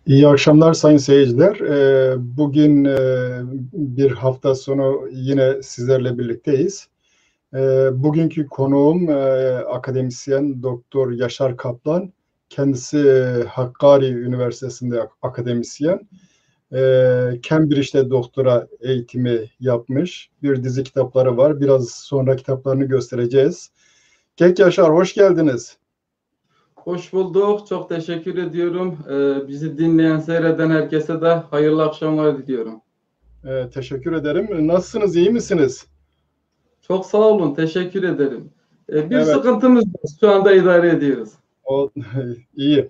İyi akşamlar sayın seyirciler. Bugün bir hafta sonu yine sizlerle birlikteyiz. Bugünkü konuğum akademisyen Doktor Yaşar Kaplan. Kendisi Hakkari Üniversitesi'nde akademisyen. Cambridge'de doktora eğitimi yapmış. Bir dizi kitapları var. Biraz sonra kitaplarını göstereceğiz. Genç Yaşar, hoş geldiniz. Hoş bulduk. Çok teşekkür ediyorum. Bizi dinleyen, seyreden herkese de hayırlı akşamlar diliyorum. Teşekkür ederim. Nasılsınız, iyi misiniz? Çok sağ olun. Teşekkür ederim. Bir Evet. sıkıntımız var. Şu anda idare ediyoruz. O, iyi.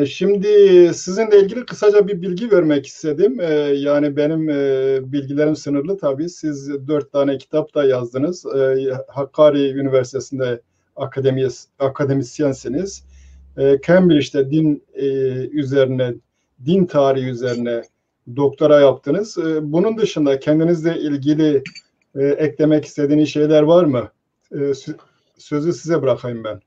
Şimdi sizinle ilgili kısaca bir bilgi vermek istedim. Yani benim bilgilerim sınırlı tabii. Siz 4 tane kitap da yazdınız. Hakkari Üniversitesi'nde akademisyensiniz. Cambridge'de üzerine, din tarihi üzerine doktora yaptınız. Bunun dışında kendinizle ilgili eklemek istediğiniz şeyler var mı? Sözü size bırakayım ben.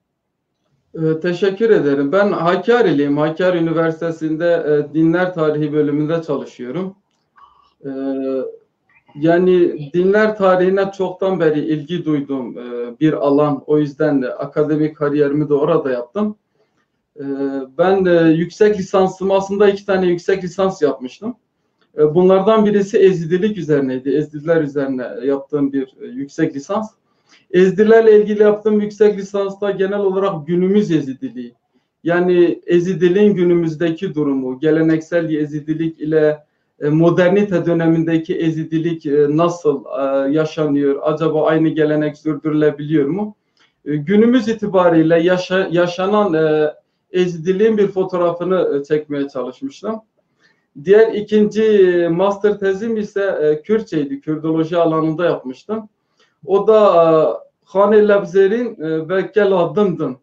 Teşekkür ederim. Ben Hakkari'liyim. Hakkari Üniversitesi'nde dinler tarihi bölümünde çalışıyorum. Yani dinler tarihine çoktan beri ilgi duyduğum bir alan. O yüzden de akademik kariyerimi de orada yaptım. Ben yüksek lisansımı aslında 2 tane yüksek lisans yapmıştım. Bunlardan birisi Ezidilik üzerineydi. Ezidiler üzerine yaptığım bir yüksek lisans. Ezidilerle ilgili yaptığım yüksek lisansta genel olarak günümüz Ezidiliği, yani Ezidiliğin günümüzdeki durumu, geleneksel Ezidilik ile modernite dönemindeki Ezidilik nasıl yaşanıyor, acaba aynı gelenek sürdürülebiliyor mu? Günümüz itibariyle yaşanan Ezidiliğin bir fotoğrafını çekmeye çalışmıştım. Diğer ikinci master tezim ise Kürtçeydi, Kürdoloji alanında yapmıştım. O da Han-ı Lebzer'in ve Gel Adımdın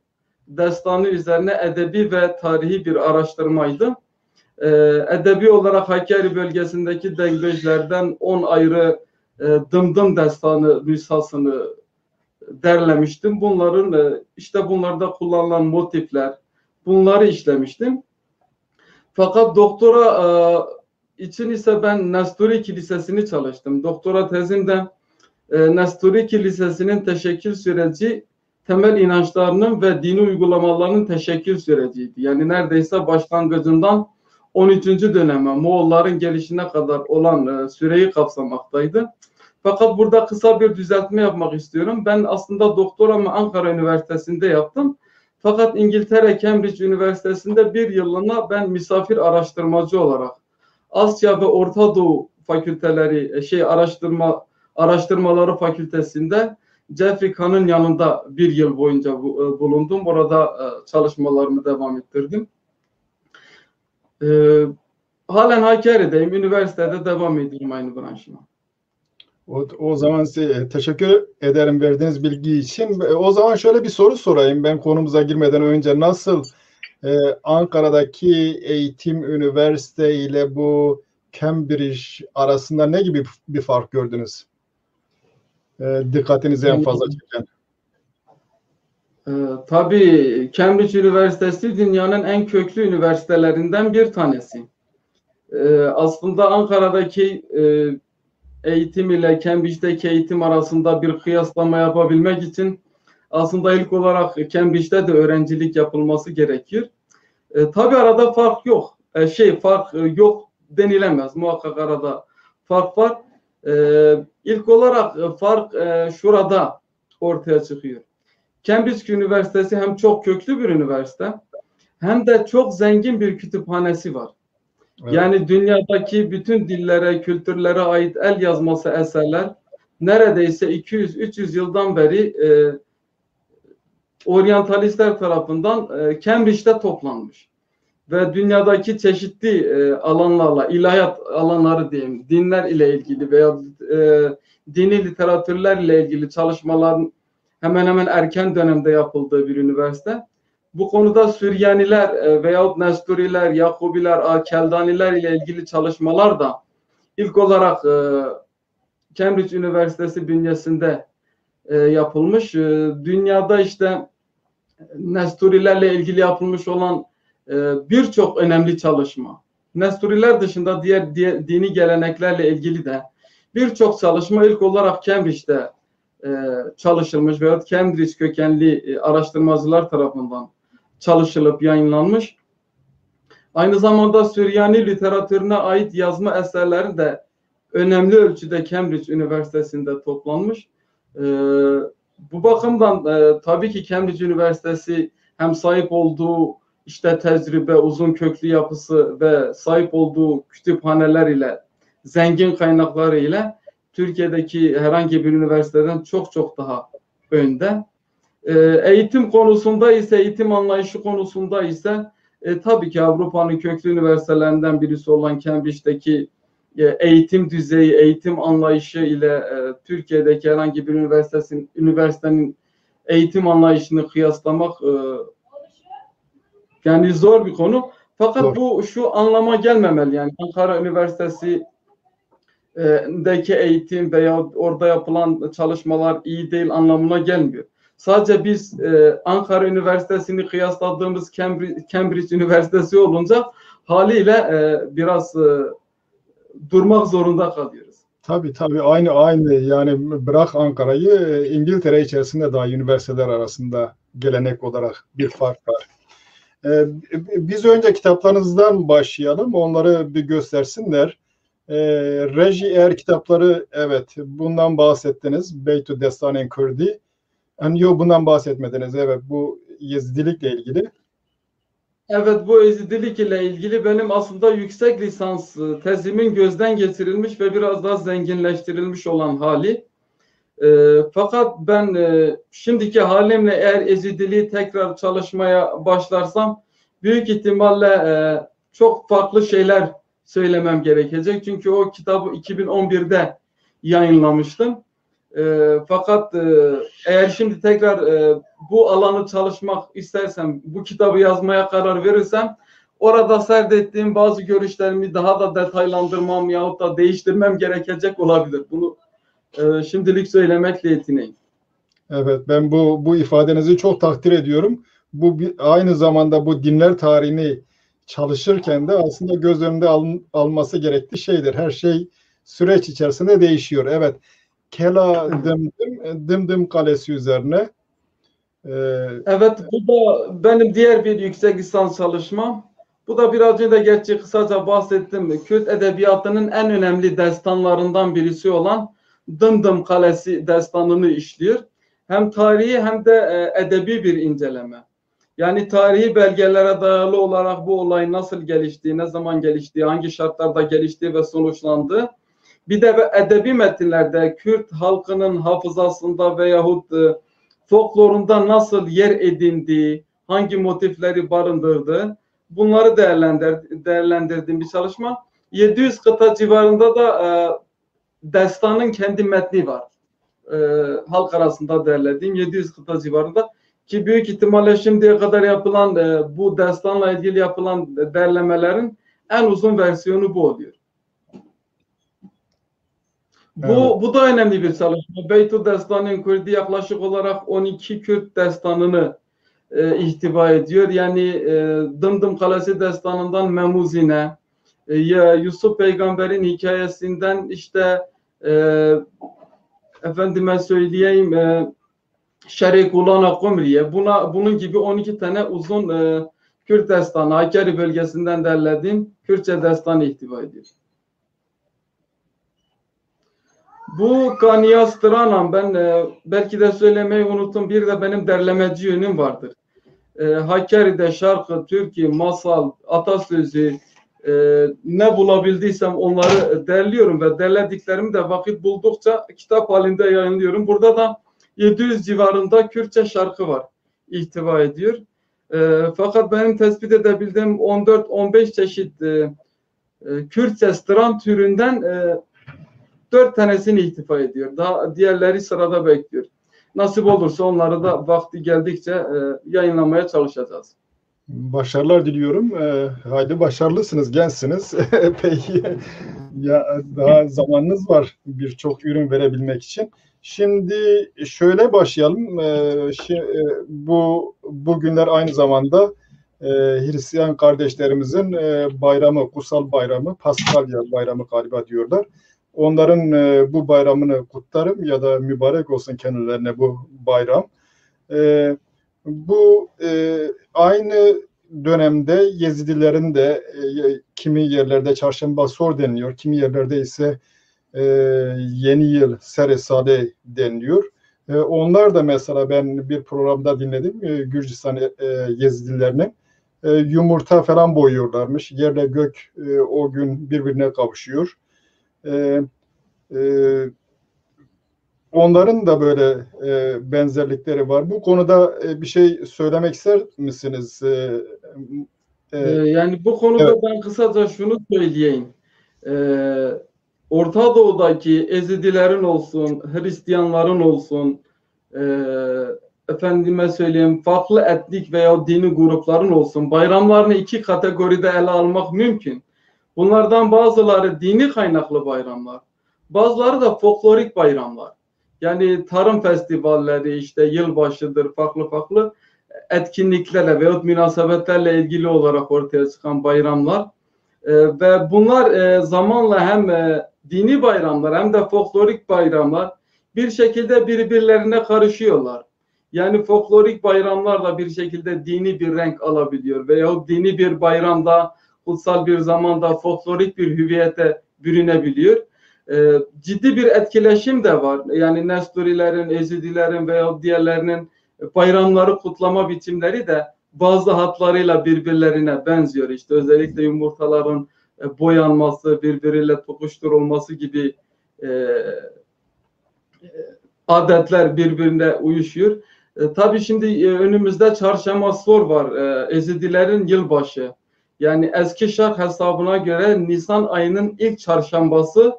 destanı üzerine edebi ve tarihi bir araştırmaydı. Edebi olarak Hakkari bölgesindeki dengbejlerden 10 ayrı Dımdım destanı nüshasını derlemiştim. Bunlarda kullanılan motifler, bunları işlemiştim. Fakat doktora için ise ben Nasturi Kilisesi'ni çalıştım. Doktora tezimde Nasturi Kilisesi'nin teşekkül süreci, temel inançlarının ve dini uygulamalarının teşekkül süreciydi. Yani neredeyse başlangıcından 13. döneme, Moğolların gelişine kadar olan süreyi kapsamaktaydı. Fakat burada kısa bir düzeltme yapmak istiyorum. Ben aslında doktoramı Ankara Üniversitesi'nde yaptım. Fakat İngiltere Cambridge Üniversitesi'nde bir yıllığına ben misafir araştırmacı olarak Asya ve Orta Doğu fakülteleri araştırmaları fakültesinde Jeffrey Kahn'ın yanında bir yıl boyunca bulundum. Orada çalışmalarımı devam ettirdim. Halen Hakkari'deyim. Üniversitede devam ediyorum aynı branşıma. O zaman size teşekkür ederim verdiğiniz bilgi için. O zaman şöyle bir soru sorayım ben konumuza girmeden önce. Nasıl Ankara'daki eğitim, üniversite ile bu Cambridge arasında ne gibi bir fark gördünüz? Dikkatinizi en fazla çeken. Tabii Cambridge Üniversitesi dünyanın en köklü üniversitelerinden bir tanesi. Aslında Ankara'daki eğitim ile Cambridge'deki eğitim arasında bir kıyaslama yapabilmek için aslında ilk olarak Cambridge'de de öğrencilik yapılması gerekir. Tabii arada fark yok. Fark yok denilemez. Muhakkak arada fark var. İlk olarak fark şurada ortaya çıkıyor. Cambridge Üniversitesi hem çok köklü bir üniversite hem de çok zengin bir kütüphanesi var. Evet. Yani dünyadaki bütün dillere, kültürlere ait el yazması eserler neredeyse 200-300 yıldan beri oryantalistler tarafından Cambridge'de toplanmış. Ve dünyadaki çeşitli alanlarla, ilahiyat alanları diyeyim, dinler ile ilgili veya dini literatürlerle ilgili çalışmaların hemen hemen erken dönemde yapıldığı bir üniversite. Bu konuda Süryaniler veyahut Nesturiler, Yakubiler, Keldaniler ile ilgili çalışmalar da ilk olarak Cambridge Üniversitesi bünyesinde yapılmış. Dünyada işte Nesturilerle ilgili yapılmış olan birçok önemli çalışma, Nestoriler dışında diğer dini geleneklerle ilgili de birçok çalışma ilk olarak Cambridge'de çalışılmış veya Cambridge kökenli araştırmacılar tarafından çalışılıp yayınlanmış. Aynı zamanda Süryani literatürüne ait yazma eserleri de önemli ölçüde Cambridge Üniversitesi'nde toplanmış. Bu bakımdan tabii ki Cambridge Üniversitesi hem sahip olduğu işte tecrübe, uzun köklü yapısı ve sahip olduğu kütüphaneler ile, zengin kaynakları ile Türkiye'deki herhangi bir üniversiteden çok çok daha önde. Eğitim konusunda ise, eğitim anlayışı konusunda ise tabii ki Avrupa'nın köklü üniversitelerinden birisi olan Cambridge'deki eğitim düzeyi, eğitim anlayışı ile Türkiye'deki herhangi bir üniversitenin eğitim anlayışını kıyaslamak yani zor bir konu. Fakat bu şu anlama gelmemeli, yani Ankara Üniversitesi'deki eğitim veya orada yapılan çalışmalar iyi değil anlamına gelmiyor. Sadece biz Ankara Üniversitesi'ni kıyasladığımız Cambridge Üniversitesi olunca haliyle biraz durmak zorunda kalıyoruz. Tabii aynı yani bırak Ankara'yı, İngiltere içerisinde daha üniversiteler arasında gelenek olarak bir fark var. Biz önce kitaplarınızdan başlayalım, onları bir göstersinler. Reji Eğer kitapları, evet, bundan bahsettiniz. Beytü Destanên Kurdî. Yok, bundan bahsetmediniz. Evet, bu Yezidilikle ilgili. Evet, bu Ezidilik ile ilgili benim aslında yüksek lisans tezimin gözden geçirilmiş ve biraz daha zenginleştirilmiş olan hali. Fakat ben şimdiki halimle eğer Ezidiliği tekrar çalışmaya başlarsam büyük ihtimalle çok farklı şeyler söylemem gerekecek. Çünkü o kitabı 2011'de yayınlamıştım. Fakat eğer şimdi tekrar bu alanı çalışmak istersem, bu kitabı yazmaya karar verirsem, orada serdettiğim bazı görüşlerimi daha da detaylandırmam yahut da değiştirmem gerekecek olabilir. Bunu şimdilik söylemekle yetineyim. Evet, ben bu ifadenizi çok takdir ediyorum. Bu aynı zamanda bu dinler tarihini çalışırken de aslında göz önünde alması gerektiği şeydir. Her şey süreç içerisinde değişiyor. Evet, Kela Dımdım Kalesi üzerine. Evet, bu da benim diğer bir yüksek lisans çalışmam. Bu da biraz önce gerçi kısaca bahsettim. Kürt edebiyatının en önemli destanlarından birisi olan Dımdım Kalesi destanını işliyor. Hem tarihi hem de edebi bir inceleme. Yani tarihi belgelere dayalı olarak bu olay nasıl geliştiği, ne zaman geliştiği, hangi şartlarda geliştiği ve sonuçlandığı. Bir de edebi metinlerde Kürt halkının hafızasında veyahut folklorunda nasıl yer edindiği, hangi motifleri barındırdığı, bunları değerlendirdiğim bir çalışma. 700 kıta civarında da destanın kendi metni var. Halk arasında derlediğim 700 kıta civarında, ki büyük ihtimalle şimdiye kadar yapılan bu destanla ilgili yapılan derlemelerin en uzun versiyonu bu oluyor. Bu da önemli bir çalışma. Beytü Destanên Kurdî yaklaşık olarak 12 Kürt destanını ihtiva ediyor. Yani Dımdım Kalesi destanından Memuzine, Yusuf Peygamber'in hikayesinden işte efendime söyleyeyim Şerik Ulana Kumriye, bunun gibi 12 tane uzun Kürt destanı, Hakkari bölgesinden derlediğim Kürtçe destanı ihtiva ediyor. Bu Kaniyas Tıranan, ben belki de söylemeyi unuttum, bir de benim derlemeci yönüm vardır. Hakkari'de şarkı, türkü, masal, atasözü ne bulabildiysem onları derliyorum ve derlediklerimi de vakit buldukça kitap halinde yayınlıyorum. Burada da 700 civarında Kürtçe şarkı var, ihtiva ediyor. Fakat benim tespit edebildiğim 14-15 çeşit Kürtçe stran türünden 4 tanesini ihtiva ediyor. Daha diğerleri sırada bekliyor. Nasip olursa onları da vakti geldikçe yayınlamaya çalışacağız. Başarılar diliyorum. Haydi, başarılısınız, gençsiniz. Peki, ya daha zamanınız var birçok ürün verebilmek için. Şimdi şöyle başlayalım. Bugünler aynı zamanda Hristiyan kardeşlerimizin bayramı, kutsal bayramı, Paskalya bayramı galiba diyorlar. Onların bu bayramını kutlarım ya da mübarek olsun kendilerine bu bayram. Bu aynı dönemde Yezidilerin de kimi yerlerde çarşamba sor deniliyor, kimi yerlerde ise yeni yıl Seresade deniliyor. Onlar da mesela ben bir programda dinledim Gürcistan Yezidilerinin yumurta falan boyuyorlarmış. Yerle gök o gün birbirine kavuşuyor. Onların da böyle benzerlikleri var. Bu konuda bir şey söylemek ister misiniz? Yani bu konuda Evet. ben kısaca şunu söyleyeyim. Orta Doğu'daki Ezidilerin olsun, Hristiyanların olsun, efendime söyleyeyim farklı etnik veya dini grupların olsun bayramlarını iki kategoride ele almak mümkün. Bunlardan bazıları dini kaynaklı bayramlar, bazıları da folklorik bayramlar. Yani tarım festivalleri, işte yılbaşıdır, farklı etkinliklerle veyahut münasebetlerle ilgili olarak ortaya çıkan bayramlar. Ve bunlar zamanla hem dini bayramlar hem de folklorik bayramlar bir şekilde birbirlerine karışıyorlar. Yani folklorik bayramlar da bir şekilde dini bir renk alabiliyor veyahut dini bir bayramda, kutsal bir zamanda folklorik bir hüviyete bürünebiliyor. Ciddi bir etkileşim de var. Yani Nestorilerin, Ezidilerin veya diğerlerinin bayramları kutlama biçimleri de bazı hatlarıyla birbirlerine benziyor. İşte özellikle yumurtaların boyanması, birbiriyle tokuşturulması gibi adetler birbirine uyuşuyor. Tabii şimdi önümüzde Çarşamba Sor var. Ezidilerin yılbaşı. Yani eski şark hesabına göre Nisan ayının ilk çarşambası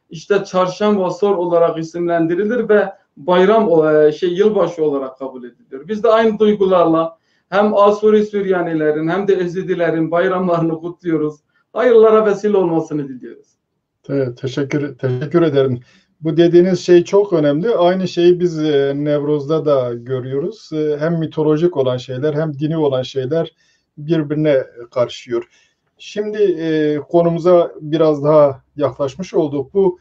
işte Çarşamba Sor olarak isimlendirilir ve bayram yılbaşı olarak kabul ediliyor. Biz de aynı duygularla hem Asuri Süryanilerin hem de Ezidilerin bayramlarını kutluyoruz. Hayırlara vesile olmasını diliyoruz. Evet, teşekkür ederim. Bu dediğiniz şey çok önemli. Aynı şeyi biz Nevruz'da da görüyoruz. Hem mitolojik olan şeyler hem dini olan şeyler birbirine karışıyor. Şimdi konumuza biraz daha yaklaşmış olduk. Bu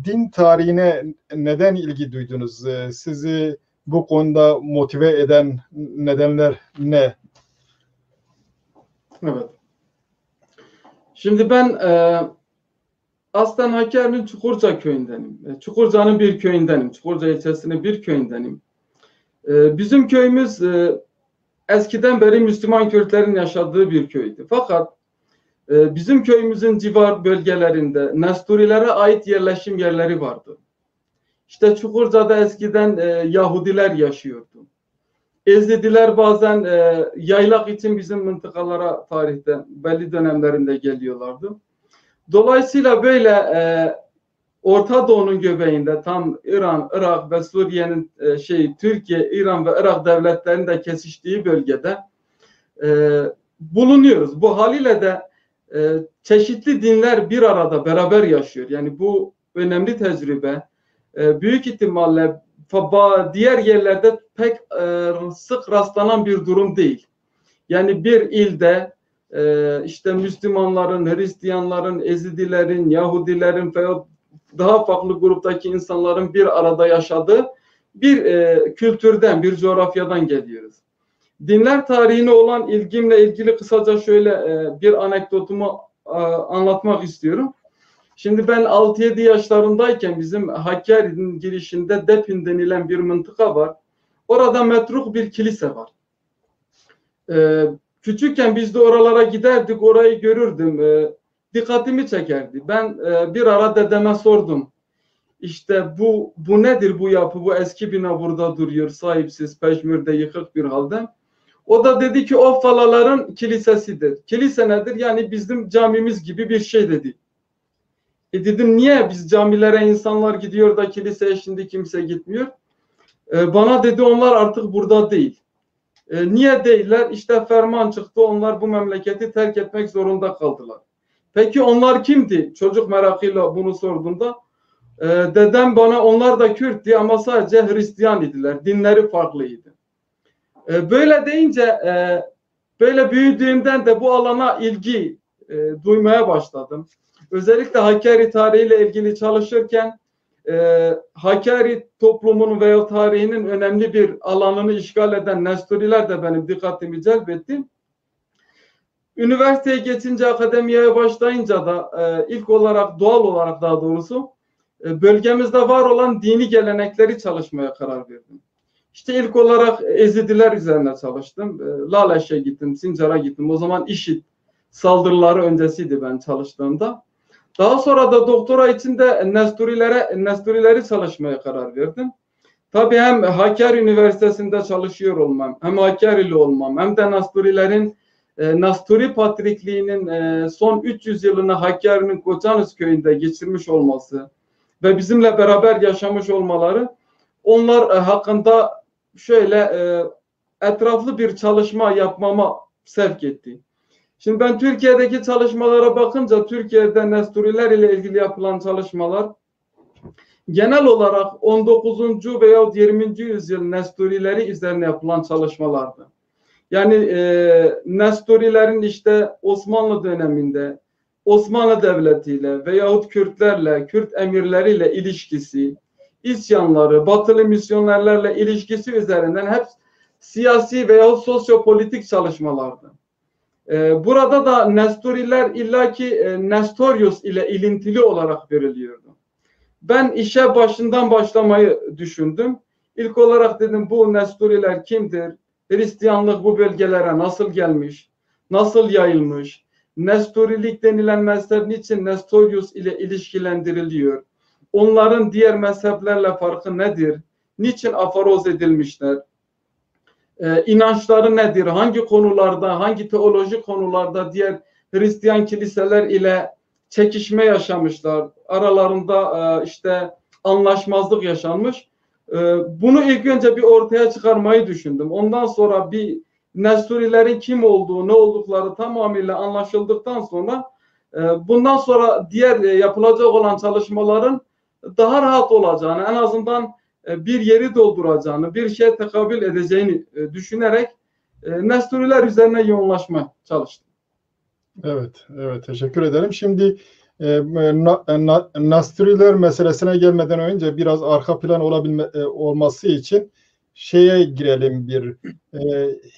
din tarihine neden ilgi duydunuz? Sizi bu konuda motive eden nedenler ne? Evet. Şimdi ben aslen Hakkari'nin Çukurca köyündenim. Çukurca'nın bir köyündenim. Çukurca ilçesinin bir köyündenim. Bizim köyümüz eskiden beri Müslüman Kürtlerin yaşadığı bir köydü. Fakat bizim köyümüzün civar bölgelerinde Nesturilere ait yerleşim yerleri vardı. İşte Çukurca'da eskiden Yahudiler yaşıyordu. Ezidiler bazen yaylak için bizim mıntıkalara tarihte belli dönemlerinde geliyorlardı. Dolayısıyla böyle Orta Doğu'nun göbeğinde tam İran, Irak ve Suriye'nin Türkiye, İran ve Irak devletlerinin de kesiştiği bölgede bulunuyoruz. Bu haliyle de çeşitli dinler bir arada beraber yaşıyor. Yani bu önemli tecrübe. Büyük ihtimalle diğer yerlerde pek sık rastlanan bir durum değil. Yani bir ilde işte Müslümanların, Hristiyanların, Ezidilerin, Yahudilerin veya daha farklı gruptaki insanların bir arada yaşadığı bir kültürden, bir coğrafyadan geliyoruz. Dinler tarihine olan ilgimle ilgili kısaca şöyle bir anekdotumu anlatmak istiyorum. Şimdi ben 6-7 yaşlarındayken bizim Hakkari'nin girişinde Depin denilen bir mıntıka var. Orada metruk bir kilise var. Küçükken biz de oralara giderdik, orayı görürdüm. Dikkatimi çekerdi. Ben bir ara dedeme sordum. İşte bu nedir bu yapı? Bu eski bina burada duruyor, sahipsiz, peşmürde, yıkık bir halde. O da dedi ki o falaların kilisesidir. Kilise nedir? Yani bizim camimiz gibi bir şey dedi. Dedim niye biz camilere insanlar gidiyor da kiliseye şimdi kimse gitmiyor? Bana dedi onlar artık burada değil. Niye değiller? İşte ferman çıktı. Onlar bu memleketi terk etmek zorunda kaldılar. Peki onlar kimdi? Çocuk merakıyla bunu sorduğunda dedem bana onlar da Kürttü ama sadece Hristiyan idiler. Dinleri farklıydı. Böyle deyince Böyle büyüdüğümden de bu alana ilgi duymaya başladım. Özellikle Hakkari tarihiyle ilgili çalışırken Hakkari toplumunun veya tarihinin önemli bir alanını işgal eden Nesturiler de benim dikkatimi celbetti. Üniversiteye geçince, akademiye başlayınca da ilk olarak, doğal olarak daha doğrusu bölgemizde var olan dini gelenekleri çalışmaya karar verdim. İşte ilk olarak Ezidiler üzerine çalıştım. Laleş'e gittim, Sincar'a gittim. O zaman IŞİD saldırıları öncesiydi ben çalıştığımda. Daha sonra da doktora için de Nesturileri çalışmaya karar verdim. Tabii hem Hakkari Üniversitesi'nde çalışıyor olmam, hem Hakkari'li olmam, hem de Nesturilerin Nasturi Patrikliği'nin son 300 yılını Hakkari'nin Koçanız köyünde geçirmiş olması ve bizimle beraber yaşamış olmaları onlar hakkında şöyle etraflı bir çalışma yapmama sevk etti. Şimdi ben Türkiye'deki çalışmalara bakınca Türkiye'de Nesturiler ile ilgili yapılan çalışmalar genel olarak 19. veya 20. yüzyıl Nesturileri üzerine yapılan çalışmalardı. Yani Nesturilerin işte Osmanlı döneminde Osmanlı Devleti ile veyahut Kürtlerle, Kürt emirleriyle ilişkisi, isyanları, batılı misyonerlerle ilişkisi üzerinden hep siyasi veyahut sosyopolitik çalışmalardı. Burada da Nesturiler illaki Nestorius ile ilintili olarak veriliyordu. Ben işe başından başlamayı düşündüm. İlk olarak dedim bu Nesturiler kimdir? Hristiyanlık bu bölgelere nasıl gelmiş? Nasıl yayılmış? Nesturilik denilen mezhep niçin Nestorius ile ilişkilendiriliyor? Onların diğer mezheplerle farkı nedir? Niçin aforoz edilmişler? İnançları nedir? Hangi konularda, hangi teolojik konularda diğer Hristiyan kiliseler ile çekişme yaşamışlar? Aralarında işte anlaşmazlık yaşanmış. Bunu ilk önce bir ortaya çıkarmayı düşündüm. Ondan sonra bir Nesturilerin kim olduğu, ne oldukları tamamıyla anlaşıldıktan sonra bundan sonra diğer yapılacak olan çalışmaların daha rahat olacağını, en azından bir yeri dolduracağını, bir şeye tekabül edeceğini düşünerek Nesturiler üzerine yoğunlaşma çalıştım. Evet, evet, teşekkür ederim. Şimdi Nasturiler meselesine gelmeden önce biraz arka plan olması için şeye girelim bir.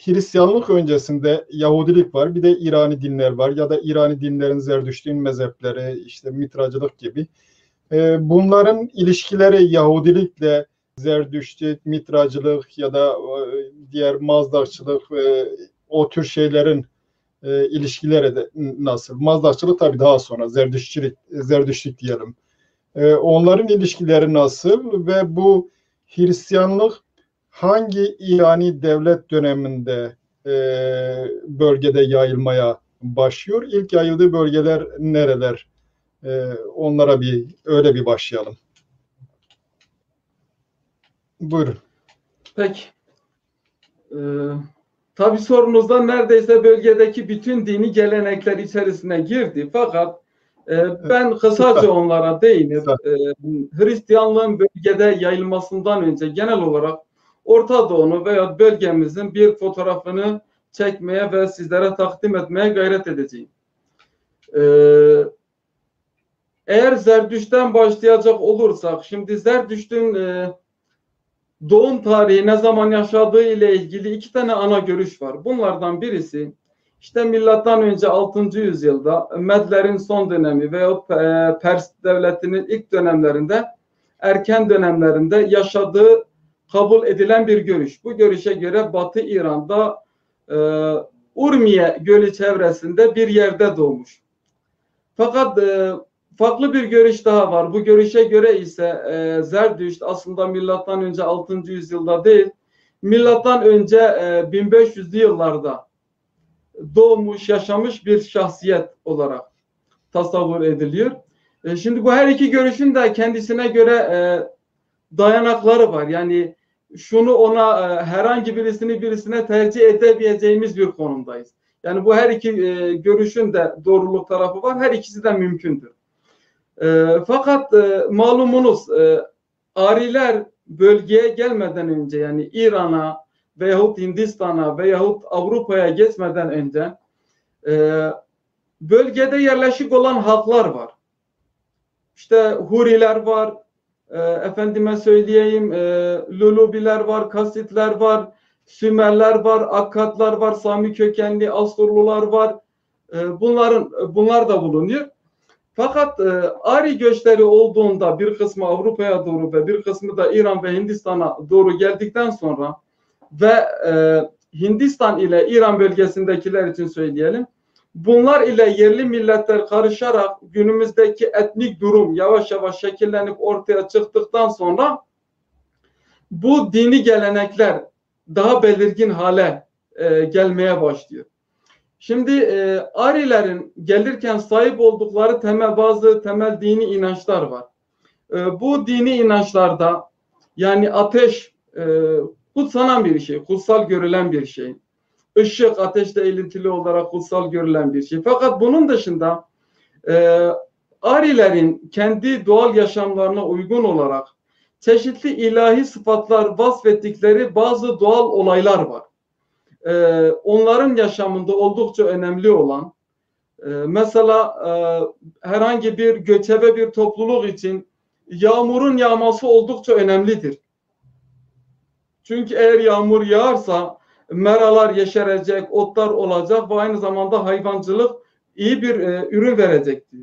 Hristiyanlık öncesinde Yahudilik var, bir de İrani dinler var ya da İrani dinlerin Zerdüştün mezhepleri, işte Mitracılık gibi. Bunların ilişkileri Yahudilikle Zerdüştü, Mitracılık ya da diğer Mazdakçılık, o tür şeylerin ilişkileri de nasıl? Mazdakçılık tabii daha sonra, Zerdüştülük diyelim. Onların ilişkileri nasıl ve bu Hristiyanlık hangi İrani devlet döneminde bölgede yayılmaya başlıyor? İlk yayıldığı bölgeler nereler? Onlara öyle bir başlayalım. Buyurun. Peki. Tabii sorunuzdan neredeyse bölgedeki bütün dini gelenekler içerisine girdi. Fakat ben kısaca onlara değinip Hristiyanlığın bölgede yayılmasından önce genel olarak Orta Doğu'nu veya bölgemizin bir fotoğrafını çekmeye ve sizlere takdim etmeye gayret edeceğim. Eğer Zerdüşt'ten başlayacak olursak, şimdi Zerdüşt'ün doğum tarihi ne zaman yaşadığı ile ilgili iki tane ana görüş var. Bunlardan birisi işte milattan önce 6. yüzyılda Medlerin son dönemi veyahut Pers devletinin ilk dönemlerinde, erken dönemlerinde yaşadığı kabul edilen bir görüş. Bu görüşe göre Batı İran'da Urmiye Gölü çevresinde bir yerde doğmuş. Fakat farklı bir görüş daha var. Bu görüşe göre ise Zerdüşt aslında milattan önce 6. yüzyılda değil, milattan önce 1500'lü yıllarda doğmuş, yaşamış bir şahsiyet olarak tasavvur ediliyor. Şimdi bu her iki görüşün de kendisine göre dayanakları var. Yani şunu ona herhangi birisine tercih edebileceğimiz bir konumdayız. Yani bu her iki görüşün de doğruluk tarafı var. Her ikisi de mümkündür. Fakat malumunuz Ariler bölgeye gelmeden önce, yani İran'a veyahut Hindistan'a veyahut Avrupa'ya geçmeden önce bölgede yerleşik olan halklar var. İşte Huriler var, efendime söyleyeyim, Lulubiler var, Kasitler var, Sümerler var, Akkadlar var, Sami kökenli Asurlular var. Bunlar da bulunuyor. Fakat Ari göçleri olduğunda bir kısmı Avrupa'ya doğru ve bir kısmı da İran ve Hindistan'a doğru geldikten sonra ve Hindistan ile İran bölgesindekiler için söyleyelim, bunlar ile yerli milletler karışarak günümüzdeki etnik durum yavaş yavaş şekillenip ortaya çıktıktan sonra bu dini gelenekler daha belirgin hale gelmeye başlıyor. Şimdi Arilerin gelirken sahip oldukları bazı temel dini inançlar var. Bu dini inançlarda yani ateş kutsanan bir şey, kutsal görülen bir şey. Işık ateşle ilintili olarak kutsal görülen bir şey. Fakat bunun dışında Arilerin kendi doğal yaşamlarına uygun olarak çeşitli ilahi sıfatlar vasfettikleri bazı doğal olaylar var. Onların yaşamında oldukça önemli olan, mesela herhangi bir göçebe bir topluluk için yağmurun yağması oldukça önemlidir. Çünkü eğer yağmur yağarsa meralar yeşerecek, otlar olacak ve aynı zamanda hayvancılık iyi bir ürün verecektir.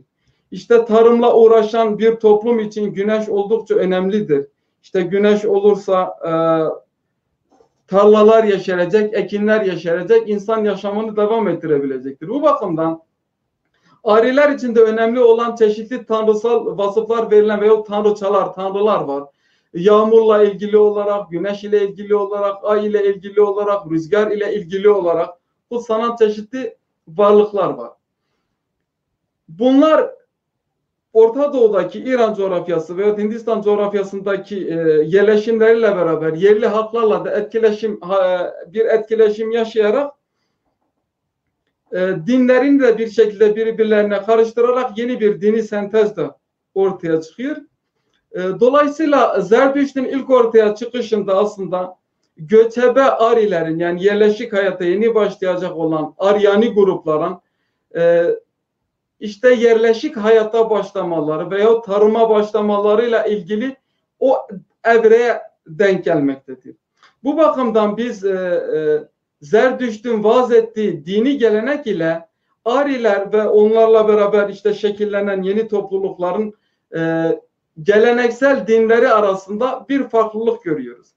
İşte tarımla uğraşan bir toplum için güneş oldukça önemlidir. İşte güneş olursa tarlalar yeşerecek, ekinler yeşerecek, insan yaşamını devam ettirebilecektir. Bu bakımdan Ariler için de önemli olan çeşitli tanrısal vasıflar verilen veyahut tanrılar var. Yağmurla ilgili olarak, güneş ile ilgili olarak, ay ile ilgili olarak, rüzgar ile ilgili olarak kutsanan çeşitli varlıklar var. Bunlar Orta Doğu'daki İran coğrafyası veya Hindistan coğrafyasındaki yerleşimleriyle beraber yerli halklarla da bir etkileşim yaşayarak dinlerini de bir şekilde birbirlerine karıştırarak yeni bir dini sentez de ortaya çıkıyor. Dolayısıyla Zerdüşt'ün ilk ortaya çıkışında aslında göçebe Arilerin yani yerleşik hayata yeni başlayacak olan Aryani grupların işte yerleşik hayata başlamaları veya tarıma başlamalarıyla ilgili o evreye denk gelmektedir. Bu bakımdan biz Zerdüşt'ün vaaz ettiği dini gelenek ile Ariler ve onlarla beraber işte şekillenen yeni toplulukların geleneksel dinleri arasında bir farklılık görüyoruz.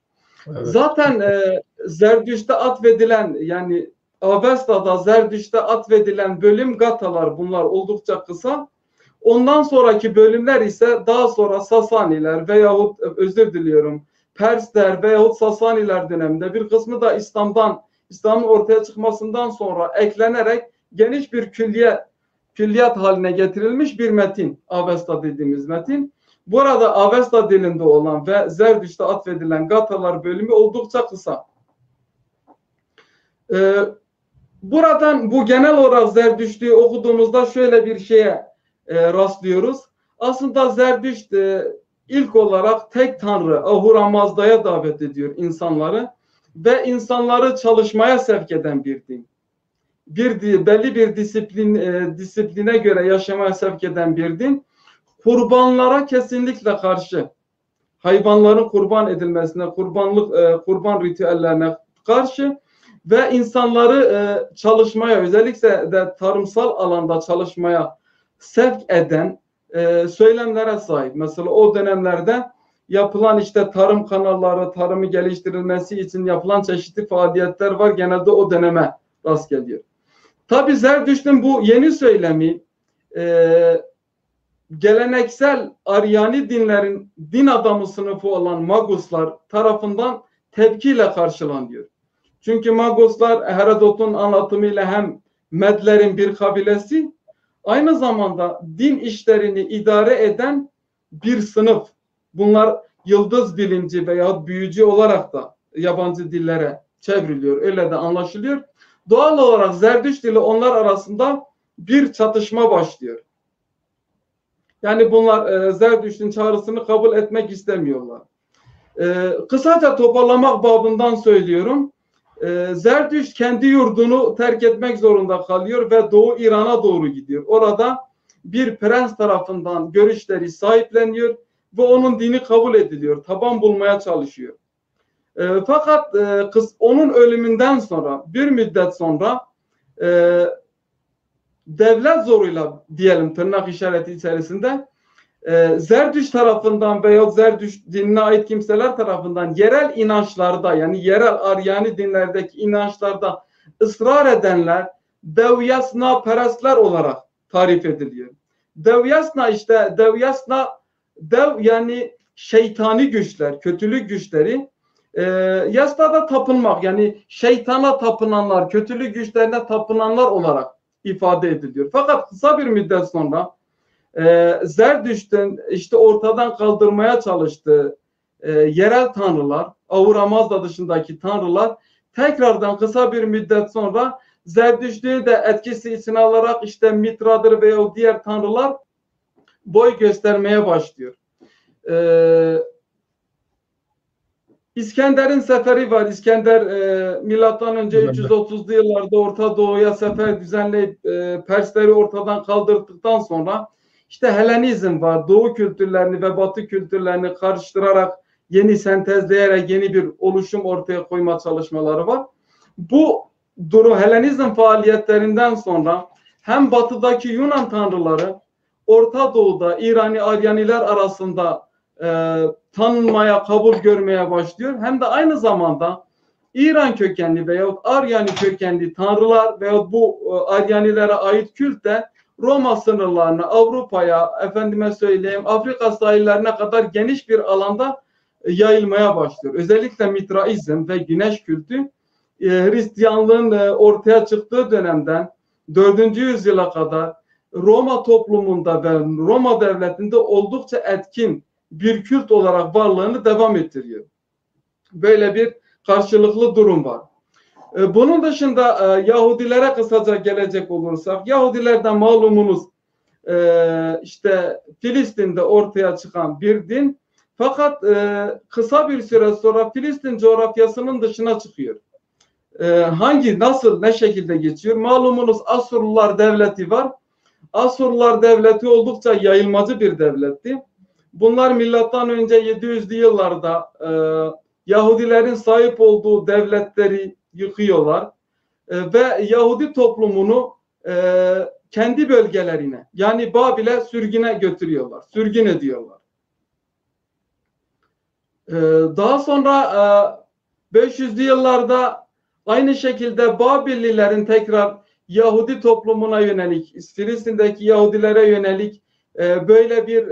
Evet. Zaten Zerdüşt'e atfedilen yani Avesta'da Zerdüşt'e atfedilen bölüm Gatalar bunlar oldukça kısa. Ondan sonraki bölümler ise daha sonra Sasaniler veyahut Persler veyahut Sasaniler döneminde bir kısmı da İslam'ın ortaya çıkmasından sonra eklenerek geniş bir külliyat haline getirilmiş bir metin. Avesta dediğimiz metin. Bu arada Avesta dilinde olan ve Zerdüşt'e atfedilen Gatalar bölümü oldukça kısa. Buradan bu genel olarak Zerdüşt'ü okuduğumuzda şöyle bir şeye rastlıyoruz. Aslında Zerdüşt ilk olarak tek tanrı Ahura Mazda'ya davet ediyor insanları ve insanları çalışmaya sevk eden bir din. Belli bir disipline göre yaşamaya sevk eden bir din. Kurbanlara kesinlikle karşı, hayvanların kurban edilmesine, kurban ritüellerine karşı ve insanları çalışmaya, özellikle de tarımsal alanda çalışmaya sevk eden söylemlere sahip. Mesela o dönemlerde yapılan işte tarım kanalları, tarımı geliştirilmesi için yapılan çeşitli faaliyetler var. Genelde o döneme rast geliyor. Tabi Zerdüşt'ün bu yeni söylemi geleneksel Aryani dinlerin din adamı sınıfı olan Maguslar tarafından tepkiyle karşılanıyor. Çünkü Magoslar Herodot'un anlatımıyla hem Medlerin bir kabilesi, aynı zamanda din işlerini idare eden bir sınıf. Bunlar yıldız bilimci veya büyücü olarak da yabancı dillere çevriliyor. Öyle de anlaşılıyor. Doğal olarak Zerdüşt ile onlar arasında bir çatışma başlıyor. Yani bunlar Zerdüşt'ün çağrısını kabul etmek istemiyorlar. Kısaca toparlamak babından söylüyorum. Zerdüşt kendi yurdunu terk etmek zorunda kalıyor ve Doğu İran'a doğru gidiyor. Orada bir prens tarafından görüşleri sahipleniyor ve onun dini kabul ediliyor. Taban bulmaya çalışıyor. Fakat onun ölümünden sonra bir müddet sonra devlet zoruyla diyelim tırnak işareti içerisinde Zerdüşt tarafından veya Zerdüşt dinine ait kimseler tarafından yerel inançlarda yani yerel Aryani dinlerdeki inançlarda ısrar edenler Devyasna perestler olarak tarif ediliyor. Devyasna işte dev yani şeytani güçler, kötülük güçleri. Yasna da tapınmak yani şeytana tapınanlar, kötülük güçlerine tapınanlar olarak ifade ediliyor. Fakat kısa bir müddet sonra Zerdüşt'ün işte ortadan kaldırmaya çalıştığı yerel tanrılar, Ahura Mazda dışındaki tanrılar tekrardan kısa bir müddet sonra Zerdüştlüğü de etkisi içine alarak işte Mitra'dır veya diğer tanrılar boy göstermeye başlıyor. İskender'in seferi var. İskender milattan önce 330'lu yıllarda Orta Doğu'ya sefer düzenleyip Persleri ortadan kaldırdıktan sonra işte Helenizm var. Doğu kültürlerini ve Batı kültürlerini karıştırarak yeni sentezleyerek yeni bir oluşum ortaya koyma çalışmaları var. Bu durum Helenizm faaliyetlerinden sonra hem Batı'daki Yunan tanrıları Orta Doğu'da İrani Aryaniler arasında tanınmaya, kabul görmeye başlıyor. Hem de aynı zamanda İran kökenli veyahut Aryani kökenli tanrılar veyahut bu Aryanilere ait kült de Roma sınırlarına, Avrupa'ya, efendime söyleyeyim Afrika sahillerine kadar geniş bir alanda yayılmaya başlıyor. Özellikle Mitraizm ve güneş kültü Hristiyanlığın ortaya çıktığı dönemden 4. yüzyıla kadar Roma toplumunda ve Roma devletinde oldukça etkin bir kült olarak varlığını devam ettiriyor. Böyle bir karşılıklı durum var. Bunun dışında Yahudilere kısaca gelecek olursak, Yahudilerden malumunuz işte Filistin'de ortaya çıkan bir din. Fakat kısa bir süre sonra Filistin coğrafyasının dışına çıkıyor. Nasıl, ne şekilde geçiyor? Malumunuz Asurlular devleti var. Asurlular devleti oldukça yayılmacı bir devletti. Bunlar milattan önce 700'lü yıllarda Yahudilerin sahip olduğu devletleri yıkıyorlar ve Yahudi toplumunu kendi bölgelerine yani Babil'e sürgüne götürüyorlar, sürgün ediyorlar. Daha sonra 500'lü yıllarda aynı şekilde Babillilerin tekrar Yahudi toplumuna yönelik, Filistin'deki Yahudilere yönelik böyle bir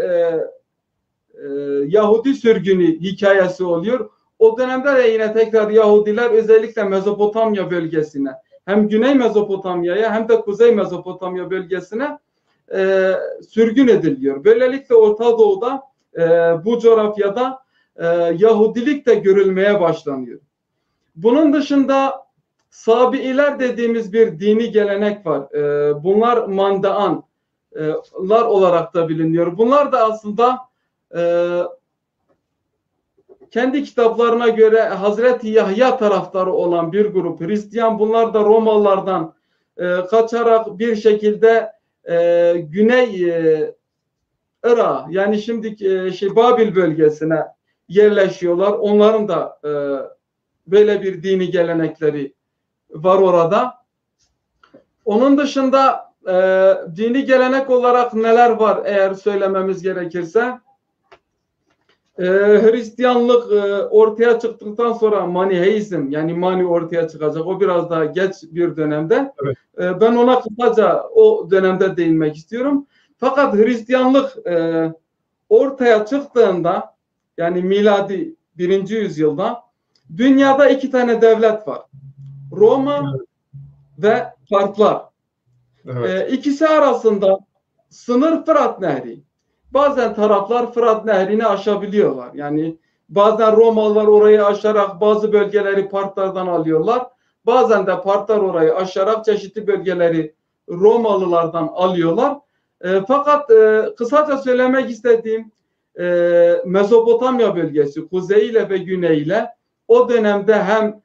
Yahudi sürgünü hikayesi oluyor. O dönemde de yine tekrar Yahudiler özellikle Mezopotamya bölgesine hem Güney Mezopotamya'ya hem de Kuzey Mezopotamya bölgesine sürgün ediliyor. Böylelikle Orta Doğu'da bu coğrafyada Yahudilik de görülmeye başlanıyor. Bunun dışında Sabi'iler dediğimiz bir dini gelenek var. Bunlar Mandaanlar olarak da biliniyor. Bunlar da aslında kendi kitaplarına göre Hazreti Yahya taraftarı olan bir grup Hristiyan. Bunlar da Romalılardan kaçarak bir şekilde Güney Irak yani şimdiki Babil bölgesine yerleşiyorlar. Onların da böyle bir dini gelenekleri var orada. Onun dışında dini gelenek olarak neler var eğer söylememiz gerekirse? Hristiyanlık ortaya çıktıktan sonra Maniheizm yani Mani ortaya çıkacak. O biraz daha geç bir dönemde. Evet. Ben ona kısaca o dönemde değinmek istiyorum. Fakat Hristiyanlık ortaya çıktığında yani miladi 1. yüzyılda dünyada 2 tane devlet var. Roma ve Partlar. Evet. İkisi arasında sınır Fırat Nehri. Bazen taraflar Fırat Nehri'ni aşabiliyorlar. Yani bazen Romalılar orayı aşarak bazı bölgeleri Partlardan alıyorlar. Bazen de Partlar orayı aşarak çeşitli bölgeleri Romalılardan alıyorlar. Fakat kısaca söylemek istediğim Mezopotamya bölgesi kuzeyiyle ve güneyiyle o dönemde hem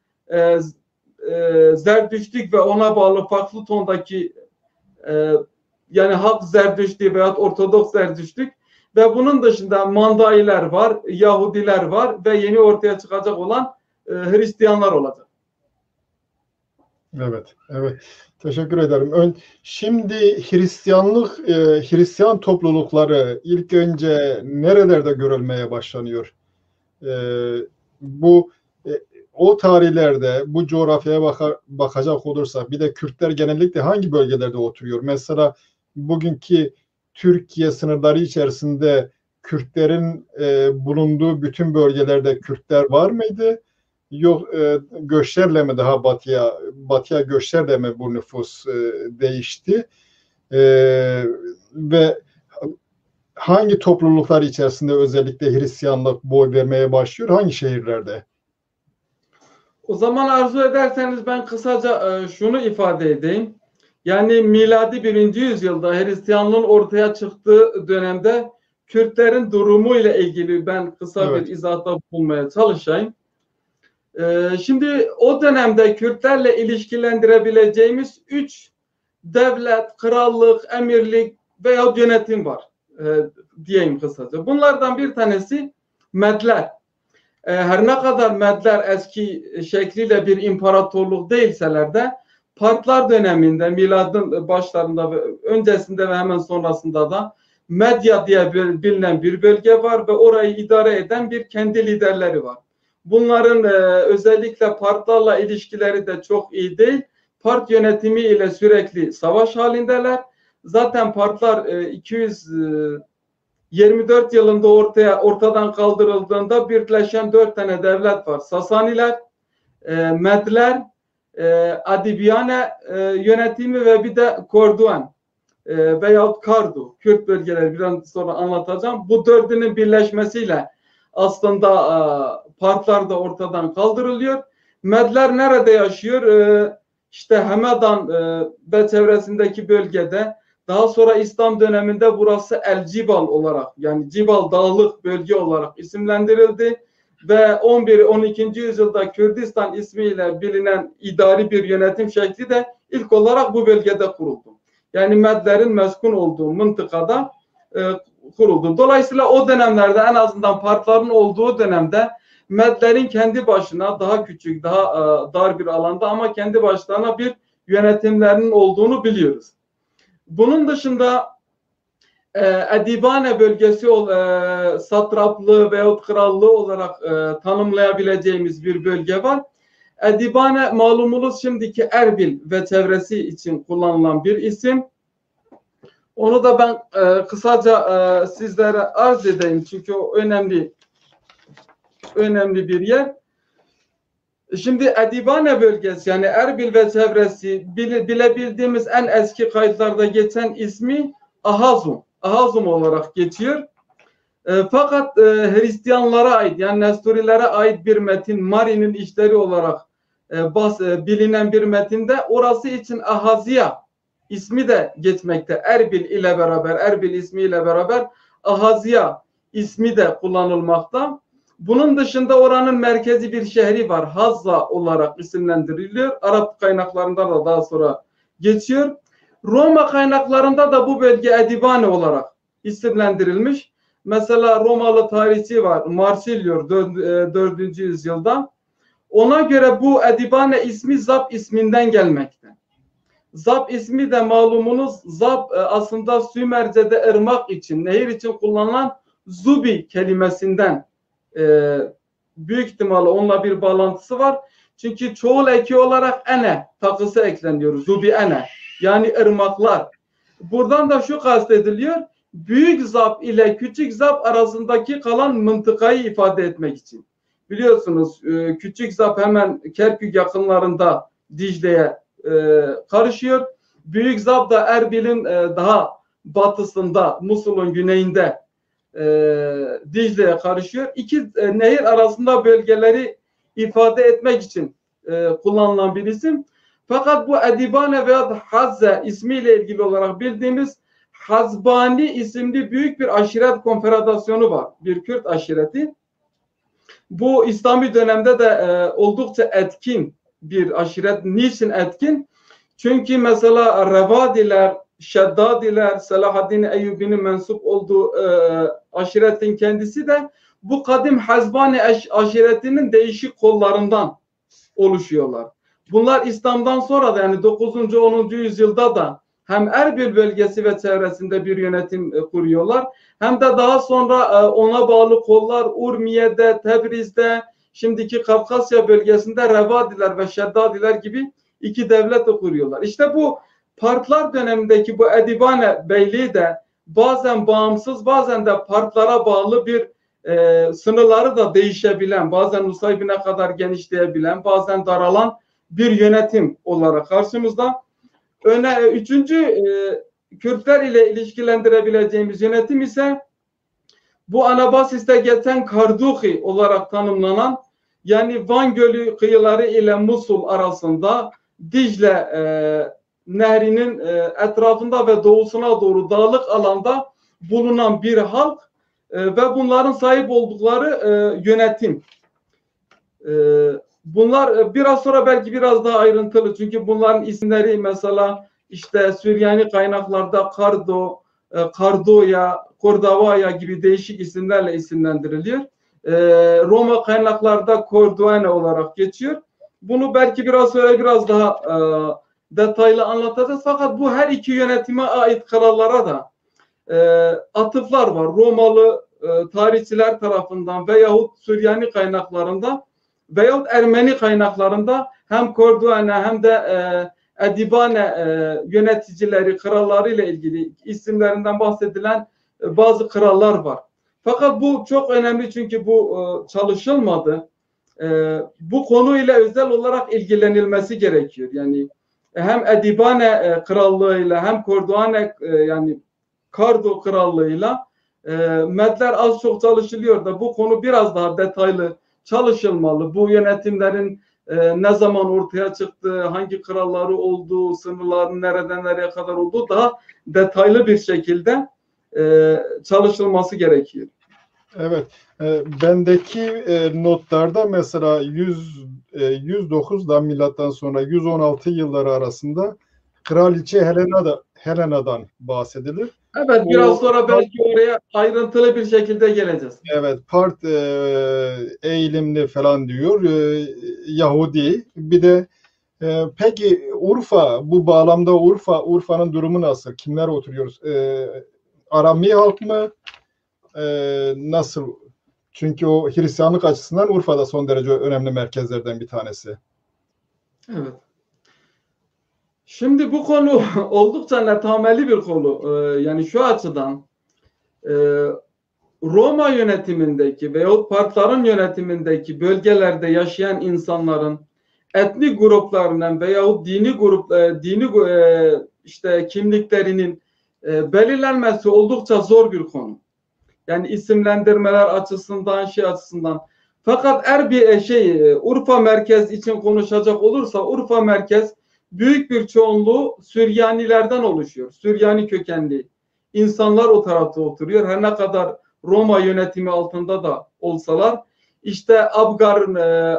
Zerdüştlük ve ona bağlı farklı tondaki yani Halk Zerdüştlüğü veya Ortodoks Zerdüştlük ve bunun dışında Mandailer var, Yahudiler var ve yeni ortaya çıkacak olan Hristiyanlar olacak. Evet, evet. Teşekkür ederim. Şimdi Hristiyan toplulukları ilk önce nerelerde görülmeye başlanıyor? Bu o tarihlerde bu coğrafyaya bakacak olursak bir de Kürtler genellikle hangi bölgelerde oturuyor? Mesela bugünkü Türkiye sınırları içerisinde Kürtlerin bulunduğu bütün bölgelerde Kürtler var mıydı? Yok, göçlerle mi daha batıya göçlerle mi bu nüfus değişti? Ve hangi topluluklar içerisinde özellikle Hristiyanlık boy vermeye başlıyor? Hangi şehirlerde? O zaman arzu ederseniz ben kısaca şunu ifade edeyim. Yani miladi 1. yüzyılda Hristiyanlığın ortaya çıktığı dönemde Kürtlerin durumu ile ilgili ben kısa bir izahda bulunmaya çalışayım. Şimdi o dönemde Kürtlerle ilişkilendirebileceğimiz 3 devlet, krallık, emirlik veya yönetim var diyeyim kısaca. Bunlardan bir tanesi Medler. Her ne kadar Medler eski şekliyle bir imparatorluk değilseler de Partlar döneminde miladın başlarında ve öncesinde ve hemen sonrasında da Medya diye bilinen bir bölge var ve orayı idare eden bir kendi liderleri var. Bunların özellikle Partlarla ilişkileri de çok iyi değil. Part yönetimi ile sürekli savaş halindeler. Zaten Partlar 224 yılında ortadan kaldırıldığında birleşen 4 tane devlet var. Sasaniler, Medler, Adibiyane yönetimi ve bir de Korduan veyahut Kardu, Kürt bölgeleri biraz sonra anlatacağım. Bu dördünün birleşmesiyle aslında Partlar da ortadan kaldırılıyor. Medler nerede yaşıyor? İşte Hemedan ve çevresindeki bölgede. Daha sonra İslam döneminde burası El Cibal olarak yani Cibal Dağlık bölge olarak isimlendirildi. Ve 11-12. yüzyılda Kürdistan ismiyle bilinen idari bir yönetim şekli de ilk olarak bu bölgede kuruldu. Yani Medlerin meskun olduğu mıntıkada kuruldu. Dolayısıyla o dönemlerde en azından Partların olduğu dönemde Medlerin kendi başına daha küçük, daha dar bir alanda ama kendi başlarına bir yönetimlerinin olduğunu biliyoruz. Bunun dışında Edibane bölgesi satraplığı veyahut krallığı olarak tanımlayabileceğimiz bir bölge var. Edibane malumunuz şimdiki Erbil ve çevresi için kullanılan bir isim. Onu da ben kısaca sizlere arz edeyim çünkü o önemli bir yer. Şimdi Edibane bölgesi yani Erbil ve çevresi bilebildiğimiz en eski kayıtlarda geçen ismi Ahazum olarak geçiyor. Fakat Hristiyanlara ait yani Nestorilere ait bir metin Mari'nin işleri olarak bilinen bir metinde orası için Ahazia ismi de geçmekte. Erbil ismiyle beraber Ahazia ismi de kullanılmakta. Bunun dışında oranın merkezi bir şehri var. Hazza olarak isimlendiriliyor. Arap kaynaklarında da daha sonra geçiyor. Roma kaynaklarında da bu bölge Edibane olarak isimlendirilmiş. Mesela Romalı tarihçi var. Marsilior 4. yüzyılda. Ona göre bu Edibane ismi Zab isminden gelmekte. Zab ismi de malumunuz Zab aslında Sümerce'de ırmak için, nehir için kullanılan Zubi kelimesinden büyük ihtimalle onunla bir bağlantısı var. Çünkü çoğul eki olarak ene takısı ekleniyor. Zubi ene. Yani ırmaklar. Buradan da şu kastediliyor. Büyük Zab ile küçük Zab arasındaki kalan mıntıkayı ifade etmek için. Biliyorsunuz küçük Zab hemen Kerkük yakınlarında Dicle'ye karışıyor. Büyük Zab da Erbil'in daha batısında, Musul'un güneyinde Dicle'ye karışıyor. İki nehir arasında bölgeleri ifade etmek için kullanılan bir isim. Fakat bu Edibane veya Hazze ismiyle ilgili olarak bildiğimiz Hazbani isimli büyük bir aşiret konfederasyonu var. Bir Kürt aşireti. Bu İslami dönemde de oldukça etkin bir aşiret. Niçin etkin? Çünkü mesela Revadiler, Şeddadiler, Selahaddin Eyyubi'nin mensup olduğu aşiretin kendisi de bu kadim Hazbani aşiretinin değişik kollarından oluşuyorlar. Bunlar İslam'dan sonra da yani 9. 10. yüzyılda da hem Erbil bölgesi ve çevresinde bir yönetim kuruyorlar. Hem de daha sonra ona bağlı kollar Urmiye'de, Tebriz'de, şimdiki Kafkasya bölgesinde Revadiler ve Şeddadiler gibi iki devlet kuruyorlar. İşte bu Partlar dönemindeki bu Edibane Beyliği de bazen bağımsız, bazen de partlara bağlı bir sınırları da değişebilen, bazen Nusaybin'e kadar genişleyebilen, bazen daralan bir yönetim olarak karşımızda. Üçüncü Kürtler ile ilişkilendirebileceğimiz yönetim ise bu Anabasis'te geçen Karduhi olarak tanımlanan, yani Van Gölü kıyıları ile Musul arasında Dicle Nehri'nin etrafında ve doğusuna doğru dağlık alanda bulunan bir halk ve bunların sahip oldukları yönetim. Bunlar biraz sonra belki biraz daha ayrıntılı, çünkü bunların isimleri mesela işte Süryani kaynaklarda Kardo, Kardoya, Kordavaya gibi değişik isimlerle isimlendiriliyor. Roma kaynaklarda Corduene olarak geçiyor. Bunu belki biraz sonra biraz daha detaylı anlatacağız. Fakat bu her iki yönetime ait krallara da atıflar var. Romalı tarihçiler tarafından veyahut Süryani kaynaklarında veyahut Ermeni kaynaklarında hem Corduene hem de Edibane yöneticileri, kralları ile ilgili isimlerinden bahsedilen bazı krallar var. Fakat bu çok önemli, çünkü bu çalışılmadı. Bu konuyla özel olarak ilgilenilmesi gerekiyor. Yani hem Edibane krallığıyla hem Corduene yani Kardo krallığıyla Medler az çok çalışılıyor da bu konu biraz daha detaylı çalışılmalı. Bu yönetimlerin ne zaman ortaya çıktığı, hangi kralları olduğu, sınırların nereden nereye kadar olduğu daha detaylı bir şekilde çalışılması gerekiyor. Evet. Bendeki notlarda mesela 109'dan milattan sonra 116 yılları arasında Kraliçe Helena'dan bahsedilir. Evet, biraz sonra belki oraya ayrıntılı bir şekilde geleceğiz. Evet, part eğilimli falan diyor. Yahudi. Bir de peki Urfa, bu bağlamda Urfa'nın durumu nasıl? Kimler oturuyoruz? Arami halk mı? Nasıl? Çünkü o Hristiyanlık açısından Urfa'da son derece önemli merkezlerden bir tanesi. Evet. Şimdi bu konu oldukça netameli bir konu. Yani şu açıdan Roma yönetimindeki veyahut partların yönetimindeki bölgelerde yaşayan insanların etnik gruplarından veyahut dini işte kimliklerinin belirlenmesi oldukça zor bir konu. Yani isimlendirmeler açısından, açısından. Fakat Urfa merkez için konuşacak olursa, Urfa merkez büyük bir çoğunluğu Süryanilerden oluşuyor. Süryani kökenli insanlar o tarafta oturuyor. Her ne kadar Roma yönetimi altında da olsalar, işte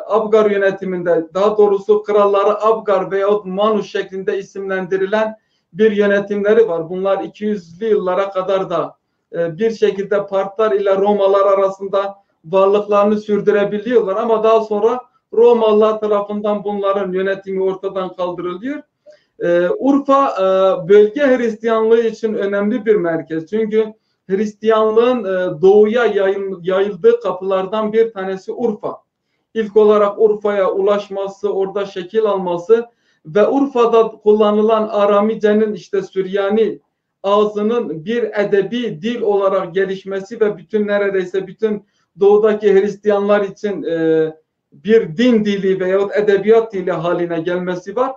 Abgar yönetiminde, daha doğrusu kralları Abgar veyahut Manus şeklinde isimlendirilen bir yönetimleri var. Bunlar 200'lü yıllara kadar da bir şekilde partlar ile Romalılar arasında varlıklarını sürdürebiliyorlar, ama daha sonra Romalılar tarafından bunların yönetimi ortadan kaldırılıyor. Urfa bölge Hristiyanlığı için önemli bir merkez. Çünkü Hristiyanlığın doğuya yayıldığı kapılardan bir tanesi Urfa. İlk olarak Urfa'ya ulaşması, orada şekil alması ve Urfa'da kullanılan Aramice'nin, işte Süryani ağzının bir edebi dil olarak gelişmesi ve neredeyse bütün doğudaki Hristiyanlar için bir din dili veyahut edebiyat dili haline gelmesi var.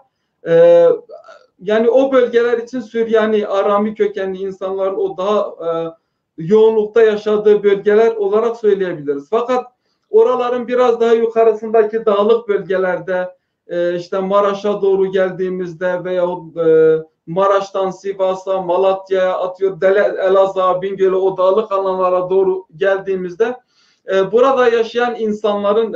Yani o bölgeler için Süryani, Arami kökenli insanların o daha yoğunlukta yaşadığı bölgeler olarak söyleyebiliriz. Fakat oraların biraz daha yukarısındaki dağlık bölgelerde, işte Maraş'a doğru geldiğimizde veyahut Maraş'tan Sivas'a, Malatya'ya, Elazığ'a, Bingöl'e, o dağlık alanlara doğru geldiğimizde burada yaşayan insanların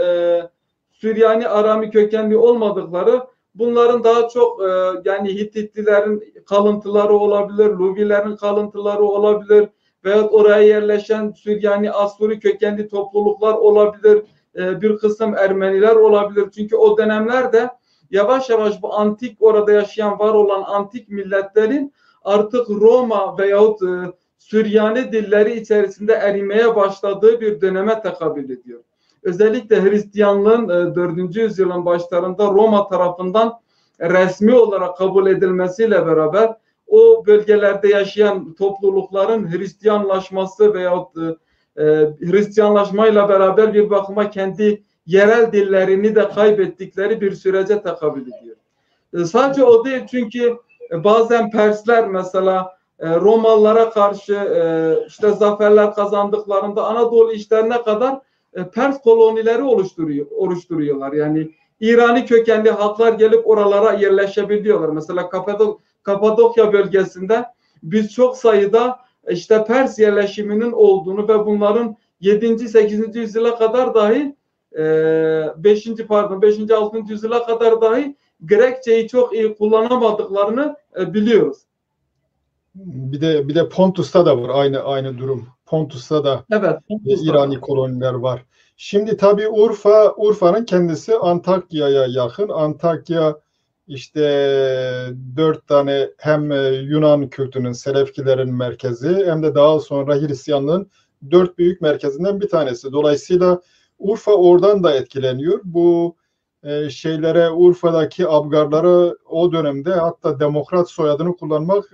Süryani Arami kökenli olmadıkları, bunların daha çok yani Hititlilerin kalıntıları olabilir, Luvilerin kalıntıları olabilir veyahut oraya yerleşen Süryani Asuri kökenli topluluklar olabilir, bir kısım Ermeniler olabilir. Çünkü o dönemlerde yavaş yavaş bu antik, orada yaşayan var olan antik milletlerin artık Roma veyahut Süryani dilleri içerisinde erimeye başladığı bir döneme tekabül ediyor. Özellikle Hristiyanlığın 4. yüzyılın başlarında Roma tarafından resmi olarak kabul edilmesiyle beraber o bölgelerde yaşayan toplulukların Hristiyanlaşması veyahut Hristiyanlaşmayla beraber bir bakıma kendi yerel dillerini de kaybettikleri bir sürece tekabül ediyor. Sadece o değil, çünkü bazen Persler mesela Romalılara karşı işte zaferler kazandıklarında Anadolu işlerine kadar Pers kolonileri oluşturuyorlar. Yani İrani kökenli halklar gelip oralara yerleşebiliyorlar. Mesela Kapadokya bölgesinde biz çok sayıda işte Pers yerleşiminin olduğunu ve bunların 7. 8. yüzyıla kadar dahi 5. 6. yüzyıla kadar dahi Grekçeyi çok iyi kullanamadıklarını biliyoruz. Bir de Pontus'ta da var aynı durum. Pontus'ta da Evet, İrani koloniler var. Şimdi tabii Urfa'nın kendisi Antakya'ya yakın. Antakya işte 4 tane hem Yunan kültürünün, Selevkilerin merkezi hem de daha sonra Hristiyanlığın 4 büyük merkezinden bir tanesi. Dolayısıyla Urfa oradan da etkileniyor. Bu Urfa'daki Abgarlara o dönemde hatta demokrat soyadını kullanmak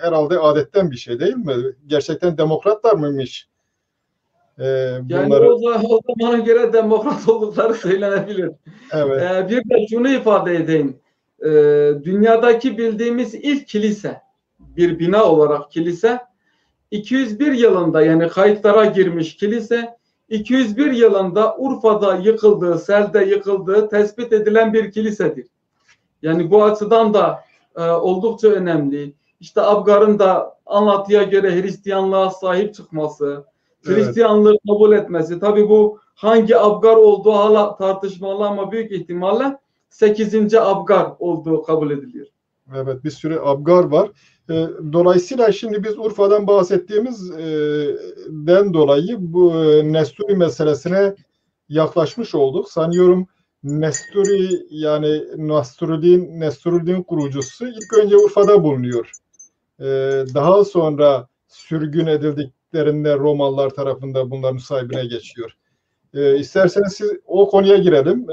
herhalde adetten bir şey değil mi? Gerçekten demokratlar mıymış? Yani o zamana göre demokrat oldukları söylenebilir. Evet. Bir de şunu ifade edeyim. Dünyadaki bildiğimiz ilk kilise, bir bina olarak kilise, 201 yılında yani kayıtlara girmiş kilise, 201 yılında Urfa'da yıkıldığı, selde yıkıldığı tespit edilen bir kilisedir. Yani bu açıdan da oldukça önemli. İşte Abgar'ın da anlatıya göre Hristiyanlığa sahip çıkması, Hristiyanlığı kabul etmesi. Tabii bu hangi Abgar olduğu hala tartışmalı ama büyük ihtimalle 8. Abgar olduğu kabul ediliyor. Evet, bir sürü Abgar var. Dolayısıyla şimdi biz Urfa'dan bahsettiğimizden dolayı bu Nesturi meselesine yaklaşmış olduk. Sanıyorum Nesturi yani Nasruddin kurucusu ilk önce Urfa'da bulunuyor. Daha sonra sürgün edildiklerinde Romalılar tarafından bunların sahibine geçiyor. İsterseniz siz o konuya girelim.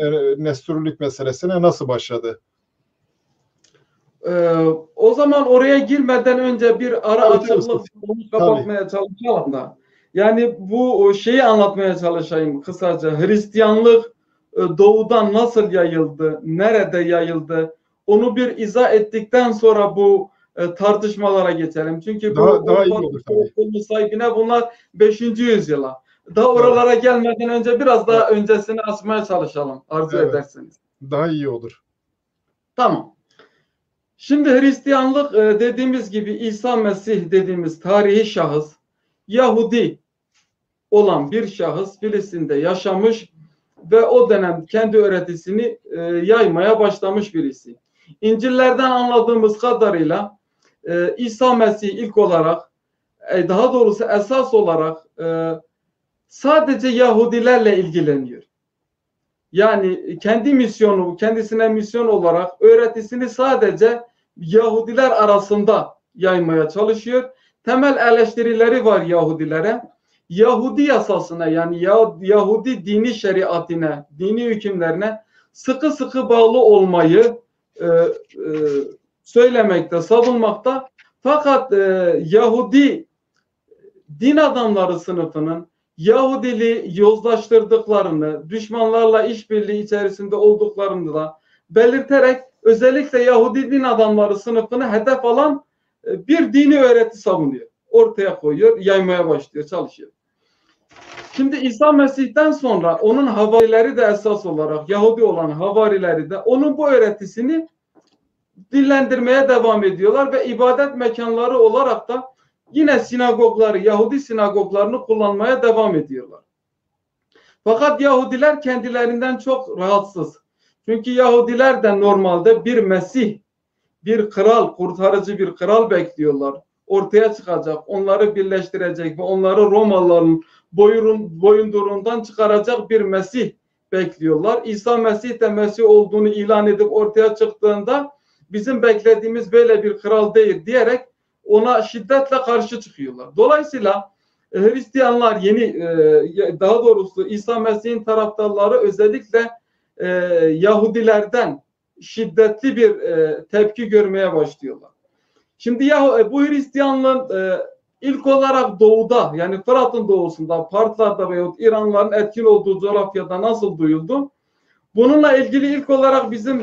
Nesturilik meselesine nasıl başladı? O zaman oraya girmeden önce bir ara açıklık kapatmaya çalışalım da. Yani bu şeyi anlatmaya çalışayım kısaca. Hristiyanlık doğudan nasıl yayıldı, nerede yayıldı, onu bir izah ettikten sonra bu tartışmalara geçelim. Çünkü daha iyi olur tabii. Sahibine bunlar 5. yüzyıla. Daha oralara gelmeden önce biraz daha öncesini açmaya çalışalım arzu ederseniz. Daha iyi olur. Tamam. Şimdi Hristiyanlık dediğimiz gibi İsa Mesih dediğimiz tarihi şahıs, Yahudi olan bir şahıs Filistin'de yaşamış ve o dönem kendi öğretisini yaymaya başlamış birisi. İncil'lerden anladığımız kadarıyla İsa Mesih ilk olarak daha doğrusu esas olarak sadece Yahudilerle ilgileniyor. Yani kendisine misyon olarak öğretisini sadece Yahudiler arasında yaymaya çalışıyor. Temel eleştirileri var Yahudilere. Yahudi yasasına yani Yahudi dini şeriatine, dini hükümlerine sıkı sıkı bağlı olmayı söylemekte, savunmakta. Fakat Yahudi din adamları sınıfının Yahudiliği yozlaştırdıklarını, düşmanlarla işbirliği içerisinde olduklarını da belirterek özellikle Yahudi din adamları sınıfını hedef alan bir dini öğreti savunuyor. Ortaya koyuyor, yaymaya başlıyor, çalışıyor. Şimdi İsa Mesih'ten sonra onun havarileri de esas olarak Yahudi olan havarileri de onun bu öğretisini dillendirmeye devam ediyorlar ve ibadet mekanları olarak da yine sinagogları, Yahudi sinagoglarını kullanmaya devam ediyorlar. Fakat Yahudiler kendilerinden çok rahatsız. Çünkü Yahudiler de normalde bir Mesih, bir kral, kurtarıcı bir kral bekliyorlar. Ortaya çıkacak, onları birleştirecek ve onları Romalıların boyundurundan çıkaracak bir Mesih bekliyorlar. İsa Mesih de Mesih olduğunu ilan edip ortaya çıktığında bizim beklediğimiz böyle bir kral değil diyerek ona şiddetle karşı çıkıyorlar. Dolayısıyla Hristiyanlar daha doğrusu İsa Mesih'in taraftarları özellikle Yahudilerden şiddetli bir tepki görmeye başlıyorlar. Şimdi bu Hristiyanlığın ilk olarak doğuda, yani Fırat'ın doğusunda, Partlarda veyahut İranlıların etkin olduğu coğrafyada nasıl duyuldu? Bununla ilgili ilk olarak bizim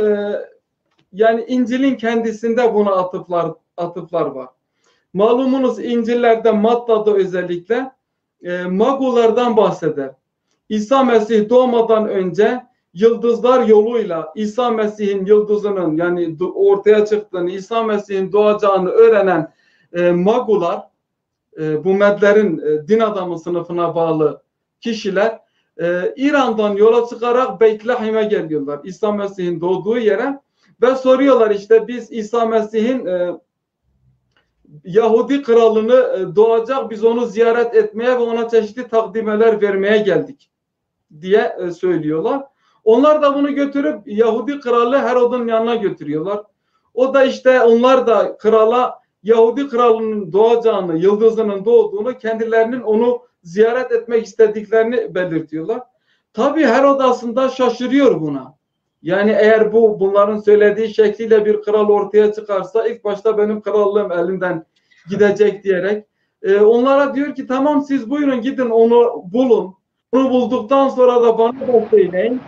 yani İncil'in kendisinde buna atıflar var. Malumunuz İncil'lerde Matta'da özellikle Magulardan bahseder. İsa Mesih doğmadan önce yıldızlar yoluyla İsa Mesih'in yıldızının, yani ortaya çıktığını, İsa Mesih'in doğacağını öğrenen Magular, bu Medlerin din adamı sınıfına bağlı kişiler İran'dan yola çıkarak Beytlehem'e geliyorlar. İsa Mesih'in doğduğu yere ve soruyorlar, işte biz İsa Mesih'in Yahudi kralını doğacak, biz onu ziyaret etmeye ve ona çeşitli takdimeler vermeye geldik diye söylüyorlar. Onlar da bunu götürüp Yahudi kralı Herod'un yanına götürüyorlar. O da işte, onlar da krala Yahudi kralının doğacağını, yıldızının doğduğunu, kendilerinin onu ziyaret etmek istediklerini belirtiyorlar. Tabii Herod aslında şaşırıyor buna. Yani eğer bunların söylediği şekliyle bir kral ortaya çıkarsa ilk başta benim krallığım elimden gidecek diyerek onlara diyor ki tamam, siz buyurun gidin onu bulun. Onu bulduktan sonra da bana da söyleyin.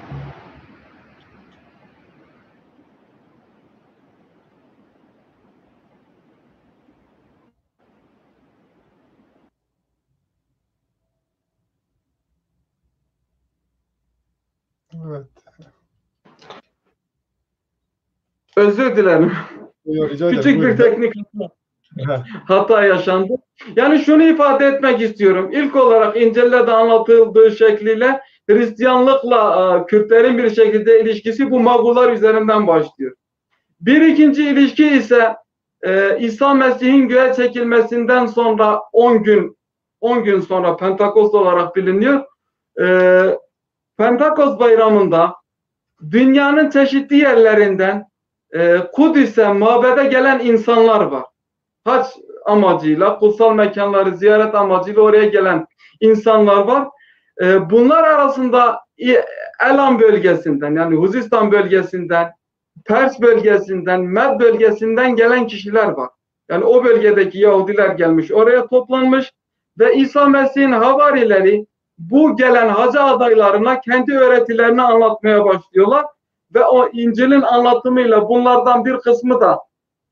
Evet. Özür dilerim. Rica ederim. Küçük bir teknik hata yaşandı. Yani şunu ifade etmek istiyorum. İlk olarak İncil'de de anlatıldığı şekliyle Hristiyanlıkla Kürtlerin bir şekilde ilişkisi bu Magular üzerinden başlıyor. Bir ikinci ilişki ise İsa Mesih'in göğe çekilmesinden sonra 10 gün sonra Pentakost olarak biliniyor. Pentakost bayramında dünyanın çeşitli yerlerinden Kudüs'e, mabede gelen insanlar var. Hac amacıyla, kutsal mekanları ziyaret amacıyla oraya gelen insanlar var. Bunlar arasında Elam bölgesinden, yani Huzistan bölgesinden, Pers bölgesinden, Med bölgesinden gelen kişiler var. Yani o bölgedeki Yahudiler gelmiş, oraya toplanmış ve İsa Mesih'in havarileri bu gelen hacı adaylarına kendi öğretilerini anlatmaya başlıyorlar ve o İncil'in anlatımıyla bunlardan bir kısmı da,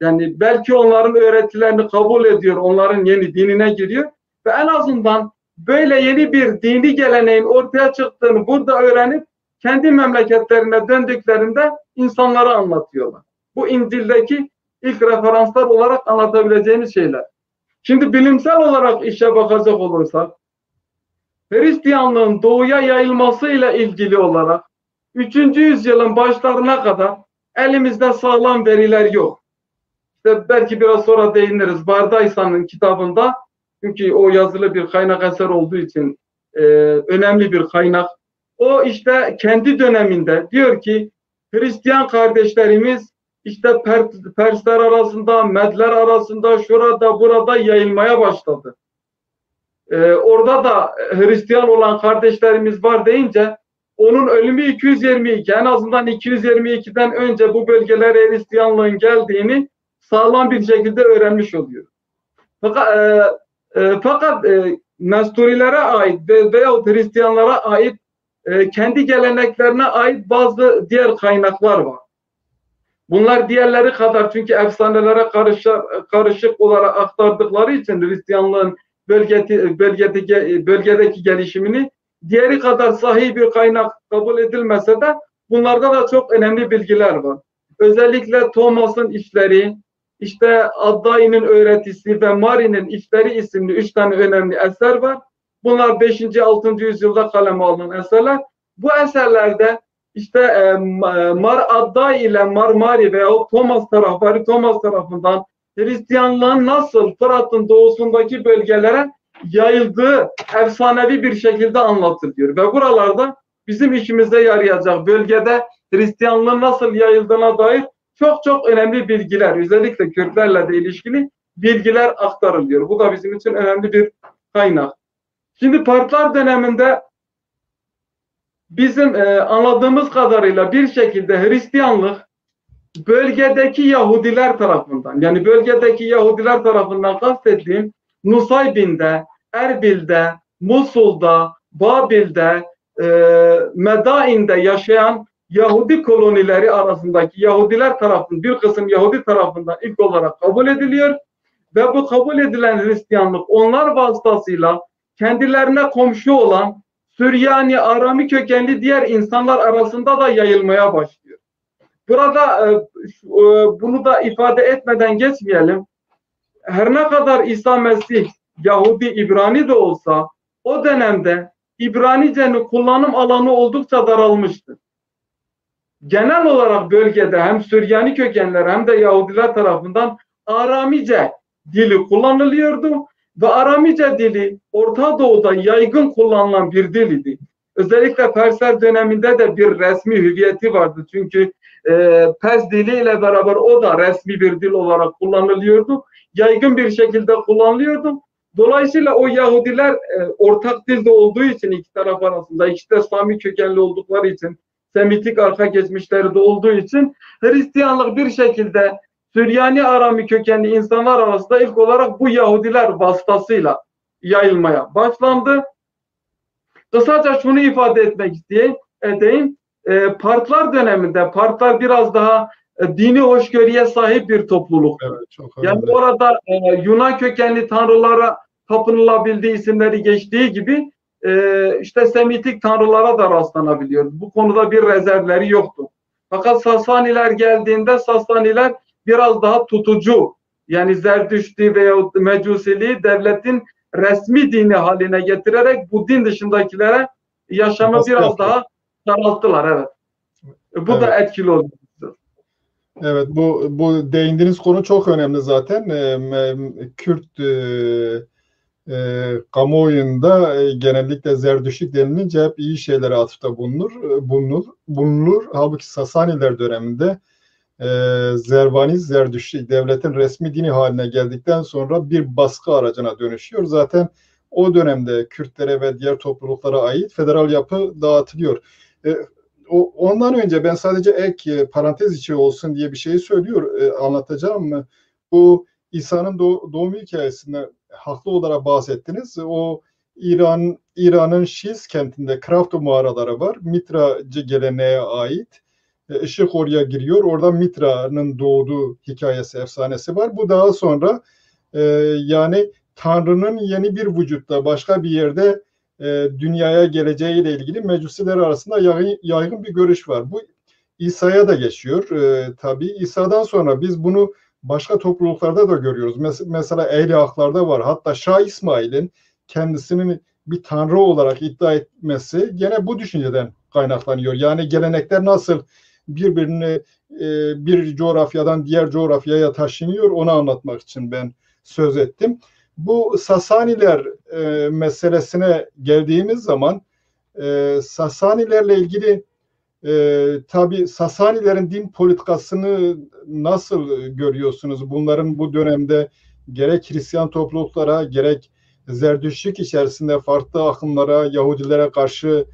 yani belki onların öğretilerini kabul ediyor, onların yeni dinine giriyor ve en azından böyle yeni bir dini geleneğin ortaya çıktığını burada öğrenip kendi memleketlerine döndüklerinde insanlara anlatıyorlar. Bu İncil'deki ilk referanslar olarak anlatabileceğimiz şeyler. Şimdi bilimsel olarak işe bakacak olursak, Hristiyanlığın doğuya yayılmasıyla ilgili olarak 3. yüzyılın başlarına kadar elimizde sağlam veriler yok. İşte belki biraz sonra değiniriz. Bardaysa'nın kitabında, çünkü o yazılı bir kaynak eser olduğu için önemli bir kaynak. O işte kendi döneminde diyor ki Hristiyan kardeşlerimiz işte Persler arasında, Medler arasında, şurada burada yayılmaya başladı. Orada da Hristiyan olan kardeşlerimiz var deyince onun ölümü 222, en azından 222'den önce bu bölgelere Hristiyanlığın geldiğini sağlam bir şekilde öğrenmiş oluyor. Fakat Nesturilere ait veyahut Hristiyanlara ait kendi geleneklerine ait bazı diğer kaynaklar var. Bunlar diğerleri kadar, çünkü efsanelere karışık olarak aktardıkları için Hristiyanlığın bölgedeki gelişimini diğeri kadar sahih bir kaynak kabul edilmese de bunlarda da çok önemli bilgiler var. Özellikle Thomas'ın işleri, işte Addai'nin öğretisi ve Mari'nin işleri isimli 3 tane önemli eser var. Bunlar 5. 6. yüzyılda kaleme alınan eserler. Bu eserlerde işte Mar Adda ile Marmari veya Thomas tarafından Hristiyanlığın nasıl Fırat'ın doğusundaki bölgelere yayıldığı efsanevi bir şekilde anlatılıyor. Ve buralarda bizim işimize yarayacak bölgede Hristiyanlığın nasıl yayıldığına dair çok çok önemli bilgiler, özellikle Kürtlerle de ilişkili bilgiler aktarılıyor. Bu da bizim için önemli bir kaynak. Şimdi Partlar döneminde bizim anladığımız kadarıyla bir şekilde Hristiyanlık bölgedeki Yahudiler tarafından, yani bölgedeki Yahudiler tarafından kastettiğim Nusaybin'de, Erbil'de, Musul'da, Babil'de, Medain'de yaşayan Yahudi kolonileri arasındaki Yahudiler tarafından, bir kısım Yahudi tarafından ilk olarak kabul ediliyor ve bu kabul edilen Hristiyanlık onlar vasıtasıyla kendilerine komşu olan Süryani, Arami kökenli diğer insanlar arasında da yayılmaya başlıyor. Burada bunu da ifade etmeden geçmeyelim. Her ne kadar İsa Mesih Yahudi, İbrani de olsa o dönemde İbranice'nin kullanım alanı oldukça daralmıştı. Genel olarak bölgede hem Süryani kökenler hem de Yahudiler tarafından Aramice dili kullanılıyordu ve Aramice dili Orta Doğu'da yaygın kullanılan bir dil idi. Özellikle Persler döneminde de bir resmi hüviyeti vardı. Çünkü Pers diliyle beraber o da resmi bir dil olarak kullanılıyordu. Yaygın bir şekilde kullanılıyordu. Dolayısıyla o Yahudiler ortak dilde olduğu için iki taraf arasında, ikisi de Sami kökenli oldukları için, Semitik arka geçmişleri de olduğu için Hristiyanlık bir şekilde Süryani Arami kökenli insanlar arasında ilk olarak bu Yahudiler vasıtasıyla yayılmaya başlandı. Kısaca şunu ifade etmek edeyim. Partlar döneminde, Partlar biraz daha dini hoşgörüye sahip bir topluluk. Evet, çok yani önemli. orada Yunan kökenli tanrılara tapınılabildiği isimleri geçtiği gibi işte Semitik tanrılara da rastlanabiliyor. Bu konuda bir rezervleri yoktu. Fakat Sasaniler geldiğinde Sasaniler biraz daha tutucu, yani Zerdüştü veya Mecusiliği devletin resmi dini haline getirerek bu din dışındakilere yaşamı biraz daha daralttılar. Evet. Bu da etkili oldu. Evet, bu değindiğiniz konu çok önemli zaten. Kürt kamuoyunda genellikle Zerdüştlük denilince hep iyi şeylere atıfta bulunur. Halbuki Sasaniler döneminde Zervaniz, Zerdüştlük devletin resmi dini haline geldikten sonra bir baskı aracına dönüşüyor. Zaten o dönemde Kürtlere ve diğer topluluklara ait federal yapı dağıtılıyor. Ondan önce ben sadece ek parantez içi olsun diye bir şey anlatacağım. Bu İsa'nın doğum hikayesinde haklı olarak bahsettiniz. O İran'ın Şiz kentinde Krafto mağaraları var. Mitracı geleneğe ait. Işık oraya giriyor. Orada Mitra'nın doğduğu hikayesi, efsanesi var. Bu daha sonra yani Tanrı'nın yeni bir vücutta başka bir yerde dünyaya geleceğiyle ilgili Mecusiler arasında yaygın bir görüş var. Bu İsa'ya da geçiyor. Tabii İsa'dan sonra biz bunu başka topluluklarda da görüyoruz. Mesela Ehli Aklar'da var. Hatta Şah İsmail'in kendisinin bir tanrı olarak iddia etmesi gene bu düşünceden kaynaklanıyor. Yani gelenekler nasıl birbirini bir coğrafyadan diğer coğrafyaya taşınıyor, onu anlatmak için ben söz ettim. Bu Sasaniler meselesine geldiğimiz zaman Sasanilerle ilgili tabii Sasanilerin din politikasını nasıl görüyorsunuz? Bunların bu dönemde gerek Hristiyan topluluklara gerek Zerdüştlük içerisinde farklı akımlara, Yahudilere karşı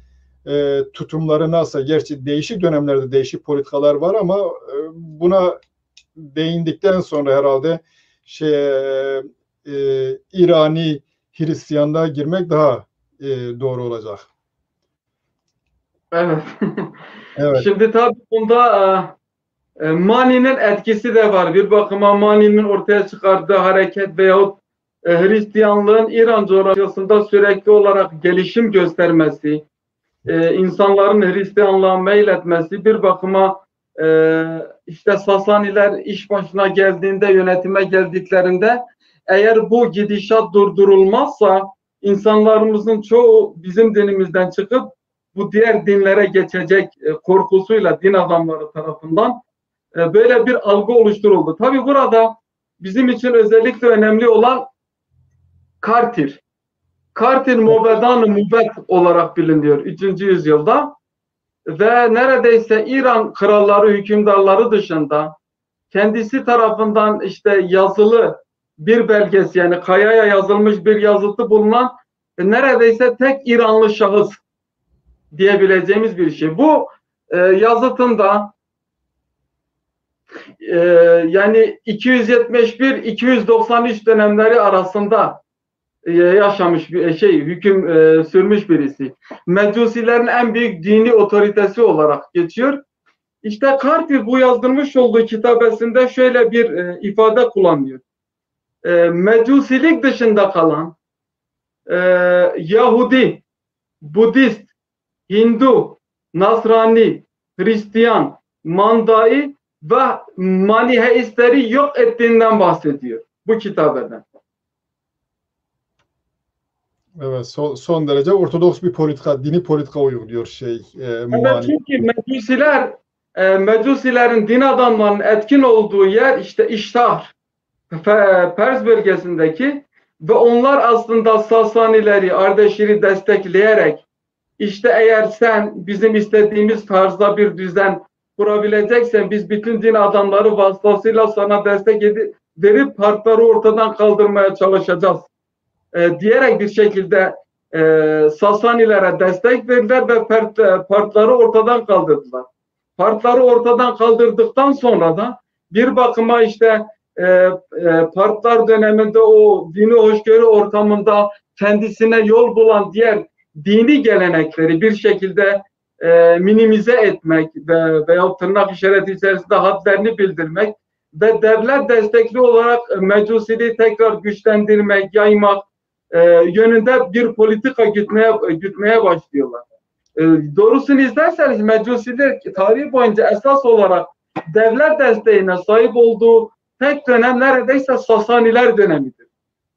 tutumları nasıl? Gerçi değişik dönemlerde değişik politikalar var ama buna değindikten sonra herhalde İrani Hristiyanlığa girmek daha doğru olacak. Evet. Evet. Şimdi tabii bunda Mani'nin etkisi de var. Bir bakıma Mani'nin ortaya çıkardığı hareket veyahut Hristiyanlığın İran coğrafyasında sürekli olarak gelişim göstermesi, insanların Hristiyanlığa meyletmesi, bir bakıma işte Sasaniler iş başına geldiğinde, yönetime geldiklerinde eğer bu gidişat durdurulmazsa insanlarımızın çoğu bizim dinimizden çıkıp bu diğer dinlere geçecek korkusuyla din adamları tarafından böyle bir algı oluşturuldu. Tabi burada bizim için özellikle önemli olan Kartir. Kartir Mobedan Mubet olarak biliniyor 3. yüzyılda ve neredeyse İran kralları, hükümdarları dışında kendisi tarafından işte yazılı bir belgesi, yani kayaya yazılmış bir yazıtı bulunan neredeyse tek İranlı şahıs diyebileceğimiz bir şey. Bu yazıtında yani 271-293 dönemleri arasında yaşamış bir hüküm sürmüş birisi. Mecusilerin en büyük dini otoritesi olarak geçiyor. İşte Kartir bu yazdırmış olduğu kitabesinde şöyle bir ifade kullanıyor. Mecusilik dışında kalan Yahudi, Budist, Hindu, Nasrani, Hristiyan, Mandai ve Maniheistleri yok ettiğinden bahsediyor bu kitabeden. Evet, son derece ortodoks bir politika, dini politika uyguluyor Evet, çünkü Mecusilerin din adamlarının etkin olduğu yer işte İştar, Pers bölgesindeki ve onlar aslında Sasanileri, Ardeşir'i destekleyerek işte eğer sen bizim istediğimiz tarzda bir düzen kurabileceksen biz bütün din adamları vasıtasıyla sana destek verip partları ortadan kaldırmaya çalışacağız diyerek bir şekilde Sasanilere destek verdiler ve partları ortadan kaldırdılar. Partları ortadan kaldırdıktan sonra da bir bakıma işte partlar döneminde o dini hoşgörü ortamında kendisine yol bulan diğer dini gelenekleri bir şekilde minimize etmek veya tırnak işareti içerisinde hadlerini bildirmek ve devlet destekli olarak Mecusiliği tekrar güçlendirmek, yaymak yönünde bir politika gütmeye başlıyorlar. Doğrusunu izlerseniz Mecusiler tarihi boyunca esas olarak devlet desteğine sahip olduğu tek dönem neredeyse Sasaniler dönemidir.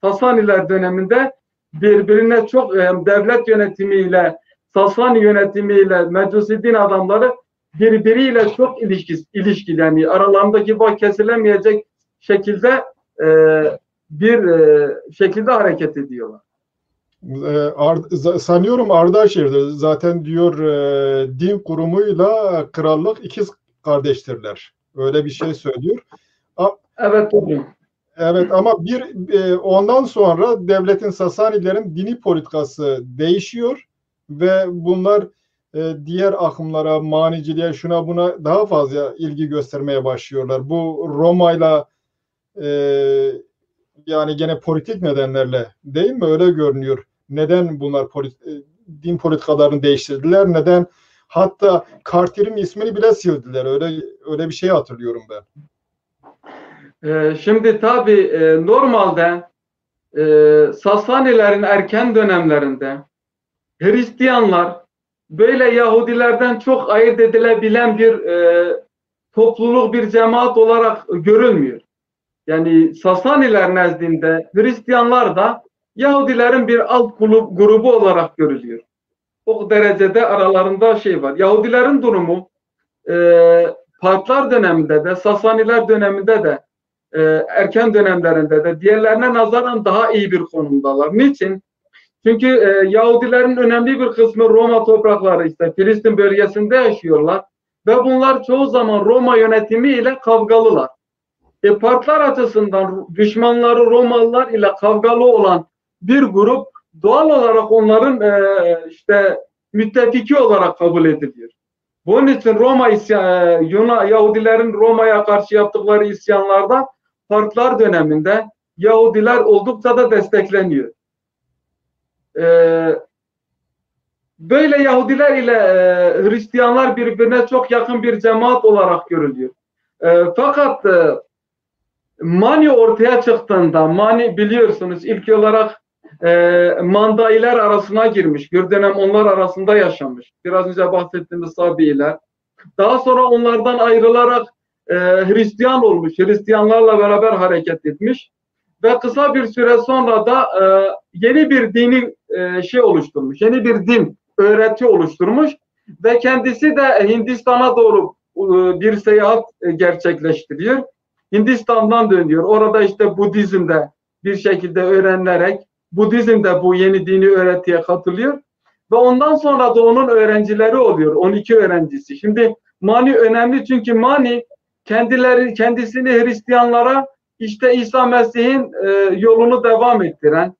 Sasaniler döneminde birbirine çok devlet yönetimiyle, Sasani yönetimiyle Mecusi din adamları birbiriyle çok ilişkili, yani aralarındaki bağ kesilemeyecek şekilde bir şekilde hareket ediyorlar. Sanıyorum Ardaşehir'de zaten diyor din kurumuyla krallık ikiz kardeştirler. Öyle bir şey söylüyor. Evet doğru. Evet ama ondan sonra devletin Sasanilerin dini politikası değişiyor ve bunlar diğer akımlara, maniciliğe, şuna buna daha fazla ilgi göstermeye başlıyorlar. Bu Roma'yla yani gene politik nedenlerle değil mi? Öyle görünüyor. Neden bunlar din politikalarını değiştirdiler? Neden? Hatta Kartir'in ismini bile sildiler. Öyle bir şey hatırlıyorum ben. Şimdi tabii normalde Sasanilerin erken dönemlerinde Hristiyanlar böyle Yahudilerden çok ayırt edilebilen bir topluluk, bir cemaat olarak görülmüyor. Yani Sasaniler nezdinde Hristiyanlar da Yahudilerin bir alt grubu olarak görülüyor. O derecede aralarında şey var. Yahudilerin durumu Partlar döneminde de, Sasaniler döneminde de, erken dönemlerinde de diğerlerine nazaran daha iyi bir konumdalar. Niçin? Çünkü Yahudilerin önemli bir kısmı Roma toprakları, işte Filistin bölgesinde yaşıyorlar ve bunlar çoğu zaman Roma yönetimiyle kavgalılar. Partlar açısından düşmanları Romalılar ile kavgalı olan bir grup doğal olarak onların işte müttefiki olarak kabul ediliyor. Bunun için Yahudilerin Roma'ya karşı yaptıkları isyanlarda Partlar döneminde Yahudiler oldukça da destekleniyor. Böyle Yahudiler ile Hristiyanlar birbirine çok yakın bir cemaat olarak görülüyor. Fakat Mani ortaya çıktığında, Mani biliyorsunuz ilk olarak Mandailer arasına girmiş. Bir dönem onlar arasında yaşamış. Biraz önce bahsettiğimiz Sabiiler. Daha sonra onlardan ayrılarak Hristiyan olmuş. Hristiyanlarla beraber hareket etmiş. ve kısa bir süre sonra da yeni bir dini oluşturmuş. Yeni bir din öğreti oluşturmuş ve kendisi de Hindistan'a doğru bir seyahat gerçekleştiriyor. Hindistan'dan dönüyor. Orada işte Budizm'de bir şekilde öğrenilerek Budizm'de bu yeni dini öğretiye katılıyor. Ve ondan sonra da onun öğrencileri oluyor. 12 öğrencisi. Şimdi Mani önemli çünkü Mani kendisini Hristiyanlara işte İsa Mesih'in yolunu devam ettiren,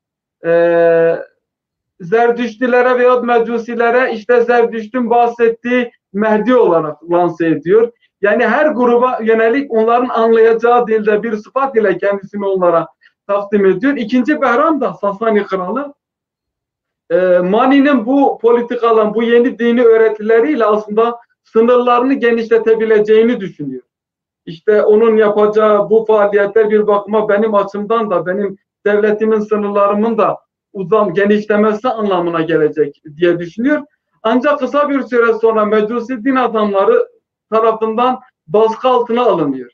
Zerdüştlilere veya Mecusilere işte Zerdüşt'ün bahsettiği Mehdi olarak lanse ediyor. Yani her gruba yönelik onların anlayacağı dilde bir sıfat ile kendisini onlara takdim ediyor. İkinci Behram da Sasani kralı Mani'nin bu politikaların, bu yeni dini öğretileriyle aslında sınırlarını genişletebileceğini düşünüyor. İşte onun yapacağı bu faaliyetler bir bakıma benim açımdan da, benim devletimin sınırlarımın da genişlemesi anlamına gelecek diye düşünüyor. Ancak kısa bir süre sonra Mecusi din adamları tarafından baskı altına alınıyor.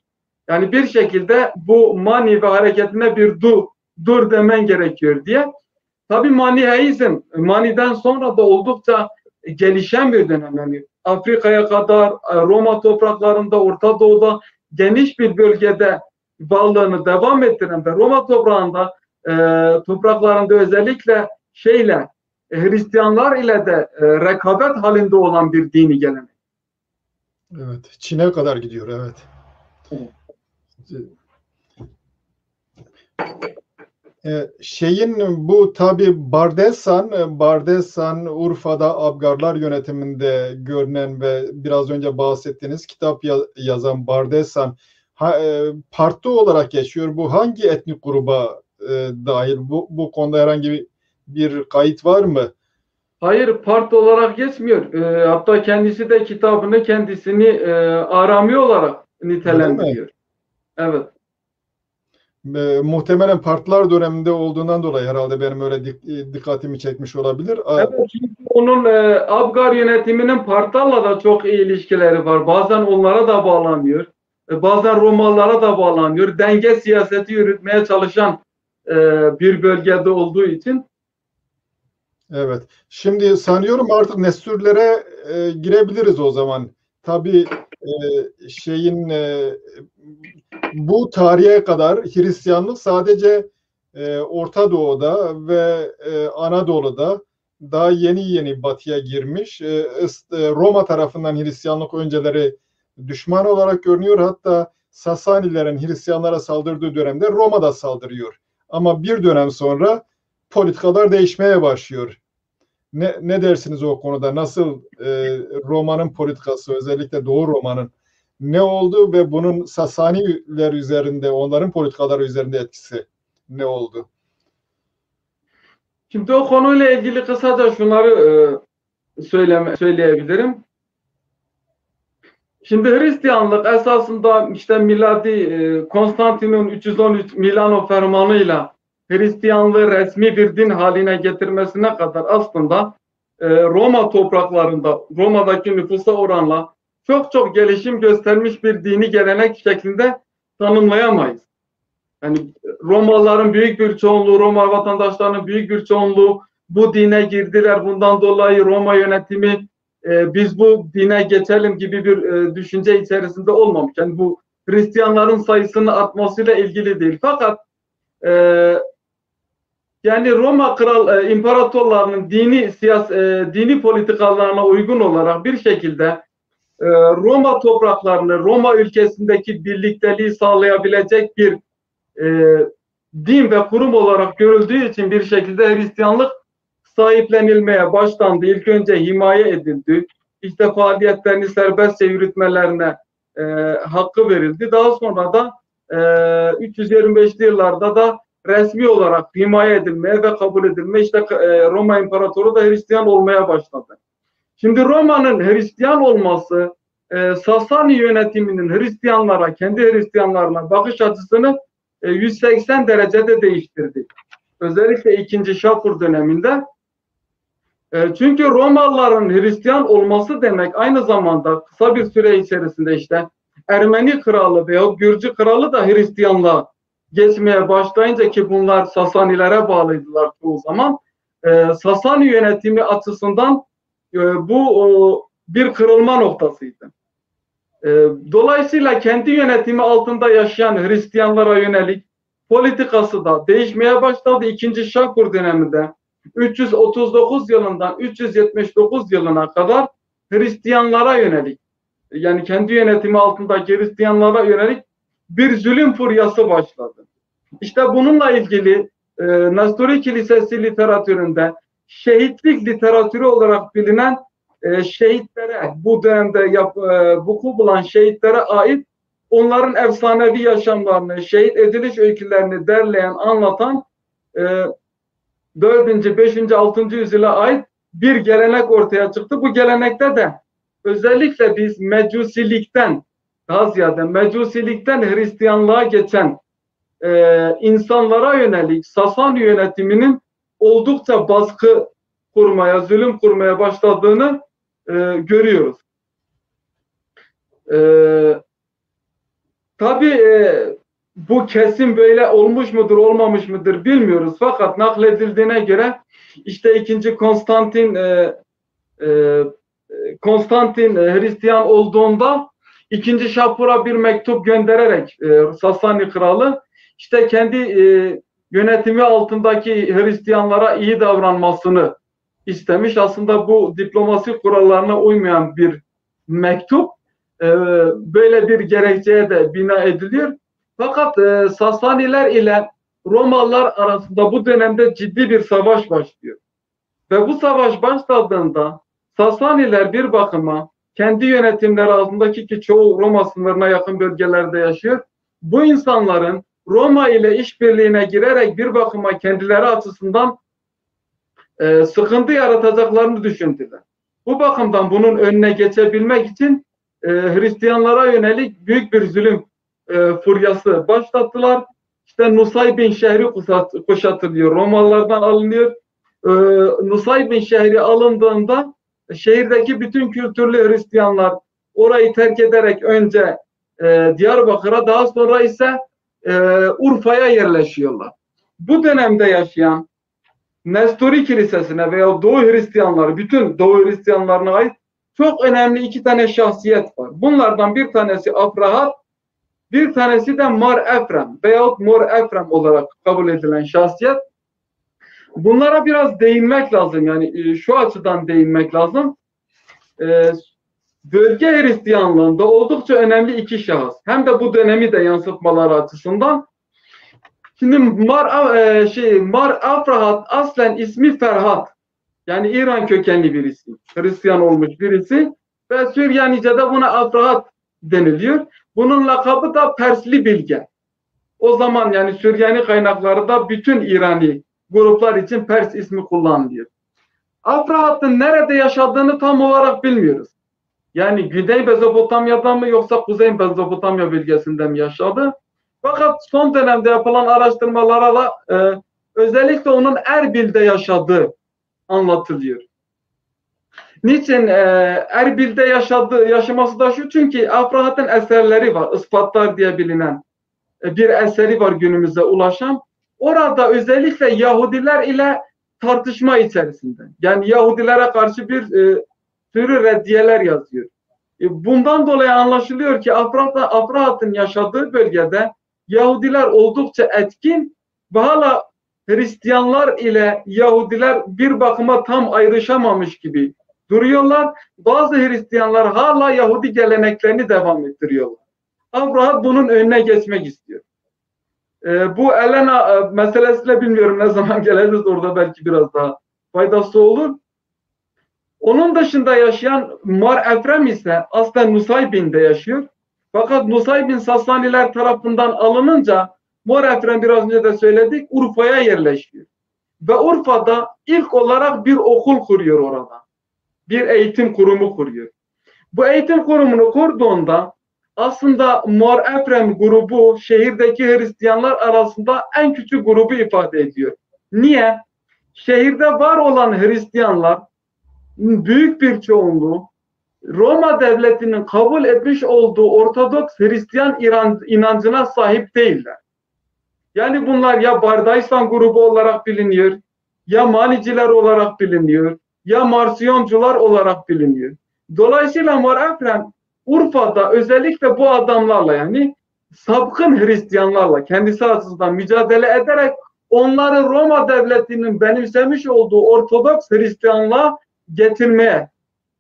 Yani bir şekilde bu Mani ve hareketine bir dur demen gerekiyor diye. Tabii Maniheizm, Mani'den sonra da oldukça gelişen bir dönem. Yani Afrika'ya kadar, Roma topraklarında, Orta Doğu'da geniş bir bölgede varlığını devam ettiren ve Roma topraklarında özellikle Hristiyanlar ile de rekabet halinde olan bir dini gelenek. Evet, Çin'e kadar gidiyor, evet. Bu tabi Bardesan Urfa'da Abgarlar yönetiminde görünen ve biraz önce bahsettiğiniz kitap yazan Bardesan partı olarak geçiyor. Bu hangi etnik gruba dahil? Bu konuda herhangi bir kayıt var mı? Hayır, part olarak geçmiyor. Hatta kendisi de kitabını kendisini Arami olarak nitelendiriyor. Evet. Muhtemelen partlar döneminde olduğundan dolayı herhalde benim öyle dikkatimi çekmiş olabilir. Evet, çünkü onun Abgar yönetiminin partlarla da çok iyi ilişkileri var. Bazen onlara da bağlanıyor. Bazen Romalılara da bağlanıyor. Denge siyaseti yürütmeye çalışan bir bölgede olduğu için. Evet. Şimdi sanıyorum artık Nesürlere girebiliriz o zaman. Tabii bu tarihe kadar Hristiyanlık sadece Orta Doğu'da ve Anadolu'da daha yeni batıya girmiş. Roma tarafından Hristiyanlık önceleri düşman olarak görünüyor. Hatta Sasanilerin Hristiyanlara saldırdığı dönemde Roma'da saldırıyor. Ama bir dönem sonra politikalar değişmeye başlıyor. Ne dersiniz o konuda? Nasıl Roma'nın politikası, özellikle Doğu Roma'nın ne oldu ve bunun Sasaniler üzerinde, onların politikaları üzerinde etkisi ne oldu? Şimdi o konuyla ilgili kısaca şunları söyleyebilirim. Şimdi Hristiyanlık esasında işte miladi Konstantin'in 313 Milano fermanıyla Hristiyanlığı resmi bir din haline getirmesine kadar aslında Roma topraklarında, Roma'daki nüfusa oranla çok gelişim göstermiş bir dini gelenek şeklinde tanımlayamayız. Yani Romalıların büyük bir çoğunluğu, Roma vatandaşlarının büyük bir çoğunluğu bu dine girdiler. Bundan dolayı Roma yönetimi biz bu dine geçelim gibi bir düşünce içerisinde olmamış. Yani bu Hristiyanların sayısının artmasıyla ilgili değil. Fakat yani Roma imparatorlarının dini politikalarına uygun olarak bir şekilde Roma topraklarını, Roma ülkesindeki birlikteliği sağlayabilecek bir din ve kurum olarak görüldüğü için bir şekilde Hristiyanlık sahiplenilmeye başlandı. İlk önce himaye edildi. İşte faaliyetlerini serbestçe yürütmelerine hakkı verildi. Daha sonra da 325'li yıllarda da resmi olarak himaye edilmeye ve kabul edilmeye işte Roma İmparatoru da Hristiyan olmaya başladı. Şimdi Roma'nın Hristiyan olması Sasani yönetiminin Hristiyanlara, kendi Hristiyanlarına bakış açısını 180 derecede değiştirdi. Özellikle 2. Şapur döneminde. Çünkü Romalıların Hristiyan olması demek aynı zamanda kısa bir süre içerisinde işte Ermeni kralı veya Gürcü kralı da Hristiyanlığa geçmeye başlayınca, ki bunlar Sasanilere bağlıydılar çoğu zaman, Sasani yönetimi açısından bu bir kırılma noktasıydı. Dolayısıyla kendi yönetimi altında yaşayan Hristiyanlara yönelik politikası da değişmeye başladı. İkinci Şakur döneminde 339 yılından 379 yılına kadar Hristiyanlara yönelik, yani kendi yönetimi altındaki Hristiyanlara yönelik bir zulüm furyası başladı. İşte bununla ilgili Nestori Kilisesi literatüründe şehitlik literatürü olarak bilinen şehitlere, bu dönemde vuku bulan şehitlere ait onların efsanevi yaşamlarını, şehit ediliş öykülerini derleyen, anlatan 4. 5. 6. yüzyıla ait bir gelenek ortaya çıktı. Bu gelenekte de özellikle biz Mecusilikten, daha ziyade Mecusilikten Hristiyanlığa geçen insanlara yönelik Sasani yönetiminin oldukça baskı kurmaya, zulüm kurmaya başladığını görüyoruz. Tabii bu kesin böyle olmuş mudur, olmamış mıdır bilmiyoruz. Fakat nakledildiğine göre işte 2. Konstantin Hristiyan olduğunda 2. Şapur'a bir mektup göndererek Sasani kralı işte kendi yönetimi altındaki Hristiyanlara iyi davranmasını istemiş. Aslında bu diplomasi kurallarına uymayan bir mektup. Böyle bir gerekçeye de bina ediliyor. Fakat Sasaniler ile Romalılar arasında bu dönemde ciddi bir savaş başlıyor. Ve bu savaş başladığında Sasaniler bir bakıma kendi yönetimleri altındaki, ki çoğu Roma sınırına yakın bölgelerde yaşıyor, bu insanların Roma ile işbirliğine girerek bir bakıma kendileri açısından sıkıntı yaratacaklarını düşündüler. Bu bakımdan bunun önüne geçebilmek için Hristiyanlara yönelik büyük bir zulüm furyası başlattılar. İşte Nusaybin şehri kuşatılıyor, Romalılardan alınıyor. Nusaybin şehri alındığında şehirdeki bütün kültürlü Hristiyanlar orayı terk ederek önce Diyarbakır'a, daha sonra ise Urfa'ya yerleşiyorlar. Bu dönemde yaşayan Nestori Kilisesi'ne veya Doğu Hristiyanları, bütün Doğu Hristiyanlarına ait çok önemli 2 tane şahsiyet var. Bunlardan bir tanesi Afrahat, bir tanesi de Mar Efrem veyahut Mor Efrem olarak kabul edilen şahsiyet. Bunlara biraz değinmek lazım, yani şu açıdan değinmek lazım. Bölge Hristiyanlığında oldukça önemli 2 şahıs. Hem de bu dönemi de yansıtmaları açısından. Şimdi Mar Afrahat aslen ismi Ferhat. Yani İran kökenli birisi. Hristiyan olmuş birisi. Ve Süryanice'de buna Afrahat deniliyor. Bunun lakabı da Persli Bilge. O zaman yani Süryani kaynakları bütün İrani gruplar için Pers ismi kullanılıyor. Afrahat'ın nerede yaşadığını tam olarak bilmiyoruz. Yani Güney Mezopotamya'da mı yoksa Kuzey Mezopotamya bölgesinde mi yaşadı? Fakat son dönemde yapılan araştırmalara da özellikle onun Erbil'de yaşadığı anlatılıyor. Niçin Erbil'de yaşaması da şu, çünkü Afrahat'ın eserleri var. Ispatlar diye bilinen bir eseri var günümüze ulaşan. Orada özellikle Yahudiler ile tartışma içerisinde. Yani Yahudilere karşı bir sürü reddiyeler yazıyor. Bundan dolayı anlaşılıyor ki Afrahat'ın yaşadığı bölgede Yahudiler oldukça etkin ve hala Hristiyanlar ile Yahudiler bir bakıma tam ayrışamamış gibi duruyorlar. Bazı Hristiyanlar hala Yahudi geleneklerini devam ettiriyorlar. Afrahat bunun önüne geçmek istiyor. Bu Elena meselesiyle bilmiyorum ne zaman geleceğiz, orada belki biraz daha faydası olur. Onun dışında yaşayan Mar Efrem ise aslen Nusaybin'de yaşıyor. Fakat Nusaybin Sasaniler tarafından alınınca Mar Efrem, biraz önce de söyledik, Urfa'ya yerleşiyor. Ve Urfa'da ilk olarak bir okul kuruyor orada. Bir eğitim kurumu kuruyor. Bu eğitim kurumunu kurduğunda aslında Mar Efrem grubu şehirdeki Hristiyanlar arasında en küçük grubu ifade ediyor. Niye? Şehirde var olan Hristiyanlar büyük bir çoğunluğu Roma devletinin kabul etmiş olduğu Ortodoks Hristiyan inancına sahip değiller. Yani bunlar ya Bardaysan grubu olarak biliniyor, ya Maniciler olarak biliniyor, ya Marsiyoncular olarak biliniyor. Dolayısıyla Mar Efrem Urfa'da özellikle bu adamlarla, yani sapkın Hristiyanlarla kendisi açısından mücadele ederek onları Roma devletinin benimsemiş olduğu Ortodoks Hristiyanlığa getirmeye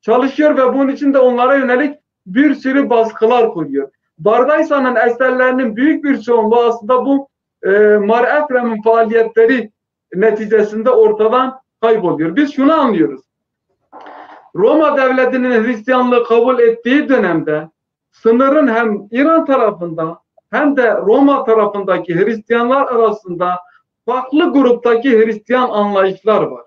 çalışıyor ve bunun için de onlara yönelik bir sürü baskılar kuruyor. Bardaysa'nın eserlerinin büyük bir çoğunluğu aslında bu Mar Efrem'in faaliyetleri neticesinde ortadan kayboluyor. Biz şunu anlıyoruz. Roma devletinin Hristiyanlığı kabul ettiği dönemde sınırın hem İran tarafında hem de Roma tarafındaki Hristiyanlar arasında farklı gruptaki Hristiyan anlayışlar var.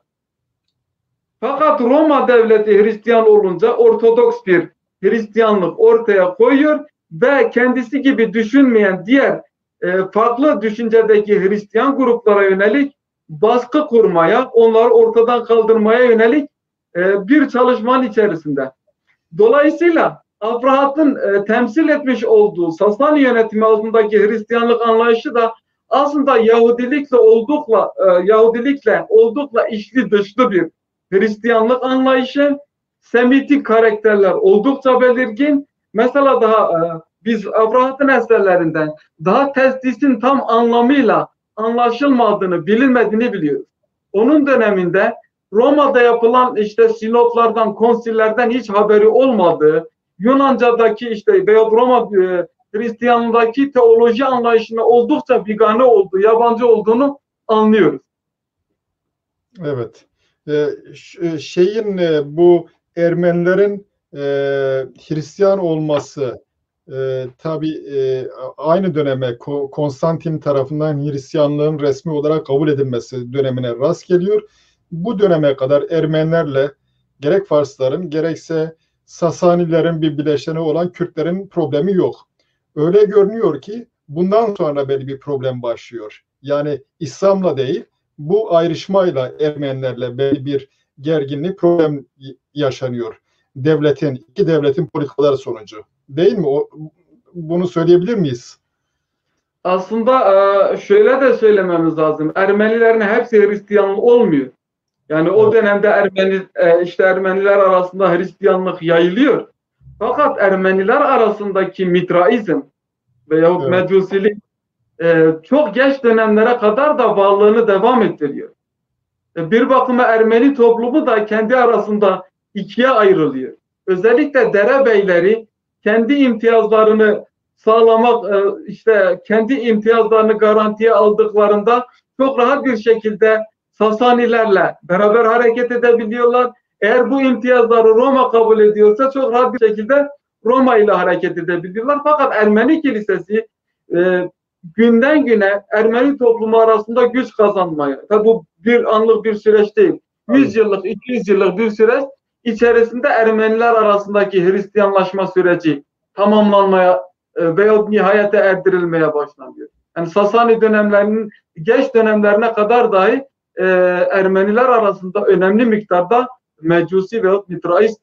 Fakat Roma devleti Hristiyan olunca Ortodoks bir Hristiyanlık ortaya koyuyor ve kendisi gibi düşünmeyen diğer farklı düşüncedeki Hristiyan gruplara yönelik baskı kurmaya, onları ortadan kaldırmaya yönelik bir çalışmanın içerisinde. Dolayısıyla Abrahat'ın temsil etmiş olduğu Sasani yönetimi altındaki Hristiyanlık anlayışı da aslında Yahudilikle oldukla içli dışlı bir Hristiyanlık anlayışı. Semitik karakterler oldukça belirgin. Mesela biz Abrahat'ın eserlerinden daha teslisin tam anlamıyla anlaşılmadığını, bilinmediğini biliyoruz. Onun döneminde Roma'da yapılan sinodlardan, konsillerden hiç haberi olmadığı, Yunanca'daki veya Roma Hristiyanlığındaki teoloji anlayışına oldukça bigane olduğu, yabancı olduğunu anlıyoruz. Evet. Bu Ermenilerin Hristiyan olması tabii aynı döneme Konstantin tarafından Hristiyanlığın resmi olarak kabul edilmesi dönemine rast geliyor. Bu döneme kadar Ermenilerle gerek Farsların gerekse Sasanilerin bir bileşeni olan Kürtlerin problemi yok. Öyle görünüyor ki bundan sonra böyle bir problem başlıyor. Yani İslam'la değil, bu ayrışmayla Ermenilerle böyle bir gerginlik, problem yaşanıyor. İki devletin politikaları sonucu. Değil mi? Bunu söyleyebilir miyiz? Aslında şöyle de söylememiz lazım. Ermenilerin hepsi Hristiyan olmuyor. Yani o dönemde Ermeniler arasında Hristiyanlık yayılıyor. Fakat Ermeniler arasındaki Mitraizm veyahut Mecusilik çok geç dönemlere kadar da varlığını devam ettiriyor. Bir bakıma Ermeni toplumu da kendi arasında ikiye ayrılıyor. Özellikle derebeyleri kendi imtiyazlarını sağlamak, kendi imtiyazlarını garantiye aldıklarında çok rahat bir şekilde Sasanilerle beraber hareket edebiliyorlar. Eğer bu imtiyazları Roma kabul ediyorsa çok rahat bir şekilde Roma ile hareket edebiliyorlar. Fakat Ermeni kilisesi günden güne Ermeni toplumu arasında güç kazanmaya, tabi bu bir anlık bir süreç değil, 100 yıllık, 200 yıllık bir süreç içerisinde Ermeniler arasındaki Hristiyanlaşma süreci tamamlanmaya veya nihayete erdirilmeye başlanıyor. Yani Sasani dönemlerinin geç dönemlerine kadar dahi Ermeniler arasında önemli miktarda Mecusi veya Mitraist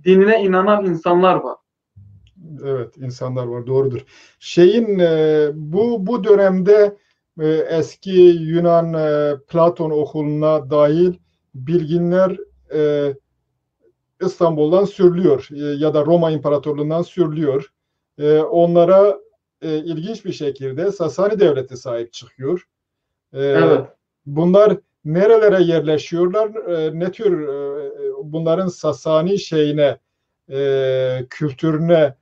dinine inanan insanlar var. Evet, insanlar var, doğrudur. Bu dönemde eski Yunan Platon okuluna dahil bilginler İstanbul'dan sürülüyor ya da Roma İmparatorluğu'ndan sürülüyor. Onlara ilginç bir şekilde Sasani Devleti sahip çıkıyor. Evet. Bunlar nerelere yerleşiyorlar? Ne tür bunların Sasani kültürüne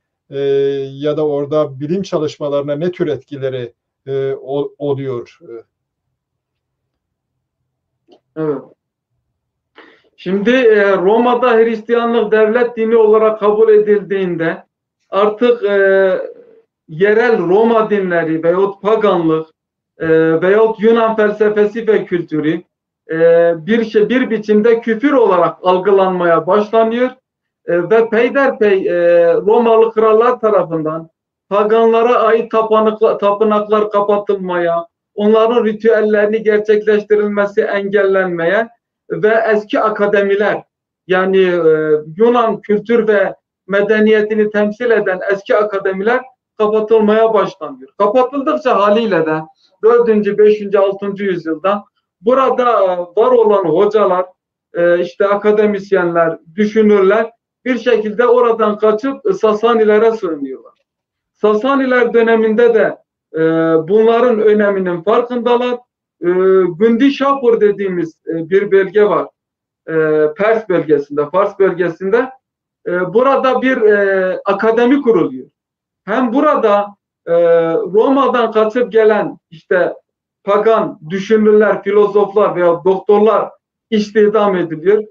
ya da orada bilim çalışmalarına ne tür etkileri oluyor? Evet. Şimdi Roma'da Hristiyanlık devlet dini olarak kabul edildiğinde artık yerel Roma dinleri veyahut paganlık veyahut Yunan felsefesi ve kültürü bir biçimde küfür olarak algılanmaya başlanıyor ve peyderpey Romalı krallar tarafından paganlara ait tapınaklar kapatılmaya, onların ritüellerini gerçekleştirilmesi engellenmeye ve eski akademiler, yani Yunan kültür ve medeniyetini temsil eden eski akademiler kapatılmaya başlanıyor. Kapatıldıkça haliyle de 4. 5. 6. yüzyılda burada var olan hocalar, işte akademisyenler, düşünürler bir şekilde oradan kaçıp Sasanilere sığınıyorlar. Sasaniler döneminde de bunların öneminin farkındalar. Gündişapur dediğimiz bir bölge var. Pers bölgesinde, Fars bölgesinde. Burada bir akademi kuruluyor. Hem burada Roma'dan kaçıp gelen işte pagan düşünürler, filozoflar veya doktorlar istihdam ediliyor.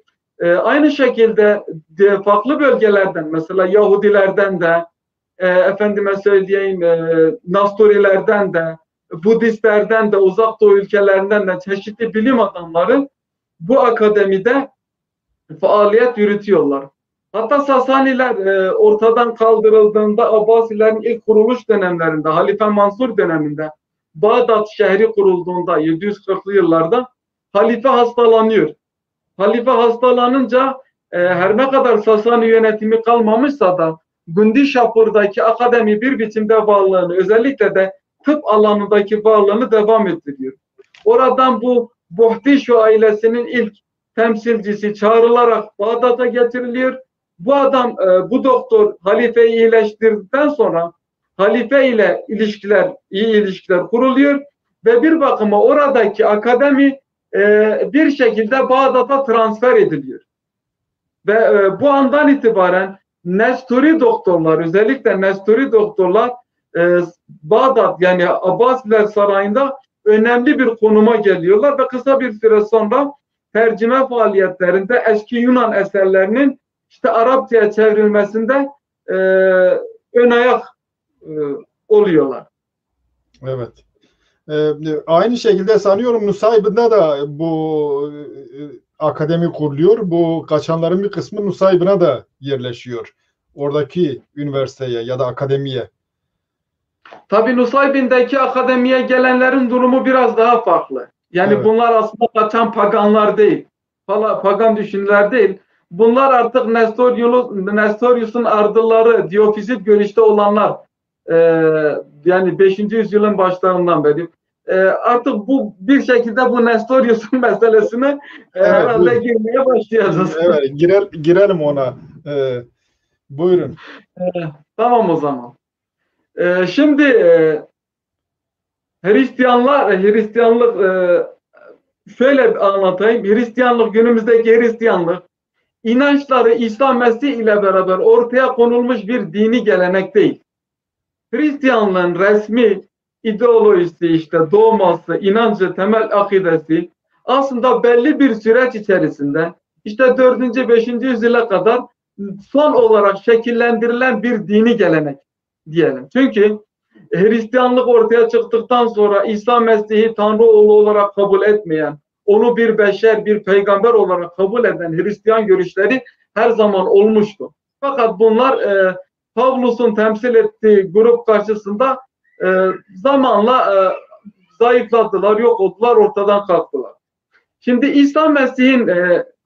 Aynı şekilde farklı bölgelerden, mesela Yahudilerden de, efendime söyleyeyim Nastorilerden de, Budistlerden de, Uzak Doğu ülkelerinden de çeşitli bilim adamları bu akademide faaliyet yürütüyorlar. Hatta Sasaniler ortadan kaldırıldığında Abbasilerin ilk kuruluş dönemlerinde, Halife Mansur döneminde, Bağdat şehri kurulduğunda 740'lı yıllarda halife hastalanıyor. Halife hastalanınca her ne kadar Sasani yönetimi kalmamışsa da Gündişapur'daki akademi bir biçimde varlığını, özellikle de tıp alanındaki varlığını devam ettiriyor. Oradan bu Buhtişu ailesinin ilk temsilcisi çağrılarak Bağdat'a getiriliyor. Bu adam, bu doktor halifeyi iyileştirdikten sonra halife ile iyi ilişkiler kuruluyor ve bir bakıma oradaki akademi bir şekilde Bağdat'a transfer ediliyor. Ve bu andan itibaren Nesturi doktorlar, özellikle Nesturi doktorlar Bağdat, yani Abbasiler Sarayı'nda önemli bir konuma geliyorlar ve kısa bir süre sonra tercüme faaliyetlerinde eski Yunan eserlerinin işte Arapçaya çevrilmesinde ön ayak oluyorlar. Evet. Aynı şekilde sanıyorum Nusaybin'de de bu akademi kuruluyor. Bu kaçanların bir kısmı Nusaybin'e de yerleşiyor. Oradaki üniversiteye ya da akademiye. Tabii Nusaybin'deki akademiye gelenlerin durumu biraz daha farklı. Yani evet, bunlar aslında kaçan paganlar değil. Pagan düşünürler değil. Bunlar artık Nestorius'un ardılları, Diofizit görüşte olanlar. Yani 5. yüzyılın başlarından beri. Artık bu bir şekilde bu Nestorius'un meselesine herhalde girmeye başlayacağız. Evet, girelim ona. Buyurun. Tamam o zaman. Şimdi Hristiyanlık şöyle anlatayım. Hristiyanlık, günümüzdeki Hristiyanlık inançları İsa Mesih ile beraber ortaya konulmuş bir dini gelenek değil. Hristiyanlığın resmi ideolojisi, işte doğması, inancı, temel akidesi aslında belli bir süreç içerisinde işte 4. 5. yüzyıla kadar son olarak şekillendirilen bir dini gelenek diyelim. Çünkü Hristiyanlık ortaya çıktıktan sonra İsa Mesih'i Tanrı oğlu olarak kabul etmeyen, onu bir beşer, bir peygamber olarak kabul eden Hristiyan görüşleri her zaman olmuştu. Fakat bunlar Pavlus'un temsil ettiği grup karşısında zamanla zayıfladılar, yok oldular, ortadan kalktılar. Şimdi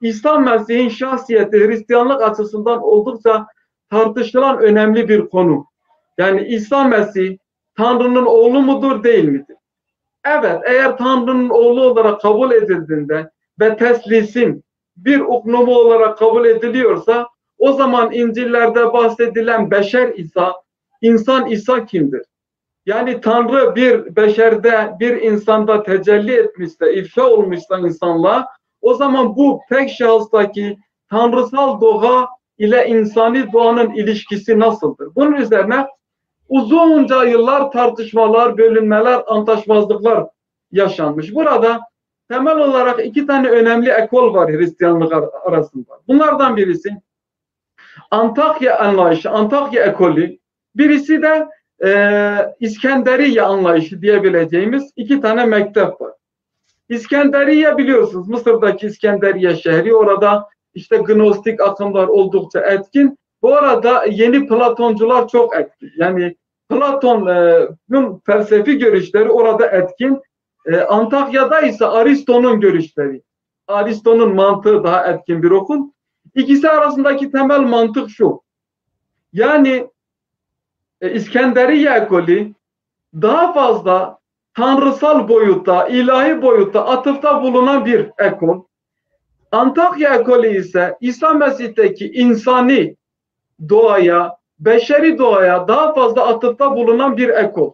İsa Mesih'in şahsiyeti Hristiyanlık açısından oldukça tartışılan önemli bir konu. Yani İsa Mesih Tanrı'nın oğlu mudur, değil midir? Evet, eğer Tanrı'nın oğlu olarak kabul edildiğinde ve teslisin bir uknumu olarak kabul ediliyorsa, o zaman İncil'lerde bahsedilen beşer İsa, insan İsa kimdir? Yani Tanrı bir beşerde, bir insanda tecelli etmişse, ifşa olmuşsa insanlığa, o zaman bu tek şahıstaki tanrısal doğa ile insani doğanın ilişkisi nasıldır? Bunun üzerine uzunca yıllar tartışmalar, bölünmeler, anlaşmazlıklar yaşanmış. Burada temel olarak iki tane önemli ekol var Hristiyanlık arasında. Bunlardan birisi Antakya anlayışı, Antakya ekolü. Birisi de İskenderiye anlayışı diyebileceğimiz iki tane mektep var. İskenderiye biliyorsunuz, Mısır'daki İskenderiye şehri, orada işte Gnostik akımlar oldukça etkin. Bu arada yeni Platoncular çok etkin. Yani Platon'un felsefi görüşleri orada etkin. Antakya'da ise Aristo'nun görüşleri. Aristo'nun mantığı daha etkin bir okul. İkisi arasındaki temel mantık şu. Yani İskenderiye ekolü daha fazla tanrısal boyutta, ilahi boyutta atıfta bulunan bir ekol. Antakya ekolü ise İsa Mesih'teki insani doğaya, beşeri doğaya daha fazla atıfta bulunan bir ekol.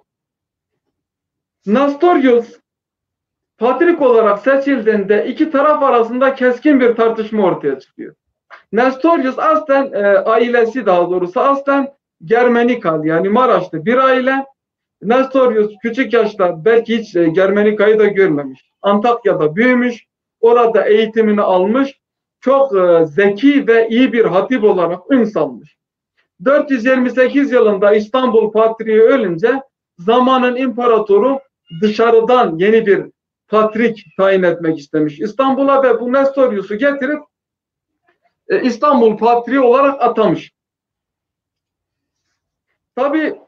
Nestorius patrik olarak seçildiğinde iki taraf arasında keskin bir tartışma ortaya çıkıyor. Nestorius aslen ailesi, daha doğrusu aslen Germenikal, yani Maraşlı bir aile. Nestorius küçük yaşta belki hiç Germenika'yı da görmemiş. Antakya'da büyümüş, orada eğitimini almış. Çok zeki ve iyi bir hatip olarak ün salmış. 428 yılında İstanbul Patriği ölünce zamanın imparatoru dışarıdan yeni bir patrik tayin etmek istemiş İstanbul'a ve bu Nestorius'u getirip İstanbul Patriği olarak atamış. Tabi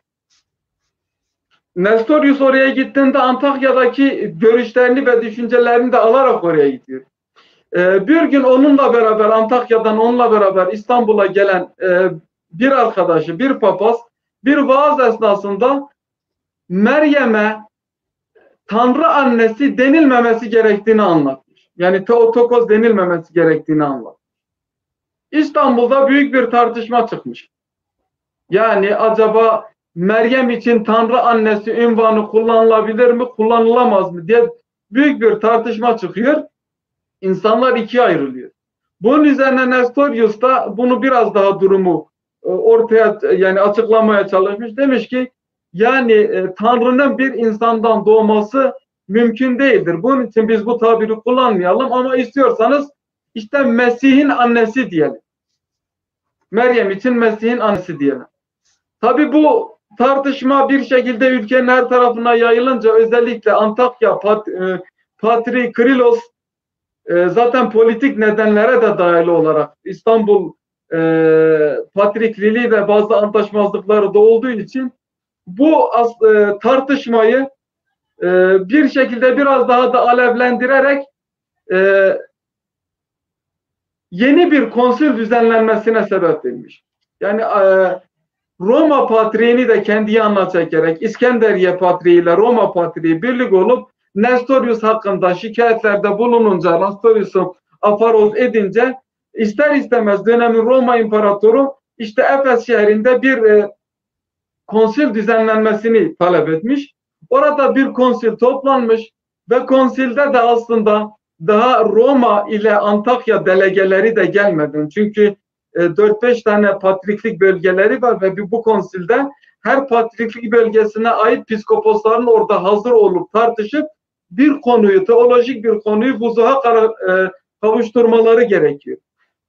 Nestorius oraya gittiğinde Antakya'daki görüşlerini ve düşüncelerini de alarak oraya gidiyor. Bir gün onunla beraber, Antakya'dan onunla beraber İstanbul'a gelen bir arkadaşı, bir papaz, bir vaaz esnasında Meryem'e Tanrı annesi denilmemesi gerektiğini anlatmış. Yani Teotokos denilmemesi gerektiğini anlatmış. İstanbul'da büyük bir tartışma çıkmış. Yani acaba Meryem için Tanrı annesi ünvanı kullanılabilir mi, kullanılamaz mı diye büyük bir tartışma çıkıyor. İnsanlar ikiye ayrılıyor. Bunun üzerine Nestorius da bunu biraz daha durumu ortaya, yani açıklamaya çalışmış. Demiş ki yani Tanrı'nın bir insandan doğması mümkün değildir. Bunun için biz bu tabiri kullanmayalım ama istiyorsanız işte Mesih'in annesi diyelim. Meryem için Mesih'in annesi diyelim. Tabi bu tartışma bir şekilde ülkenin her tarafına yayılınca özellikle Antakya Patriği Krilos zaten politik nedenlere de dahil olarak İstanbul Patrikliliği ve bazı antlaşmazlıkları da olduğu için bu tartışmayı bir şekilde biraz daha da alevlendirerek yeni bir konsül düzenlenmesine sebep vermiş. Yani Roma Patriğini de kendi yanına çekerek İskenderiye Patriği ile Roma Patriği birlik olup Nestorius hakkında şikayetlerde bulununca, Nestorius'u afaroz edince ister istemez dönemin Roma İmparatoru işte Efes şehrinde bir konsül düzenlenmesini talep etmiş. Orada bir konsül toplanmış ve konsülde de aslında daha Roma ile Antakya delegeleri de gelmeden, çünkü 4-5 tane patriklik bölgeleri var ve bu konsülde her patriklik bölgesine ait piskoposların orada hazır olup tartışıp bir konuyu, teolojik bir konuyu vuzuha kavuşturmaları gerekiyor.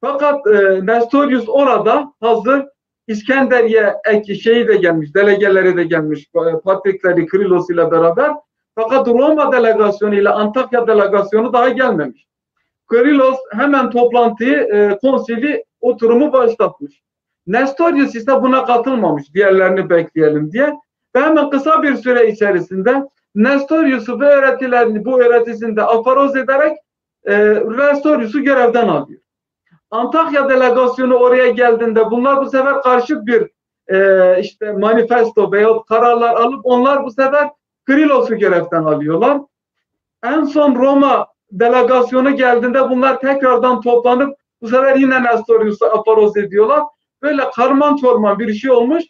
Fakat Nestorius orada hazır, İskenderiye şeyi de gelmiş, delegeleri de gelmiş, patrikleri Krilos ile beraber. Fakat Roma delegasyonu ile Antakya delegasyonu daha gelmemiş. Krilos hemen toplantıyı, konsili, oturumu başlatmış. Nestorius ise buna katılmamış, diğerlerini bekleyelim diye. Ve hemen kısa bir süre içerisinde Nestorius'u ve öğretilerini bu öğretisinde afaroz ederek Nestorius'u görevden alıyor. Antakya delegasyonu oraya geldiğinde bunlar bu sefer karşıt bir işte manifesto veyahut kararlar alıp onlar bu sefer Krilos'u görevden alıyorlar. En son Roma delegasyonu geldiğinde bunlar tekrardan toplanıp bu sefer yine Nestorius'u afaroz ediyorlar. Böyle karman çorman bir şey olmuş.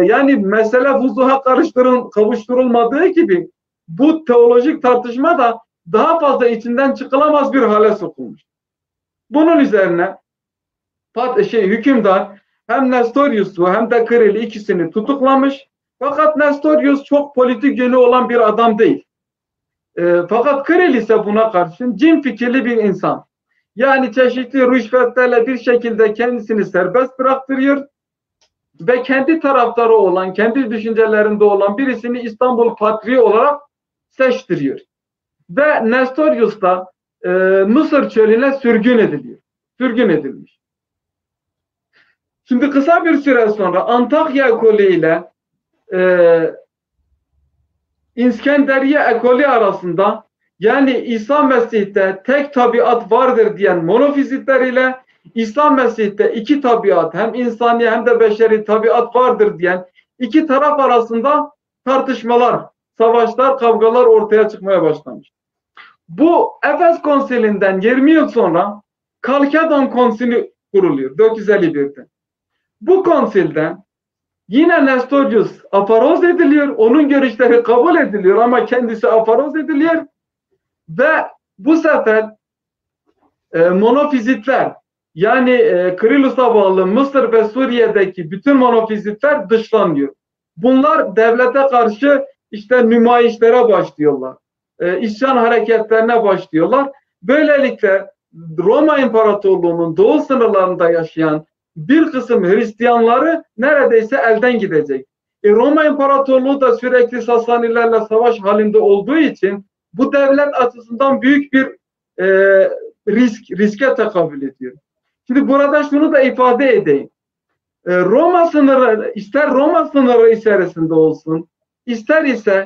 Yani mesele vuzuha kavuşturulmadığı gibi bu teolojik tartışma da daha fazla içinden çıkılamaz bir hale sokulmuş. Bunun üzerine hükümdar hem Nestorius'u hem de Kril'i ikisini tutuklamış. Fakat Nestorius çok politik yönü olan bir adam değil. Fakat Kril ise buna karşın cin fikirli bir insan. Yani çeşitli rüşvetlerle bir şekilde kendisini serbest bıraktırıyor ve kendi taraftarı olan, kendi düşüncelerinde olan birisini İstanbul Patriği olarak seçtiriyor. Ve Nestorius da Mısır çölüne sürgün ediliyor. Sürgün edilmiş. Şimdi kısa bir süre sonra Antakya ekolü ile İskenderiye ekolü arasında, yani İsa Mesih'te tek tabiat vardır diyen monofizitler ile İsa Mesih'te iki tabiat, hem insani hem de beşeri tabiat vardır diyen iki taraf arasında tartışmalar, savaşlar, kavgalar ortaya çıkmaya başlamış. Bu Efes Konsili'nden 20 yıl sonra Kalkedon Konsili kuruluyor 451'de. Bu konsilden yine Nestorius afaroz ediliyor, onun görüşleri kabul ediliyor ama kendisi afaroz ediliyor ve bu sefer monofizitler, yani Krilus'a bağlı Mısır ve Suriye'deki bütün monofizitler dışlanıyor. Bunlar devlete karşı işte nümayişlere başlıyorlar. İsyan hareketlerine başlıyorlar. Böylelikle Roma İmparatorluğu'nun doğu sınırlarında yaşayan bir kısım Hristiyanları neredeyse elden gidecek. Roma İmparatorluğu da sürekli Sasanilerle savaş halinde olduğu için bu devlet açısından büyük bir riske tekabül ediyor. Şimdi burada şunu da ifade edeyim. Roma sınırı, ister Roma sınırı içerisinde olsun, ister ise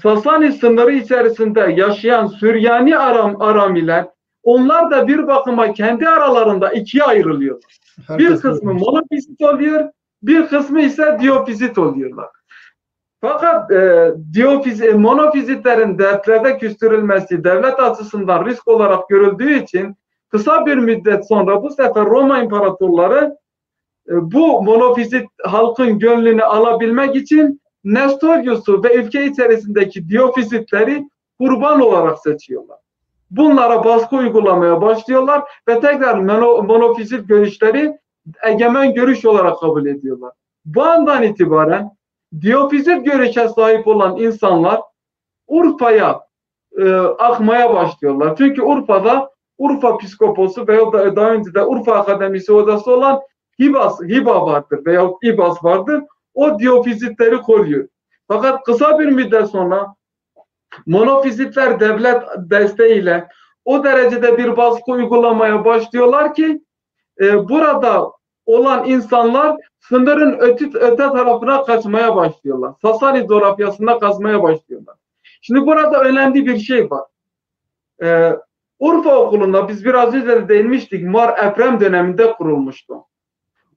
Sasani sınırı içerisinde yaşayan Süryani Aramiler, onlar da bir bakıma kendi aralarında ikiye ayrılıyor. Bir kısmı monofizit oluyor, bir kısmı ise diyofizit oluyorlar. Fakat monofizitlerin devlete küstürülmesi devlet açısından risk olarak görüldüğü için kısa bir müddet sonra bu sefer Roma imparatorları bu monofizit halkın gönlünü alabilmek için Nestorius'u ve ülke içerisindeki diyofizitleri kurban olarak seçiyorlar. Bunlara baskı uygulamaya başlıyorlar ve tekrar monofizit görüşleri egemen görüş olarak kabul ediyorlar. Bu andan itibaren diyofizit görüşe sahip olan insanlar Urfa'ya akmaya başlıyorlar. Çünkü Urfa'da Urfa Piskoposu veya daha önce de Urfa Akademisi odası olan Hiba vardır veya İbas vardır. O diyofizitleri koruyor. Fakat kısa bir müddet sonra monofizitler devlet desteğiyle o derecede bir baskı uygulamaya başlıyorlar ki burada olan insanlar sınırın öte tarafına kaçmaya başlıyorlar. Sasani coğrafyasında kazmaya başlıyorlar. Şimdi burada önemli bir şey var. Urfa Okulu'nda biz biraz önce de değinmiştik. Mar Eprem döneminde kurulmuştu.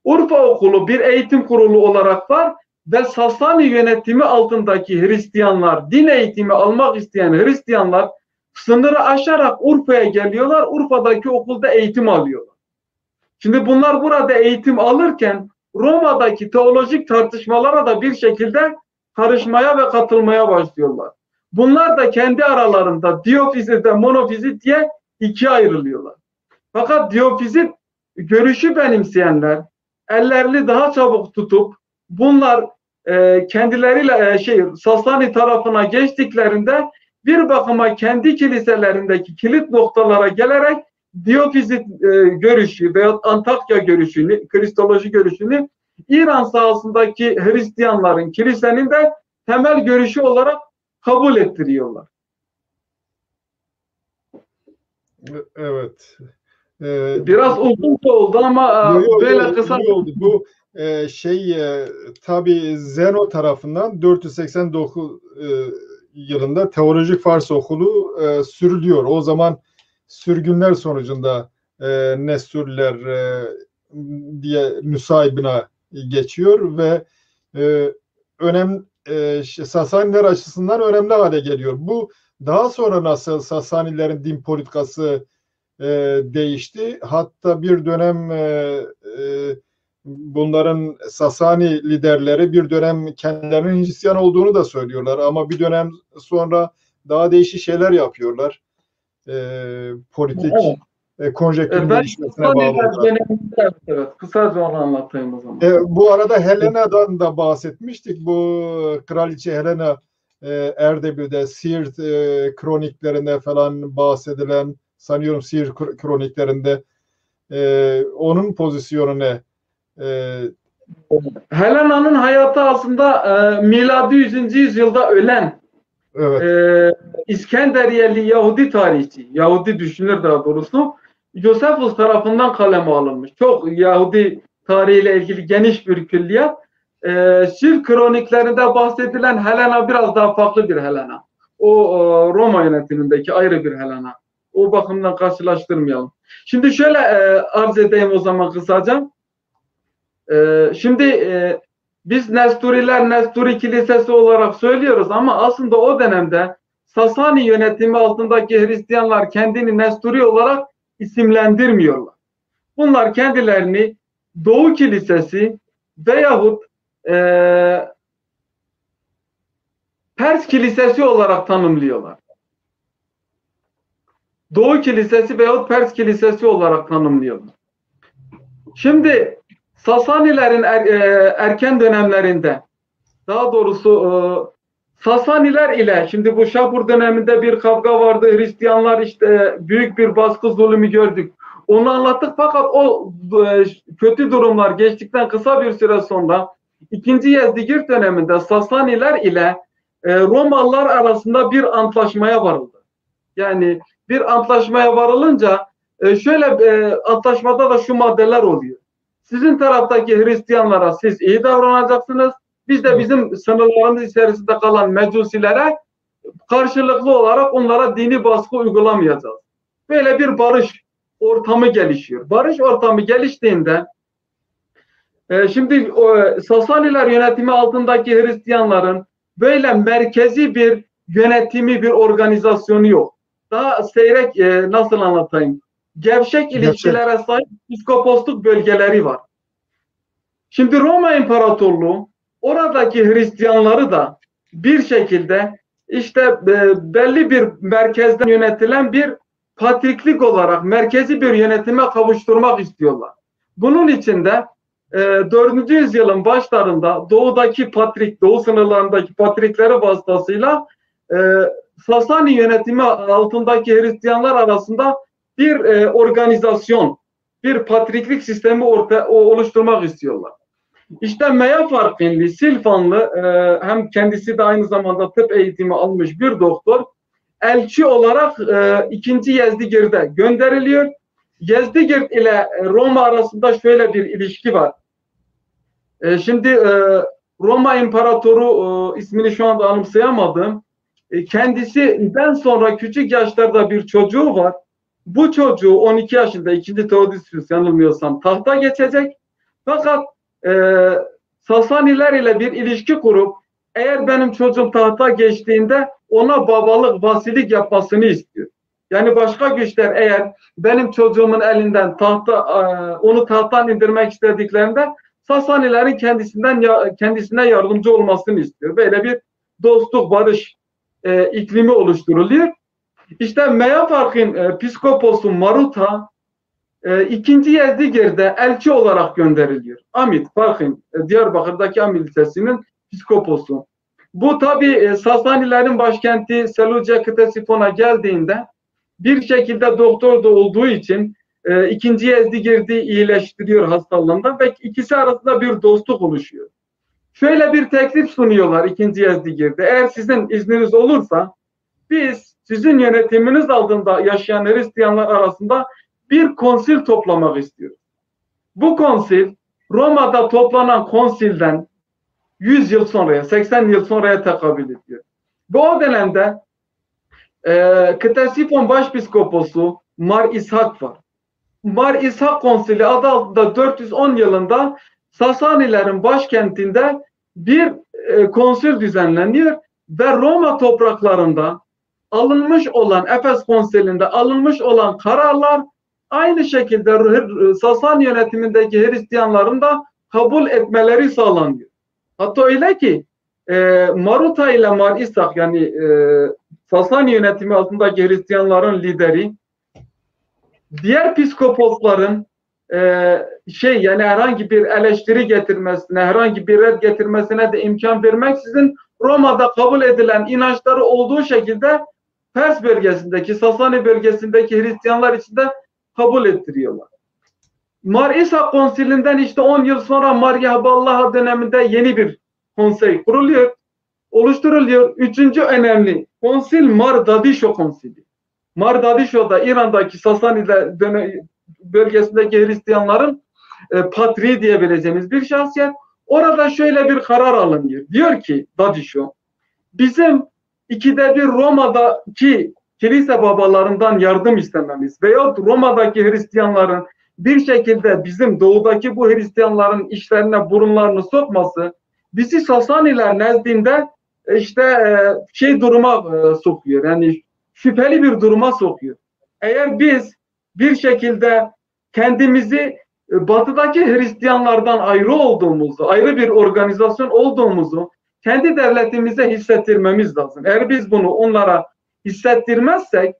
Urfa Okulu bir eğitim kurulu olarak var ve Sasani yönetimi altındaki Hristiyanlar, din eğitimi almak isteyen Hristiyanlar sınırı aşarak Urfa'ya geliyorlar. Urfa'daki okulda eğitim alıyorlar. Şimdi bunlar burada eğitim alırken Roma'daki teolojik tartışmalara da bir şekilde karışmaya ve katılmaya başlıyorlar. Bunlar da kendi aralarında diyofizit ve monofizit diye ikiye ayrılıyorlar. Fakat diyofizit görüşü benimseyenler ellerini daha çabuk tutup bunlar kendileriyle Sasani tarafına geçtiklerinde bir bakıma kendi kiliselerindeki kilit noktalara gelerek diyofizit görüşü veya Antakya görüşünü, Kristoloji görüşünü İran sahasındaki Hristiyanların, kilisenin de temel görüşü olarak kabul ettiriyorlar. Evet. Biraz uzunca oldu ama böyle kısa oldu. Bu tabii Zeno tarafından 489 yılında Teolojik Fars Okulu sürülüyor. O zaman sürgünler sonucunda Nesuriler diye Nusaybin'a geçiyor ve Sasaniler açısından önemli hale geliyor. Bu daha sonra nasıl Sasanilerin din politikası değişti. Hatta bir dönem bunların Sasani liderleri bir dönem kendilerinin Hristiyan olduğunu da söylüyorlar ama bir dönem sonra daha değişik şeyler yapıyorlar. Politik konjektürün değişmesine bağlı olarak. Evet, kısaca onu anlatayım o zaman. Bu arada Helena'dan da bahsetmiştik. Bu Kraliçe Helena Erdebil'de Siirt kroniklerinde falan bahsedilen, sanıyorum Siirt kroniklerinde onun pozisyonu ne? Helena'nın hayatı aslında miladi 100. yüzyılda ölen evet. İskenderiyeli Yahudi tarihçi, Yahudi düşünür daha doğrusu, Josephus tarafından kaleme alınmış. Çok Yahudi tarihiyle ilgili geniş bir külliyat. Siirt kroniklerinde bahsedilen Helena biraz daha farklı bir Helena. O Roma yönetimindeki ayrı bir Helena. O bakımdan karşılaştırmayalım. Şimdi şöyle arz edeyim o zaman kısaca. Şimdi biz Nesturiler Nesturi Kilisesi olarak söylüyoruz ama aslında o dönemde Sasani yönetimi altındaki Hristiyanlar kendini Nesturi olarak isimlendirmiyorlar. Bunlar kendilerini Doğu Kilisesi veyahut Pers Kilisesi olarak tanımlıyorlar. Doğu Kilisesi veyahut Pers Kilisesi olarak tanımlıyorlar. Şimdi Sasanilerin erken dönemlerinde, daha doğrusu Sasaniler ile, şimdi bu Şapur döneminde bir kavga vardı. Hristiyanlar işte büyük bir baskı zulmü gördük. Onu anlattık fakat o kötü durumlar geçtikten kısa bir süre sonra 2. Yezdigird döneminde Sasaniler ile Romalılar arasında bir antlaşmaya varıldı. Yani bir antlaşmaya varılınca şöyle antlaşmada da şu maddeler oluyor. Sizin taraftaki Hristiyanlara siz iyi davranacaksınız. Biz de bizim sınırlarımız içerisinde kalan mecusilere karşılıklı olarak onlara dini baskı uygulamayacağız. Böyle bir barış ortamı gelişiyor. Barış ortamı geliştiğinde şimdi Sasaniler yönetimi altındaki Hristiyanların böyle merkezi bir yönetimi, bir organizasyonu yok. Daha seyrek, nasıl anlatayım? Gevşek ilişkilere sahip piskoposluk bölgeleri var. Şimdi Roma İmparatorluğu oradaki Hristiyanları da bir şekilde işte belli bir merkezden yönetilen bir patriklik olarak merkezi bir yönetime kavuşturmak istiyorlar. Bunun için de 4. yüzyılın başlarında doğudaki patrik, doğu sınırlarındaki patrikleri vasıtasıyla Sasani yönetimi altındaki Hristiyanlar arasında bir organizasyon, bir patriklik sistemi oluşturmak istiyorlar. İşte Meyafarkinli, Silfanlı, hem kendisi de aynı zamanda tıp eğitimi almış bir doktor, elçi olarak 2. Yezdigird'e gönderiliyor. Yezdigird ile Roma arasında şöyle bir ilişki var. Şimdi Roma İmparatoru, ismini şu anda anımsayamadım, kendisinden sonra küçük yaşlarda bir çocuğu var. Bu çocuğu 12 yaşında 2. Theodosius yanılmıyorsam tahta geçecek. Fakat Sasaniler ile bir ilişki kurup eğer benim çocuğum tahta geçtiğinde ona babalık, vasilik yapmasını istiyor. Yani başka güçler eğer benim çocuğumun elinden onu tahttan indirmek istediklerinde Sasanilerin kendisine yardımcı olmasını istiyor. Böyle bir dostluk, barış iklimi oluşturuluyor. İşte Meyafarkin Piskoposu Maruta 2. Yezdigir'de elçi olarak gönderiliyor. Amit Farkin, Diyarbakır'daki Amit Lisesi'nin piskoposu. Bu tabi Sasanilerin başkenti Seleucia Ktesifon'a geldiğinde bir şekilde doktor da olduğu için 2. Yezdigirt'i iyileştiriyor hastalığında ve ikisi arasında bir dostluk oluşuyor. Şöyle bir teklif sunuyorlar 2. Yezdigirt'e. Eğer sizin izniniz olursa biz sizin yönetiminiz altında yaşayan Hristiyanlar arasında bir konsil toplamak istiyoruz. Bu konsil Roma'da toplanan konsilden 100 yıl sonraya, 80 yıl sonraya tekabül ediyor. Bu o dönemde Ktesifon Başpiskoposu Mar İshak var. Mar İshak Konsili adı altında 410 yılında Sasanilerin başkentinde bir konsül düzenleniyor ve Roma topraklarında alınmış olan, Efes Konsili'nde alınmış olan kararlar aynı şekilde Sasani yönetimindeki Hristiyanların da kabul etmeleri sağlanıyor. Hatta öyle ki Maruta ile Mar İshak, yani Sasani yönetimi altındaki Hristiyanların lideri, diğer piskoposların yani herhangi bir eleştiri getirmesine, herhangi bir red getirmesine de imkan vermeksizin Roma'da kabul edilen inançları olduğu şekilde Pers bölgesindeki, Sasani bölgesindeki Hristiyanlar için de kabul ettiriyorlar. Mar İshak Konsilinden işte 10 yıl sonra Mar Yahballah döneminde yeni bir konsey kuruluyor, oluşturuluyor. 3. önemli konsil Mar Dadişo Konsili. Mar Dadişo da İran'daki Sasani bölgesindeki Hristiyanların patriği diyebileceğimiz bir şahsiyet. Orada şöyle bir karar alınıyor. Diyor ki Dadişo, bizim 2'de 1 Roma'daki kilise babalarından yardım istememiz veyahut Roma'daki Hristiyanların bir şekilde bizim doğudaki bu Hristiyanların işlerine burunlarını sokması bizi Sasaniler nezdinde işte duruma sokuyor. Yani şüpheli bir duruma sokuyor. Eğer biz bir şekilde kendimizi batıdaki Hristiyanlardan ayrı olduğumuzu, ayrı bir organizasyon olduğumuzu kendi devletimize hissettirmemiz lazım. Eğer biz bunu onlara hissettirmezsek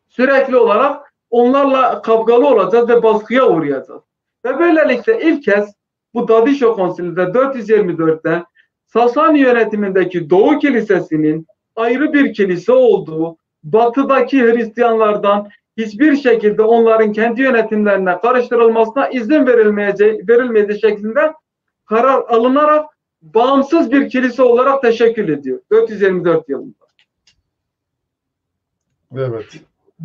sürekli olarak onlarla kavgalı olacağız ve baskıya uğrayacağız. Ve böylelikle ilk kez bu Dadişo Konsili'de 424'te Sasani yönetimindeki Doğu Kilisesi'nin ayrı bir kilise olduğu, batıdaki Hristiyanlardan hiçbir şekilde onların kendi yönetimlerine karıştırılmasına izin verilmeyeceği şeklinde karar alınarak bağımsız bir kilise olarak teşekkül ediyor 424 yılında. Evet.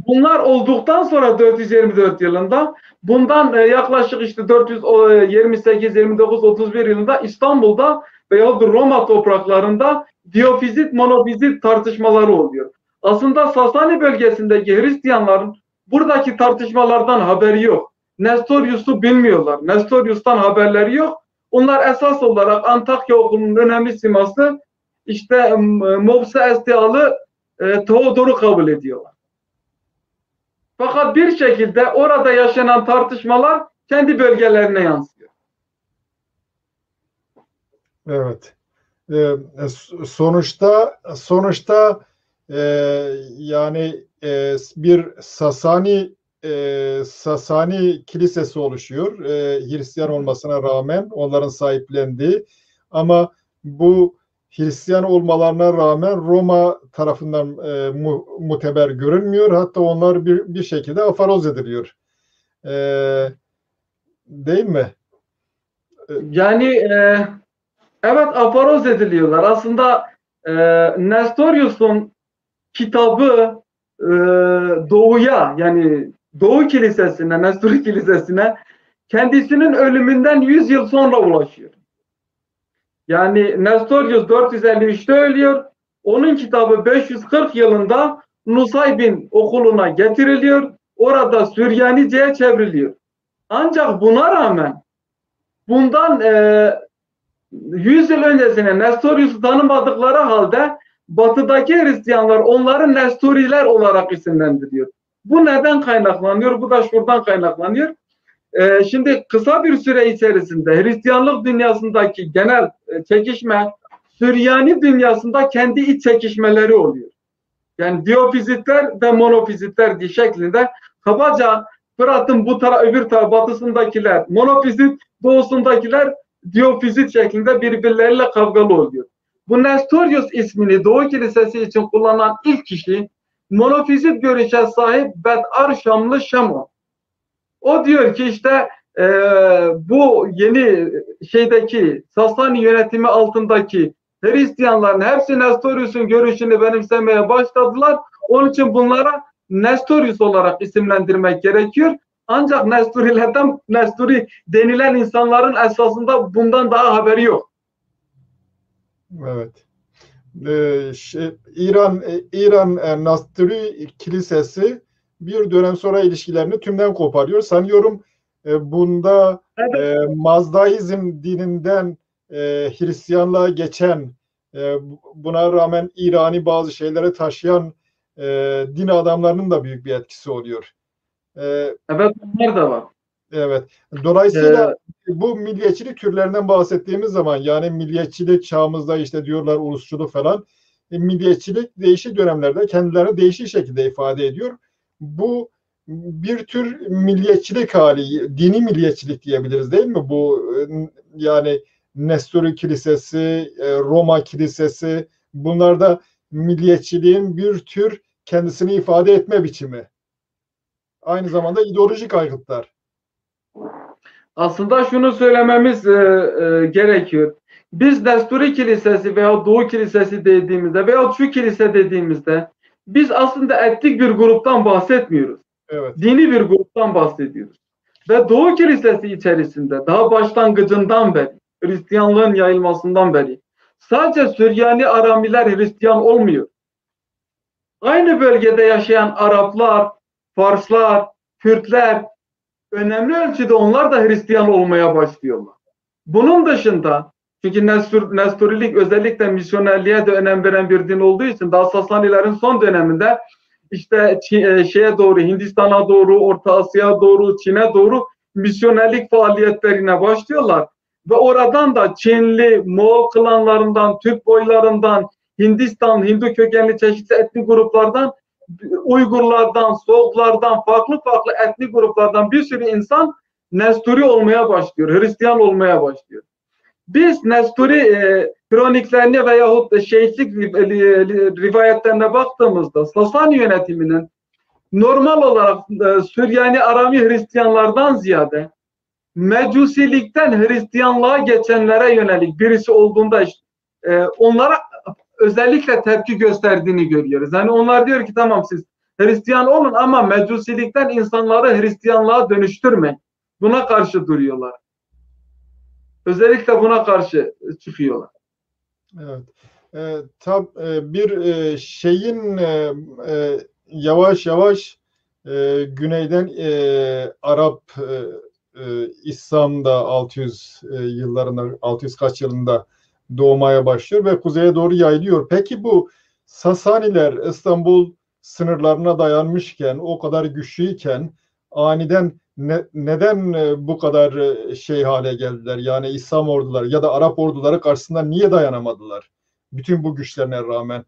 Bunlar olduktan sonra 424 yılında bundan yaklaşık işte 428, 29, 31 yılında İstanbul'da veyahut Roma topraklarında diyofizit, monofizit tartışmaları oluyor. Aslında Sasani bölgesindeki Hristiyanların buradaki tartışmalardan haberi yok. Nestorius'u bilmiyorlar. Nestorius'tan haberleri yok. Onlar esas olarak Antakya okulunun önemli siması işte Mopsa Estialı Teodor'u kabul ediyorlar. Fakat bir şekilde orada yaşanan tartışmalar kendi bölgelerine yansıyor. Evet. Sonuçta yani bir Sasani kilisesi oluşuyor. Hristiyan olmasına rağmen onların sahiplendiği, ama bu Hristiyan olmalarına rağmen Roma tarafından muteber görünmüyor. Hatta onlar bir şekilde afaroz ediliyor. Değil mi? Yani evet, afaroz ediliyorlar. Aslında Nestorius'un kitabı Doğu'ya, yani Doğu Kilisesi'ne, Nestori Kilisesi'ne kendisinin ölümünden 100 yıl sonra ulaşıyor. Yani Nestorius 453'te ölüyor. Onun kitabı 540 yılında Nusaybin okuluna getiriliyor. Orada Süryanice'ye çevriliyor. Ancak buna rağmen bundan 100 yıl öncesine Nestorius'u tanımadıkları halde batıdaki Hristiyanlar onları Nestoriler olarak isimlendiriyor. Bu neden kaynaklanıyor? Bu da şuradan kaynaklanıyor. Şimdi kısa bir süre içerisinde Hristiyanlık dünyasındaki genel çekişme Süryani dünyasında kendi iç çekişmeleri oluyor. Yani diyofizitler ve monofizitler şeklinde kabaca Fırat'ın öbür taraf batısındakiler monofizit, doğusundakiler diyofizit şeklinde birbirleriyle kavgalı oluyor. Bu Nestorius ismini Doğu Kilisesi için kullanan ilk kişi monofizit görüşe sahip Bed'ar Şamlı Şamon. O diyor ki işte bu yeni şeydeki Sasani yönetimi altındaki Hristiyanların hepsi Nestorius'un görüşünü benimsemeye başladılar. Onun için bunlara Nestorius olarak isimlendirmek gerekiyor. Ancak Nestori denilen insanların esasında bundan daha haberi yok. Evet. İran Nestori Kilisesi bir dönem sonra ilişkilerini tümden koparıyor. Sanıyorum bunda Mazdaizm dininden Hristiyanlığa geçen, buna rağmen İrani bazı şeyleri taşıyan din adamlarının da büyük bir etkisi oluyor. Evet, onlar da var. Evet. Dolayısıyla bu milliyetçilik türlerinden bahsettiğimiz zaman, yani milliyetçilik çağımızda işte diyorlar ulusçuluk falan, milliyetçilik değişik dönemlerde kendilerini değişik şekilde ifade ediyor. Bu bir tür milliyetçilik hali, dini milliyetçilik diyebiliriz değil mi? Bu yani Nestori Kilisesi, Roma Kilisesi, bunlar da milliyetçiliğin bir tür kendisini ifade etme biçimi. Aynı zamanda ideolojik aygıtlar. Aslında şunu söylememiz gerekiyor. Biz Nestori Kilisesi veya Doğu Kilisesi dediğimizde veya şu kilise dediğimizde biz aslında etnik bir gruptan bahsetmiyoruz. Evet. Dini bir gruptan bahsediyoruz. Ve Doğu Kilisesi içerisinde daha başlangıcından beri, Hristiyanlığın yayılmasından beri sadece Süryani Aramiler Hristiyan olmuyor. Aynı bölgede yaşayan Araplar, Farslar, Kürtler, önemli ölçüde onlar da Hristiyan olmaya başlıyorlar. Bunun dışında Çünkü Nestorilik özellikle misyonerliğe de önem veren bir din olduğu için daha Sasanilerin son döneminde işte şeye doğru, Hindistan'a doğru, Orta Asya'ya doğru, Çin'e doğru misyonerlik faaliyetlerine başlıyorlar. Ve oradan da Çinli, Moğol klanlarından, Türk boylarından, Hindistan, Hindu kökenli çeşitli etnik gruplardan, Uygurlardan, Soğuklardan, farklı farklı etnik gruplardan bir sürü insan Nestori olmaya başlıyor, Hristiyan olmaya başlıyor. Biz Nestori kroniklerine veyahut şehitlik rivayetlerine baktığımızda Sasani yönetiminin normal olarak Süryani Arami Hristiyanlardan ziyade Mecusilikten Hristiyanlığa geçenlere yönelik birisi olduğunda onlara özellikle tepki gösterdiğini görüyoruz. Yani onlar diyor ki tamam siz Hristiyan olun ama Mecusilikten insanları Hristiyanlığa dönüştürmeyin. Buna karşı duruyorlar. Özellikle buna karşı çıkıyorlar. Evet. Bir şeyin yavaş yavaş güneyden Arap İslam'da 600 yıllarında 600 kaç yılında doğmaya başlıyor ve kuzeye doğru yayılıyor. Peki bu Sasaniler İstanbul sınırlarına dayanmışken, o kadar güçlüyken aniden neden bu kadar şey hale geldiler? Yani İslam orduları ya da Arap orduları karşısında niye dayanamadılar? Bütün bu güçlerine rağmen.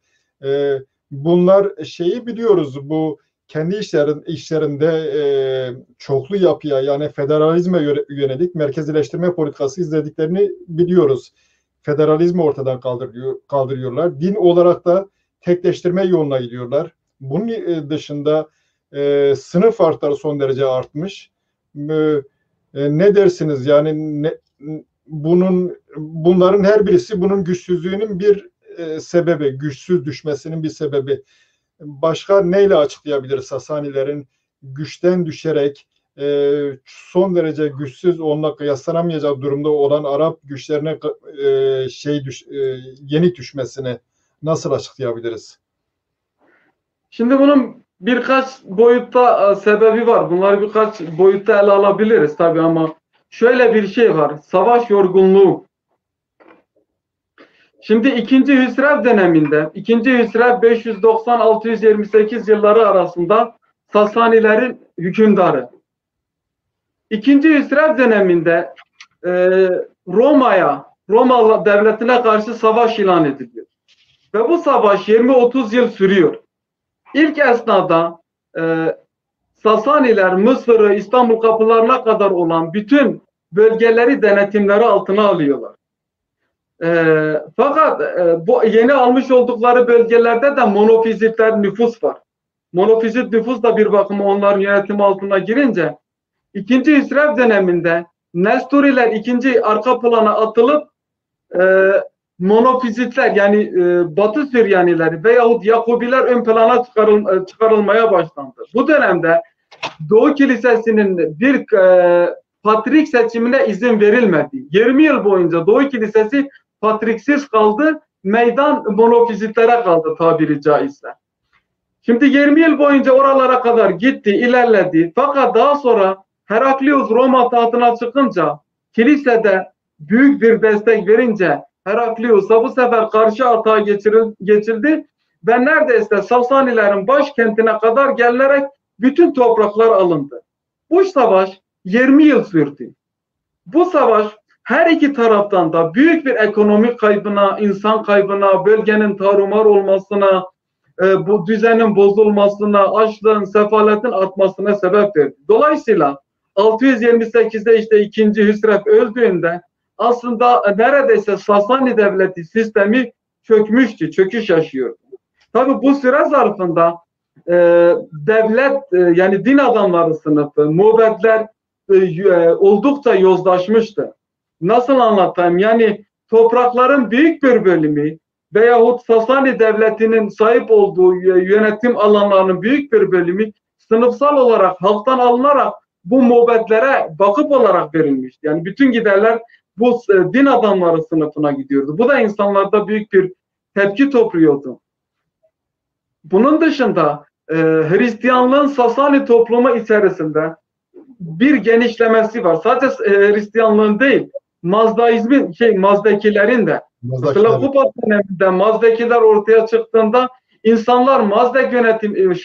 Bunlar şeyi biliyoruz, bu kendi işlerinde çoklu yapıya yani federalizme yönelik merkezileştirme politikası izlediklerini biliyoruz. Federalizmi ortadan kaldırıyorlar. Din olarak da tekleştirme yoluna gidiyorlar. Bunun dışında sınıf farkları son derece artmış. Ne dersiniz? Yani bunların her birisi bunun güçsüzlüğünün bir sebebi, güçsüz düşmesinin bir sebebi. Başka neyle açıklayabiliriz Sasanilerin güçten düşerek son derece güçsüz, onunla kıyaslanamayacak durumda olan Arap güçlerine yenik düşmesini nasıl açıklayabiliriz? Şimdi bunun birkaç boyutta sebebi var. Bunları birkaç boyutta ele alabiliriz tabii ama şöyle bir şey var. Savaş yorgunluğu. Şimdi 2. Hüsrev döneminde, 2. Hüsrev 590-628 yılları arasında Sasanilerin hükümdarı. 2. Hüsrev döneminde Roma devletine karşı savaş ilan ediliyor. Ve bu savaş 20-30 yıl sürüyor. İlk esnada Sasaniler Mısır'ı İstanbul kapılarına kadar olan bütün bölgeleri denetimleri altına alıyorlar. Fakat bu yeni almış oldukları bölgelerde de monofizitler nüfus var. Monofizit nüfus da bir bakıma onların yönetimi altına girince 2. Hüsrev döneminde Nestoriler 2. arka plana atılıp monofizitler yani Batı Süryanileri veyahut Yakubiler ön plana çıkarılmaya başlandı. Bu dönemde Doğu Kilisesi'nin bir patrik seçimine izin verilmedi. 20 yıl boyunca Doğu Kilisesi patriksiz kaldı, meydan monofizitlere kaldı tabiri caizse. Şimdi 20 yıl boyunca oralara kadar gitti, ilerledi. Fakat daha sonra Heraklius Roma tahtına çıkınca, kilisede büyük bir destek verince Heraklius'a bu sefer karşı atağa geçildi ve neredeyse Sasanilerin başkentine kadar gelinerek bütün topraklar alındı. Bu savaş 20 yıl sürdü. Bu savaş her iki taraftan da büyük bir ekonomik kaybına, insan kaybına, bölgenin tarumar olmasına, bu düzenin bozulmasına, açlığın, sefaletin artmasına sebep verdi. Dolayısıyla 628'de işte 2. Hüsrev öldüğünde aslında neredeyse Sasani devleti sistemi çökmüştü, çöküş yaşıyordu. Tabii bu süre zarfında devlet yani din adamları sınıfı, mubedler oldukça yozlaşmıştı. Nasıl anlatayım? Yani toprakların büyük bir bölümü veyahut Sasani devletinin sahip olduğu yönetim alanlarının büyük bir bölümü sınıfsal olarak halktan alınarak bu mubedlere vakıf olarak verilmişti. Yani bütün giderler bu din adamları sınıfına gidiyordu. Bu da insanlarda büyük bir tepki topluyordu. Bunun dışında Hristiyanlığın Sasani toplumu içerisinde bir genişlemesi var. Sadece Hristiyanlığın değil, Mazdakilerin de. Mesela Mazdakiler. Kuba döneminde Mazdakiler ortaya çıktığında insanlar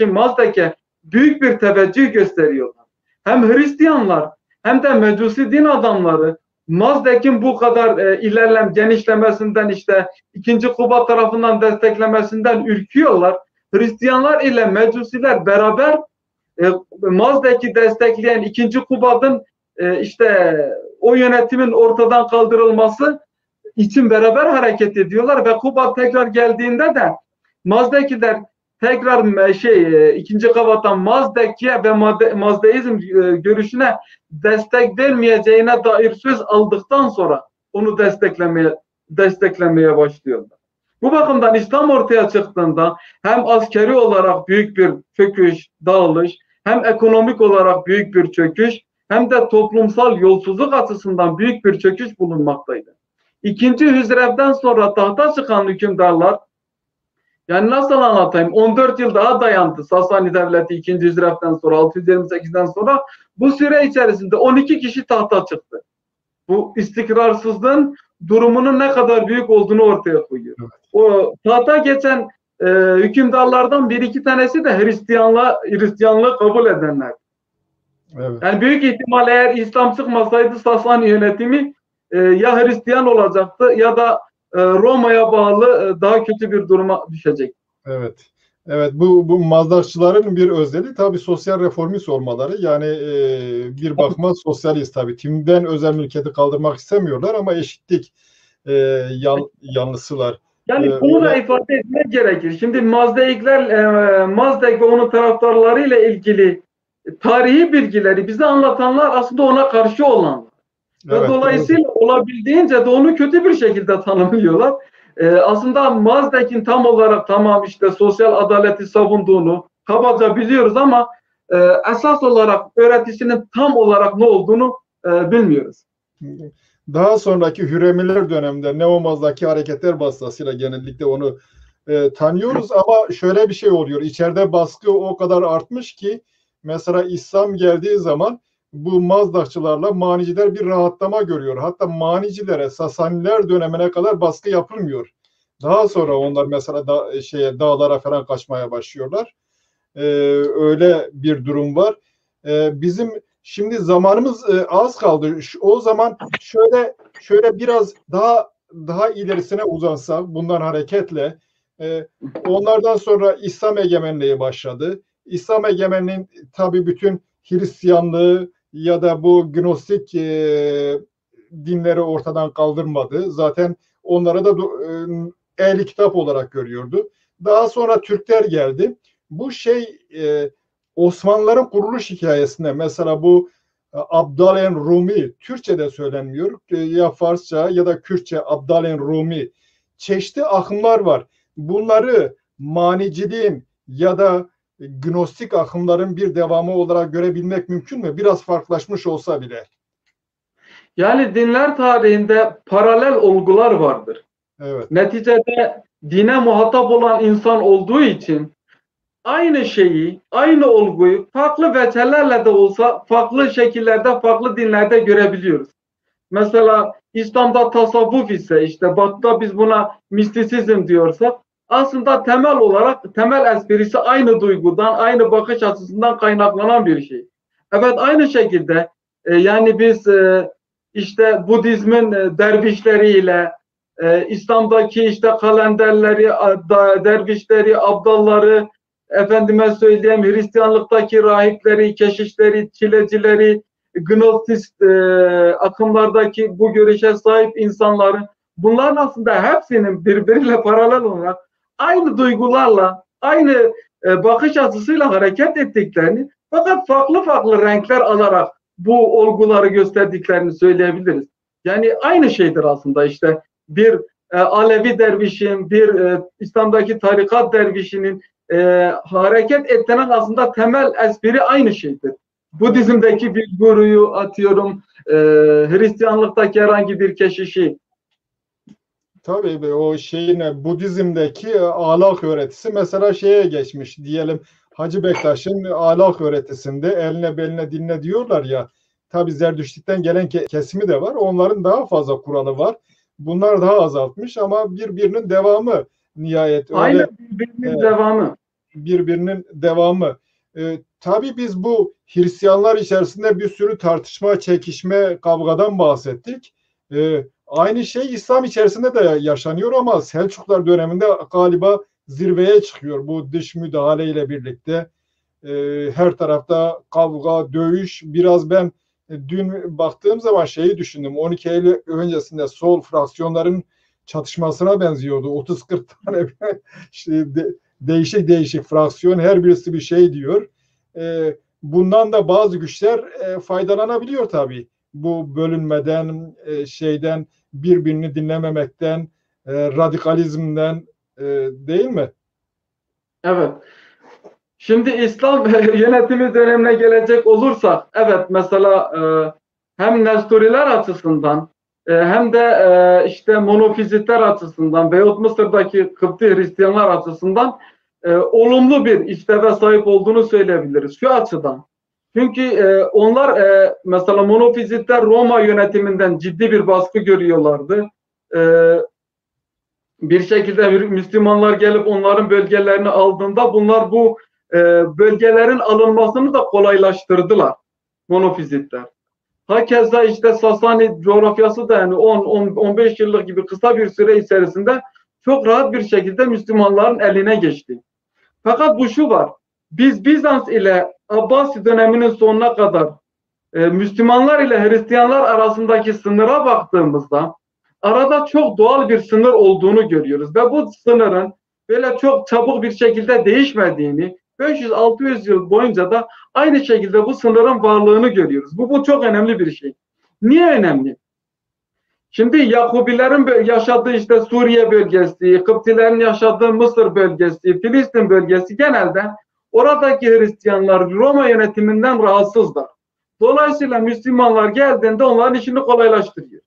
Mazdak'e büyük bir teveccüh gösteriyorlar. Hem Hristiyanlar hem de Mecusi din adamları Mazdak'in bu kadar genişlemesinden, işte ikinci Kuba tarafından desteklemesinden ürküyorlar. Hristiyanlar ile Mecusiler beraber Mazdak'ı destekleyen ikinci Kuba'nın işte o yönetimin ortadan kaldırılması için beraber hareket ediyorlar ve Kuba tekrar geldiğinde de Mazdakiler tekrar ikinci Kubadan Mazdakiye ve Mazdaizm görüşüne destek vermeyeceğine dair söz aldıktan sonra onu desteklemeye başlıyorlar. Bu bakımdan İslam ortaya çıktığında hem askeri olarak büyük bir çöküş, dağılış, hem ekonomik olarak büyük bir çöküş, hem de toplumsal yolsuzluk açısından büyük bir çöküş bulunmaktaydı. İkinci Hüzrev'den sonra tahta çıkan hükümdarlar, yani nasıl anlatayım, 14 yıl daha dayandı Sasani Devleti 2. Hüzrev'den sonra, 628'den sonra. Bu süre içerisinde 12 kişi tahta çıktı. Bu istikrarsızlığın durumunun ne kadar büyük olduğunu ortaya koyuyor. O tahta geçen hükümdarlardan bir iki tanesi de Hristiyanlığı kabul edenler. Evet. Yani büyük ihtimal eğer İslam çıkmasaydı Sasani yönetimi ya Hristiyan olacaktı ya da Roma'ya bağlı daha kötü bir duruma düşecek. Evet. Evet, bu Mazdakçıların bir özelliği tabii sosyal reformist olmaları. Yani bir bakıma sosyalist tabii. Timden özel mülkiyeti kaldırmak istemiyorlar ama eşitlik yanlısılar. Yani bunu da ifade etmek gerekir. Şimdi Mazdak ve onun taraftarlarıyla ilgili tarihi bilgileri bize anlatanlar aslında ona karşı olanlar. Evet, ve dolayısıyla olabildiğince de onu kötü bir şekilde tanımlıyorlar. Aslında Mazdak'in tam olarak tamam işte sosyal adaleti savunduğunu kabaca biliyoruz ama esas olarak öğretisinin tam olarak ne olduğunu bilmiyoruz. Daha sonraki Hürremiler döneminde Neo-Mazdaki hareketler vasıtasıyla genellikle onu tanıyoruz ama şöyle bir şey oluyor. İçeride baskı o kadar artmış ki mesela İslam geldiği zaman bu Mazdakçılarla Maniciler bir rahatlama görüyor. Hatta Manicilere Sasaniler dönemine kadar baskı yapılmıyor. Daha sonra onlar mesela dağlara falan kaçmaya başlıyorlar. Öyle bir durum var. Bizim şimdi zamanımız az kaldı. O zaman şöyle biraz daha ilerisine uzansa bundan hareketle onlardan sonra İslam egemenliği başladı. İslam egemenliğin tabii bütün Hristiyanlığı ya da bu Gnostik dinleri ortadan kaldırmadı. Zaten onlara da ehli kitap olarak görüyordu. Daha sonra Türkler geldi. Bu Osmanlıların kuruluş hikayesinde mesela bu Abdalen Rumi Türkçe'de söylenmiyor. Ya Farsça ya da Kürtçe Abdalen Rumi çeşitli akımlar var. Bunları maniciliğin ya da gnostik akımların bir devamı olarak görebilmek mümkün mü? Biraz farklılaşmış olsa bile. Yani dinler tarihinde paralel olgular vardır. Evet. Neticede dine muhatap olan insan olduğu için aynı şeyi, aynı olguyu farklı veçelerle de olsa farklı şekillerde, farklı dinlerde görebiliyoruz. Mesela İslam'da tasavvuf ise işte Batı'da biz buna mistisizm diyorsak aslında temel esprisi aynı duygudan, aynı bakış açısından kaynaklanan bir şey. Evet, aynı şekilde yani biz işte Budizmin dervişleriyle İslam'daki işte kalenderleri, dervişleri, abdalları, efendime söyleyeyim Hristiyanlıktaki rahipleri, keşişleri, çilecileri, Gnostist akımlardaki bu görüşe sahip insanların bunların aslında hepsinin birbiriyle paralel olarak aynı duygularla, aynı bakış açısıyla hareket ettiklerini fakat farklı renkler alarak bu olguları gösterdiklerini söyleyebiliriz. Yani aynı şeydir aslında işte bir Alevi dervişin, bir İslam'daki tarikat dervişinin hareket ettiren aslında temel espri aynı şeydir. Budizm'deki bir guruyu atıyorum, Hristiyanlıktaki herhangi bir keşişi. Tabii o Budizm'deki ahlak öğretisi mesela geçmiş diyelim Hacı Bektaş'ın ahlak öğretisinde eline beline dinle diyorlar ya tabi Zerdüştlükten gelen kesimi de var. Onların daha fazla kuralı var. Bunlar daha azaltmış ama birbirinin devamı nihayet öyle. Aynen birbirinin devamı. Birbirinin devamı. Tabii biz bu Hristiyanlar içerisinde bir sürü tartışma, çekişme, kavgadan bahsettik. Aynı şey İslam içerisinde de yaşanıyor ama Selçuklar döneminde galiba zirveye çıkıyor bu dış müdahaleyle birlikte. Her tarafta kavga, dövüş. Biraz ben dün baktığım zaman şeyi düşündüm. 12 Eylül öncesinde sol fraksiyonların çatışmasına benziyordu. 30-40 tane işte değişik değişik fraksiyon, her birisi bir şey diyor. Bundan da bazı güçler faydalanabiliyor tabii. Bu bölünmeden, şeyden, birbirini dinlememekten, radikalizmden, değil mi? Evet. Şimdi İslam yönetimi dönemine gelecek olursak, evet mesela hem Nestoriler açısından hem de işte monofizitler açısından veyahut Mısır'daki Kıpti Hristiyanlar açısından olumlu bir işleve sahip olduğunu söyleyebiliriz. Şu açıdan. Çünkü onlar mesela monofizitler Roma yönetiminden ciddi bir baskı görüyorlardı. Bir şekilde Müslümanlar gelip onların bölgelerini aldığında bunlar bu bölgelerin alınmasını da kolaylaştırdılar monofizitler. Hakeza işte Sasani coğrafyası da yani 10-15 yıllık gibi kısa bir süre içerisinde çok rahat bir şekilde Müslümanların eline geçti. Fakat bu şu var, biz Bizans ile Abbasi döneminin sonuna kadar Müslümanlar ile Hristiyanlar arasındaki sınıra baktığımızda arada çok doğal bir sınır olduğunu görüyoruz ve bu sınırın böyle çok çabuk bir şekilde değişmediğini, 500-600 yıl boyunca da aynı şekilde bu sınırın varlığını görüyoruz. Bu çok önemli bir şey. Niye önemli? Şimdi Yahubilerin yaşadığı işte Suriye bölgesi, Kıptilerin yaşadığı Mısır bölgesi, Filistin bölgesi genelde oradaki Hristiyanlar Roma yönetiminden rahatsızlar. Dolayısıyla Müslümanlar geldiğinde onların işini kolaylaştırıyor.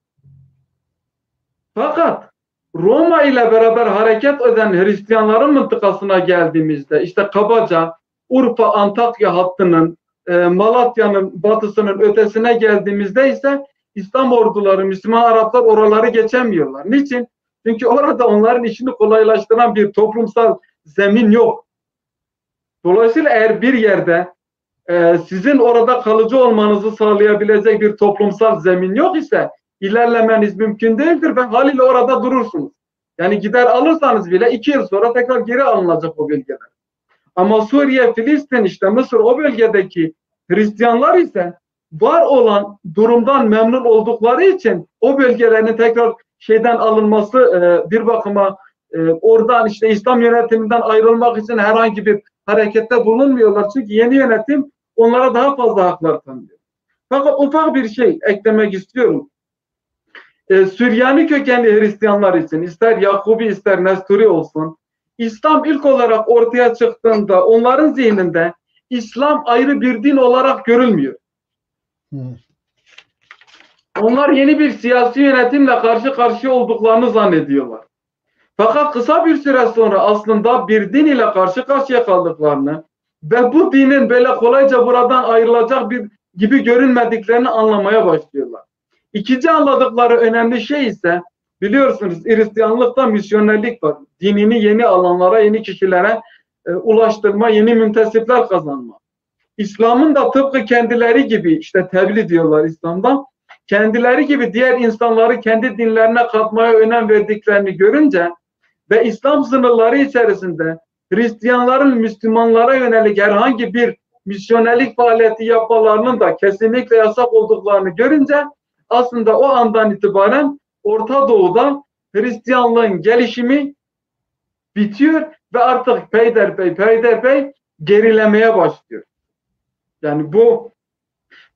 Fakat Roma ile beraber hareket eden Hristiyanların mıntıkasına geldiğimizde işte kabaca Urfa Antakya hattının Malatya'nın batısının ötesine geldiğimizde ise İslam orduları, Müslüman Araplar oraları geçemiyorlar. Niçin? Çünkü orada onların işini kolaylaştıran bir toplumsal zemin yok. Dolayısıyla eğer bir yerde sizin orada kalıcı olmanızı sağlayabilecek bir toplumsal zemin yok ise ilerlemeniz mümkün değildir ve haliyle orada durursunuz. Yani gider alırsanız bile 2 yıl sonra tekrar geri alınacak o bölgeler. Ama Suriye, Filistin, işte Mısır o bölgedeki Hristiyanlar ise var olan durumdan memnun oldukları için o bölgelerin tekrar şeyden alınması bir bakıma oradan işte İslam yönetiminden ayrılmak için herhangi bir harekette bulunmuyorlar. Çünkü yeni yönetim onlara daha fazla haklar tanıyor. Fakat ufak bir şey eklemek istiyorum. Süryani kökenli Hristiyanlar için ister Yakubi ister Nesturi olsun, İslam ilk olarak ortaya çıktığında onların zihninde İslam ayrı bir din olarak görülmüyor. Onlar yeni bir siyasi yönetimle karşı karşıya olduklarını zannediyorlar. Fakat kısa bir süre sonra aslında bir din ile karşı karşıya kaldıklarını ve bu dinin böyle kolayca buradan ayrılacak bir gibi görünmediklerini anlamaya başlıyorlar. İkinci anladıkları önemli şey ise biliyorsunuz Hristiyanlıkta misyonerlik var. Dinini yeni alanlara, yeni kişilere ulaştırma, yeni müntesipler kazanma. İslam'ın da tıpkı kendileri gibi işte tebliğ diyorlar İslam'da. Kendileri gibi diğer insanları kendi dinlerine katmaya önem verdiklerini görünce ve İslam sınırları içerisinde Hristiyanların Müslümanlara yönelik herhangi bir misyonerlik faaliyeti yapmalarının da kesinlikle yasak olduklarını görünce aslında o andan itibaren Orta Doğu'da Hristiyanlığın gelişimi bitiyor ve artık peyderpey gerilemeye başlıyor. Yani bu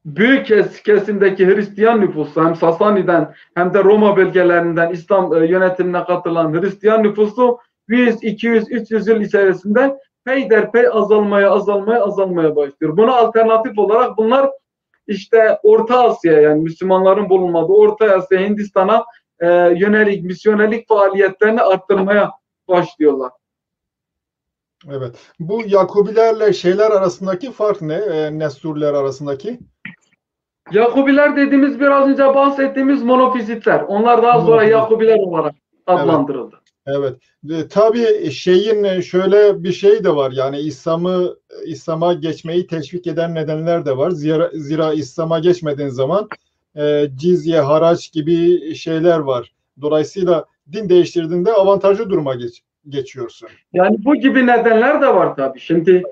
büyük kesimdeki Hristiyan nüfusu hem Sasani'den hem de Roma bölgelerinden İslam yönetimine katılan Hristiyan nüfusu 100, 200, 300 yıl içerisinde peyderpey azalmaya başlıyor. Buna alternatif olarak bunlar işte Orta Asya yani Müslümanların bulunmadığı Orta Asya, Hindistan'a yönelik misyonerlik faaliyetlerini arttırmaya başlıyorlar. Evet. Bu Yakubilerle şeyler arasındaki fark ne? Nesturler arasındaki? Yahudiler dediğimiz biraz önce bahsettiğimiz monofizitler. Onlar daha sonra Monofizit. Yahudiler olarak adlandırıldı. Evet. Tabii şeyin şöyle bir şey de var. Yani İslam'a geçmeyi teşvik eden nedenler de var. Zira İslam'a geçmediğin zaman cizye, haraç gibi şeyler var. Dolayısıyla din değiştirdiğinde avantajlı duruma geçiyorsun. Yani bu gibi nedenler de var tabii. Şimdi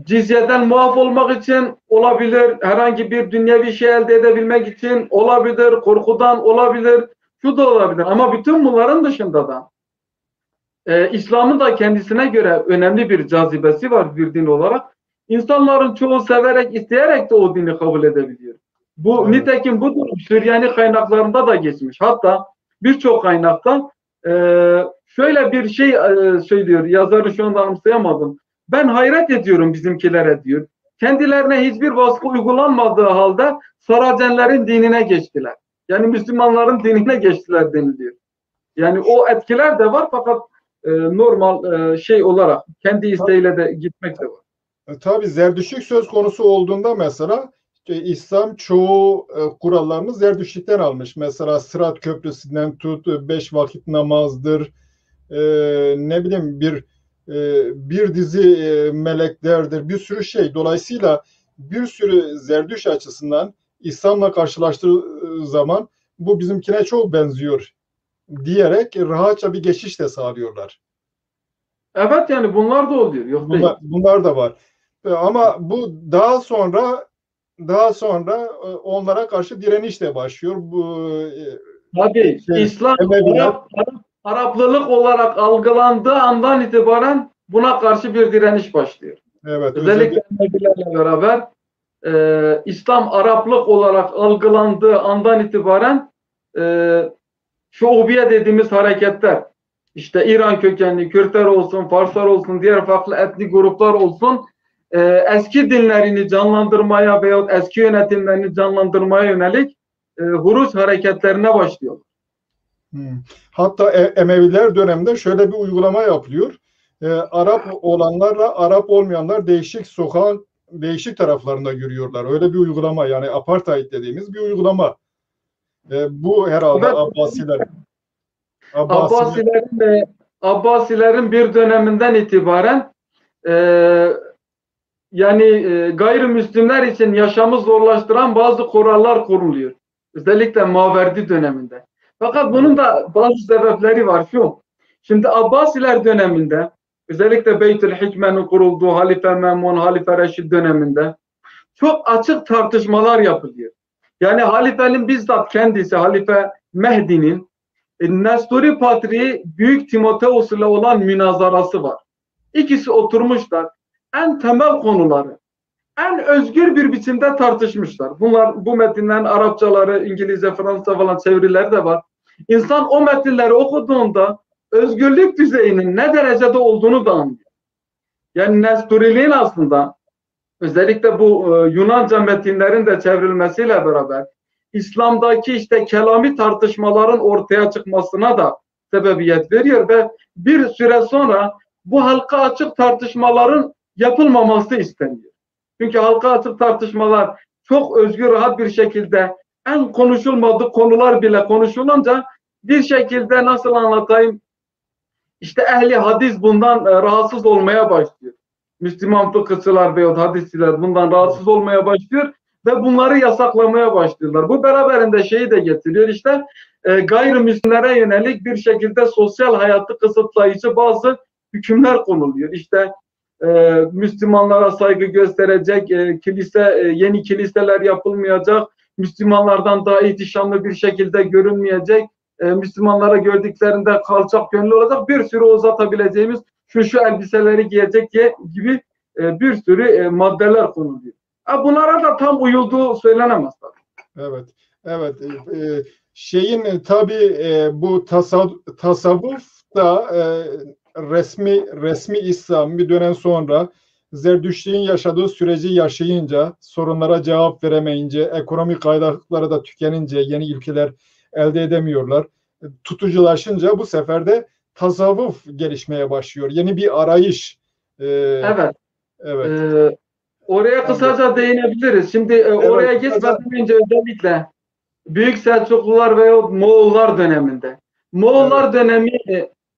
cizyeden muaf olmak için olabilir, herhangi bir dünyevi şey elde edebilmek için olabilir, korkudan olabilir, şu da olabilir. Ama bütün bunların dışında da İslam'ın da kendisine göre önemli bir cazibesi var bir din olarak. İnsanların çoğu severek, isteyerek de o dini kabul edebiliyor. Bu Evet. nitekim bu durum Süryani kaynaklarında da geçmiş. Hatta birçok kaynakta e, şöyle bir şey söylüyor. Yazarı şu anda anımsayamadım. Ben hayret ediyorum bizimkilere diyor. Kendilerine hiçbir baskı uygulanmadığı halde Saracenlerin dinine geçtiler. Yani Müslümanların dinine geçtiler deniliyor. Yani o etkiler de var fakat normal şey olarak kendi isteğiyle de gitmek de var. Tabii Zerdüştlük söz konusu olduğunda mesela İslam çoğu kurallarını Zerdüştlük'ten almış. Mesela Sırat Köprüsü'nden tut, 5 vakit namazdır, ne bileyim bir dizi meleklerdir, bir sürü şey. Dolayısıyla bir sürü Zerdüşt açısından İslam'la karşılaştığı zaman bu bizimkine çok benziyor diyerek rahatça bir geçiş de sağlıyorlar. Evet yani bunlar da oluyor. Yok değil. Bunlar da var. Ama bu daha sonra onlara karşı direniş de başlıyor. Bu Tabii İslam Emeviler, Araplılık olarak algılandığı andan itibaren buna karşı bir direniş başlıyor. evet, Özellikle Emevilerle beraber İslam Araplık olarak algılandığı andan itibaren Şuubiye dediğimiz hareketler, işte İran kökenli Kürtler olsun, Farslar olsun, diğer farklı etnik gruplar olsun, eski dinlerini canlandırmaya veyahut eski yönetimlerini canlandırmaya yönelik huruç hareketlerine başlıyor. Hatta Emeviler döneminde şöyle bir uygulama yapılıyor. Arap olanlarla Arap olmayanlar sokağın değişik taraflarında yürüyorlar. Öyle bir uygulama, yani apartheid dediğimiz bir uygulama. Bu herhalde Evet, Abbasiler Abbasilerin bir döneminden itibaren e, yani gayrimüslimler için yaşamı zorlaştıran bazı kurallar kuruluyor. Özellikle Maverdi döneminde. Fakat bunun da bazı sebepleri var şu. Şimdi Abbasiler döneminde özellikle Beytül Hikme'nin kurulduğu Halife Memun, Halife Reşid döneminde çok açık tartışmalar yapılıyor. Yani halifenin bizzat kendisi Halife Mehdi'nin Nesturi Patriği Büyük Timoteus ile olan münazarası var. İkisi oturmuşlar. En temel konuları en özgür bir biçimde tartışmışlar. Bu metinlerin Arapçaları, İngilizce, Fransızca falan çevirileri de var. İnsan o metinleri okuduğunda özgürlük düzeyinin ne derecede olduğunu da anlıyor. Yani Nesturiliğin aslında özellikle bu Yunanca metinlerin de çevrilmesiyle beraber İslam'daki işte kelami tartışmaların ortaya çıkmasına da sebebiyet veriyor ve bir süre sonra bu halka açık tartışmaların yapılmaması isteniyor. Çünkü halka açık tartışmalar çok özgür, rahat bir şekilde en konuşulmadık konular bile konuşulunca bir şekilde nasıl anlatayım işte ehli hadis bundan rahatsız olmaya başlıyor. Müslüman fıkıhçılar veyahut hadisçiler bundan rahatsız olmaya başlıyor ve bunları yasaklamaya başlıyorlar. Bu beraberinde şeyi de getiriyor işte gayrimüslimlere yönelik bir şekilde sosyal hayatı kısıtlayıcı bazı hükümler konuluyor. İşte Müslümanlara saygı gösterecek, yeni kiliseler yapılmayacak, Müslümanlardan daha ihtişamlı bir şekilde görünmeyecek, Müslümanlara gördüklerinde kalçak gönüllü olacak, bir sürü uzatabileceğimiz şu elbiseleri giyecek gibi bir sürü maddeler konuluyor. Bunlara da tam uyulduğu söylenemez tabii. Evet, evet. Tabii bu tasavvuf da resmi İslam bir dönem sonra Zerdüştlerin yaşadığı süreci yaşayınca, sorunlara cevap veremeyince, ekonomik kaynakları da tükenince, yeni ülkeler elde edemiyorlar. Tutuculaşınca bu sefer de tasavvuf gelişmeye başlıyor. Yeni bir arayış. Evet. Evet. Oraya kısaca değinebiliriz. Şimdi oraya Evet, kısaca. geçmeden önce özellikle Büyük Selçuklular veya Moğollar döneminde. Evet, Moğollar dönemi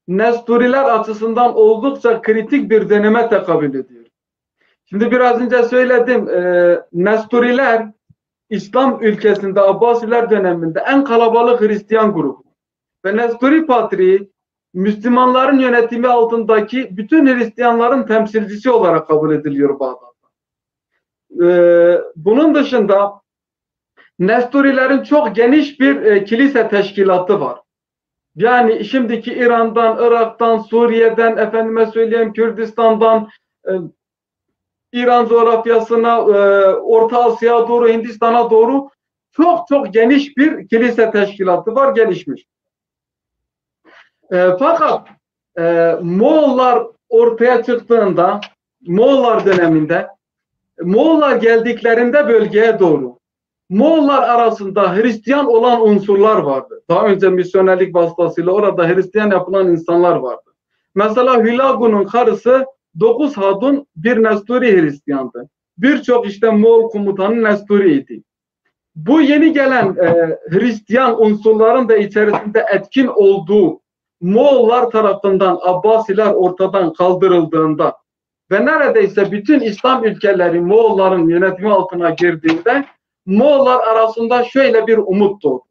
Nesturiler açısından oldukça kritik bir döneme tekabül ediyor. Şimdi biraz önce söyledim. Nesturiler İslam ülkesinde Abbasiler döneminde en kalabalık Hristiyan grubu. Ve Nesturi Patriği Müslümanların yönetimi altındaki bütün Hristiyanların temsilcisi olarak kabul ediliyor Bağdat'ta. Bunun dışında Nesturilerin çok geniş bir kilise teşkilatı var. Yani şimdiki İran'dan, Irak'tan, Suriye'den, efendime söyleyeyim Kürdistan'dan, İran coğrafyasına, Orta Asya'ya doğru, Hindistan'a doğru çok çok geniş bir kilise teşkilatı var, gelişmiş. Fakat Moğollar ortaya çıktığında, Moğollar döneminde, Moğollar geldiklerinde bölgeye doğru, Moğollar arasında Hristiyan olan unsurlar vardı. Daha önce misyonerlik vasıtasıyla orada Hristiyan yapılan insanlar vardı. Mesela Hülagu'nun karısı 9 Hatun bir Nesturi Hristiyandı. Birçok işte Moğol komutanı Nesturi'ydi. Bu yeni gelen Hristiyan unsurların da içerisinde etkin olduğu Moğollar tarafından Abbasiler ortadan kaldırıldığında ve neredeyse bütün İslam ülkeleri Moğolların yönetimi altına girdiğinde Moğollar arasında şöyle bir umut doğdu.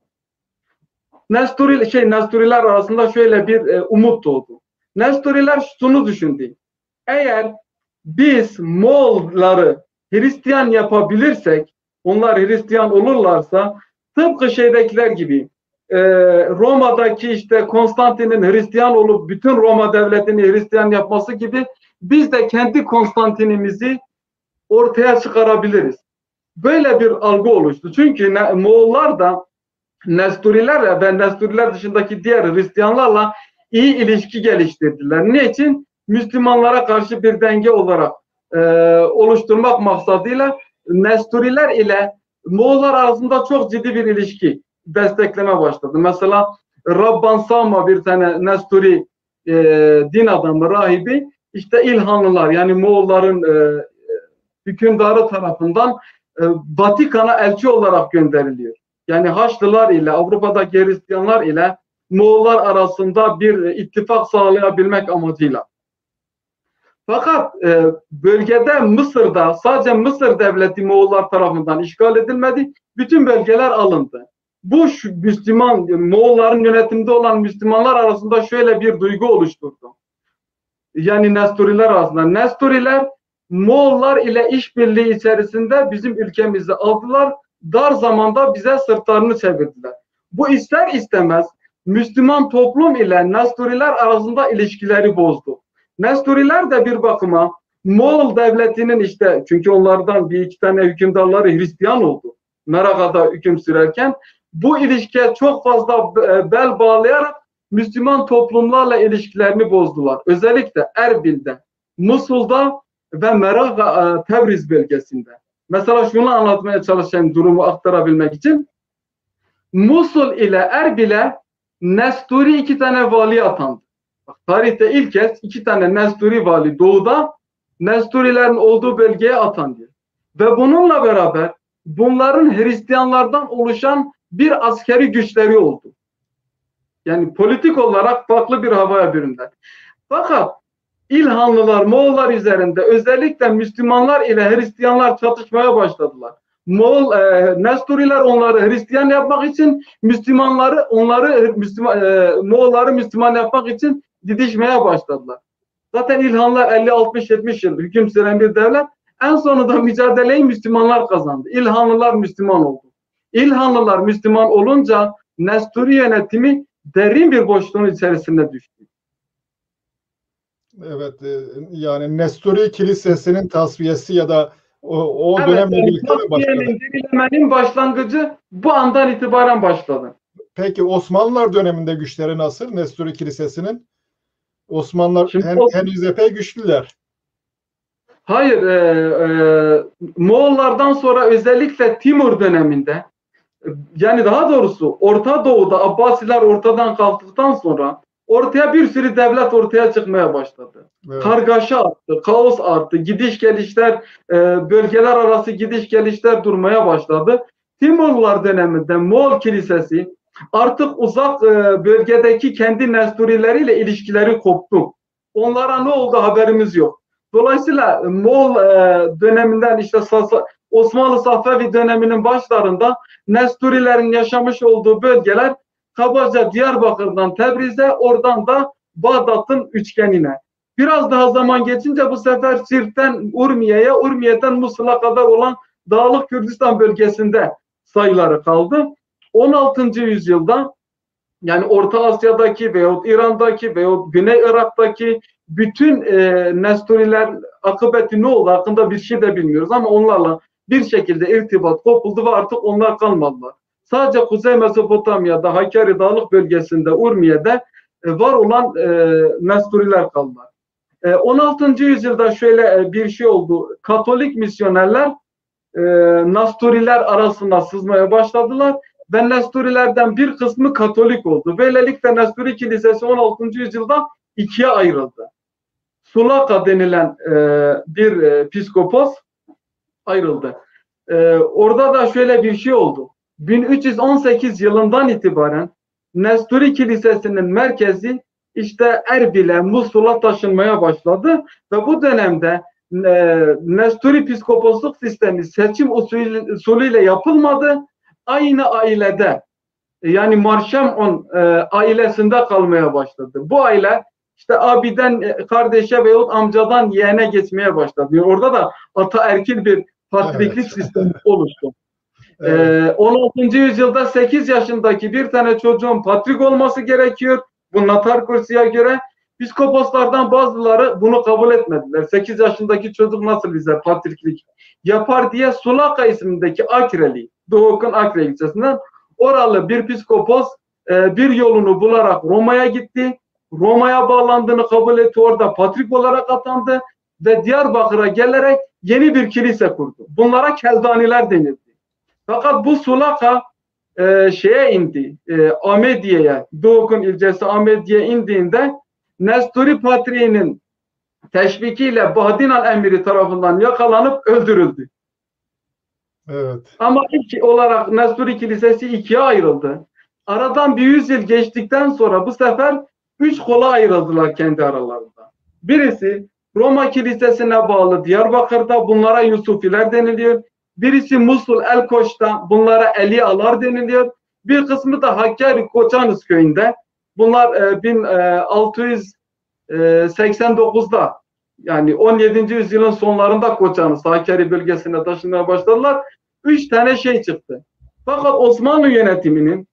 Nesturiler arasında şöyle bir umut doğdu. Nesturiler şunu düşündü. Eğer biz Moğolları Hristiyan yapabilirsek, onlar Hristiyan olurlarsa tıpkı şeydekiler gibi Roma'daki işte Konstantin'in Hristiyan olup bütün Roma devletini Hristiyan yapması gibi biz de kendi Konstantin'imizi ortaya çıkarabiliriz. Böyle bir algı oluştu. Çünkü Moğollar da Nesturilerle ve Nesturiler dışındaki diğer Hristiyanlarla iyi ilişki geliştirdiler. Niçin? Müslümanlara karşı bir denge olarak oluşturmak maksadıyla Nesturiler ile Moğollar arasında çok ciddi bir ilişki destekleme başladı. Mesela Rabban Sama bir tane Nesturi din adamı, rahibi işte İlhanlılar yani Moğolların hükümdarı tarafından Vatikan'a elçi olarak gönderiliyor. Yani Haçlılar ile Avrupa'daki Hristiyanlar ile Moğollar arasında bir ittifak sağlayabilmek amacıyla. Fakat bölgede Mısır'da sadece Mısır devleti Moğollar tarafından işgal edilmedi. Bütün bölgeler alındı. Bu Moğolların yönetiminde olan Müslümanlar arasında şöyle bir duygu oluşturdu. Yani Nesturiler arasında. Nesturiler Moğollar ile işbirliği içerisinde bizim ülkemizi aldılar. Dar zamanda bize sırtlarını çevirdiler. Bu ister istemez Müslüman toplum ile Nesturiler arasında ilişkileri bozdu. Nesturiler de bir bakıma Moğol devletinin işte çünkü onlardan bir iki tane hükümdarları Hristiyan oldu. Meraka'da hüküm sürerken bu ilişkiye çok fazla bel bağlayarak Müslüman toplumlarla ilişkilerini bozdular. Özellikle Erbil'de, Musul'da ve Merak Tebriz bölgesinde. Mesela şunu anlatmaya çalışayım durumu aktarabilmek için. Musul ile Erbil'e Nesturi 2 tane vali atandı. Bak, tarihte ilk kez 2 tane Nesturi vali doğuda Nesturilerin olduğu bölgeye atandı. Ve bununla beraber bunların Hristiyanlardan oluşan bir askeri güçleri oldu. Yani politik olarak farklı bir havaya büründüler. Fakat İlhanlılar Moğollar üzerinde özellikle Müslümanlar ile Hristiyanlar çatışmaya başladılar. Nesturiler onları Hristiyan yapmak için Moğolları Müslüman yapmak için didişmeye başladılar. Zaten İlhanlar 50-60-70 yıl hüküm süren bir devlet. En sonunda mücadeleyi Müslümanlar kazandı. İlhanlılar Müslüman oldu. İlhanlılar Müslüman olunca Nesturi yönetimi derin bir boşluğun içerisinde düştü. Evet, yani Nesturi Kilisesi'nin tasfiyesi ya da o Evet, dönemle birlikte mi başladı? dirilemenin başlangıcı bu andan itibaren başladı. Peki Osmanlılar döneminde güçleri nasıl Nesturi Kilisesi'nin? Osmanlılar Şimdi henüz epey güçlüler. hayır, Moğollardan sonra özellikle Timur döneminde yani daha doğrusu Orta Doğu'da Abbasiler ortadan kalktıktan sonra ortaya bir sürü devlet ortaya çıkmaya başladı. Evet. Kargaşa arttı, kaos arttı, gidiş gelişler, bölgeler arası gidiş gelişler durmaya başladı. Timurlular döneminde Moğol Kilisesi artık uzak bölgedeki kendi nesturileriyle ilişkileri koptu. Onlara ne oldu haberimiz yok. Dolayısıyla Moğol döneminden işte Osmanlı Safevi döneminin başlarında Nesturilerin yaşamış olduğu bölgeler kabaca Diyarbakır'dan Tebriz'e, oradan da Bağdat'ın üçgenine. Biraz daha zaman geçince bu sefer Sirt'ten Urmiye'ye, Urmiye'den Musul'a kadar olan Dağlık Kürdistan bölgesinde sayıları kaldı. 16. yüzyılda yani Orta Asya'daki veyahut İran'daki veyahut Güney Irak'taki bütün Nesturiler akıbeti ne oldu hakkında bir şey de bilmiyoruz ama onlarla bir şekilde irtibat kopuldu ve artık onlar kalmadılar. Sadece Kuzey Mezopotamya'da, Hakkari Dağlık bölgesinde, Urmiye'de var olan Nesturiler kaldılar. 16. yüzyılda şöyle bir şey oldu. Katolik misyonerler Nasturiler arasında sızmaya başladılar ve Nasturilerden bir kısmı Katolik oldu. Böylelikle Nasturi Kilisesi 16. yüzyılda ikiye ayrıldı. Sulaka denilen bir piskopos ayrıldı. Orada da şöyle bir şey oldu. 1318 yılından itibaren Nasturi Kilisesi'nin merkezi işte Erbil'e, Musul'a taşınmaya başladı ve bu dönemde Nesturi piskoposluk sistemi seçim usulüyle yapılmadı. Aynı ailede yani Marşamon ailesinde kalmaya başladı. Bu aile işte abiden kardeşe veyahut amcadan yeğene geçmeye başladı. Orada da ataerkil bir patriklik sistemi oluştu. Evet. 16. yüzyılda 8 yaşındaki bir tane çocuğun patrik olması gerekiyor. Bu Natar Kursi'ye göre piskoposlardan bazıları bunu kabul etmediler. 8 yaşındaki çocuk nasıl bize patriklik yapar diye Sulaka ismindeki Akreli, Doğuk'un Akre ilçesinden oralı bir piskopos bir yolunu bularak Roma'ya gitti. Roma'ya bağlandığını kabul etti. Orada patrik olarak atandı ve Diyarbakır'a gelerek yeni bir kilise kurdu. Bunlara Keldaniler denildi. Fakat bu Sulaka şeye indi, Ahmediye'ye, Doğuk'un ilçesi Ahmediye indiğinde Nesturi Patriği'nin teşvikiyle Bahdinan Emiri tarafından yakalanıp öldürüldü. Evet. Ama ilk olarak Nesturi Kilisesi ikiye ayrıldı. Aradan bir 100 yıl geçtikten sonra bu sefer 3 kola ayrıldılar kendi aralarında. Birisi Roma Kilisesi'ne bağlı Diyarbakır'da, bunlara Yusufiler deniliyor. Birisi Musul El-Koç'ta, bunlara Elialar deniliyor. Bir kısmı da Hakkari Koçanız köyünde. Bunlar 1689'da yani 17. yüzyılın sonlarında Koçanız, Hakkari bölgesine taşınmaya başladılar. 3 tane şey çıktı. Fakat Osmanlı yönetiminin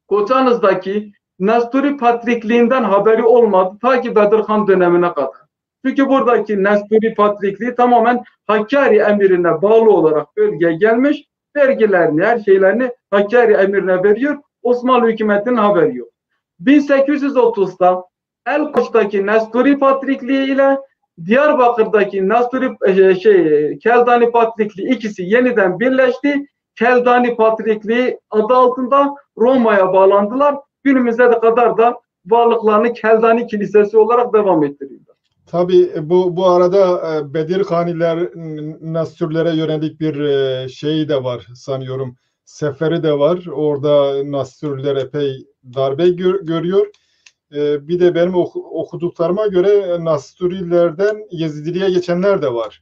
Koçanız'daki Nesturi Patrikliğinden haberi olmadı ta ki Bedirhan dönemine kadar. Çünkü buradaki Nesturi Patrikliği tamamen Hakkari emirine bağlı olarak bölgeye gelmiş, vergilerini, her şeylerini Hakkari emirine veriyor. Osmanlı hükümetinin haberi yok. 1830'da El-Koç'taki Nesturi Patrikliği ile Diyarbakır'daki Nesturi Keldani Patrikliği ikisi yeniden birleşti. Keldani Patrikliği adı altında Roma'ya bağlandılar. Günümüze de kadar da varlıklarını Keldani Kilisesi olarak devam ettiriyorlar. Tabii bu arada Bedirhaniler, Nastürlere yönelik bir şeyi de var sanıyorum. Seferi de var. Orada Nastürler epey darbe görüyor. Bir de benim okuduklarıma göre Nasturilerden Yezidiliğe geçenler de var.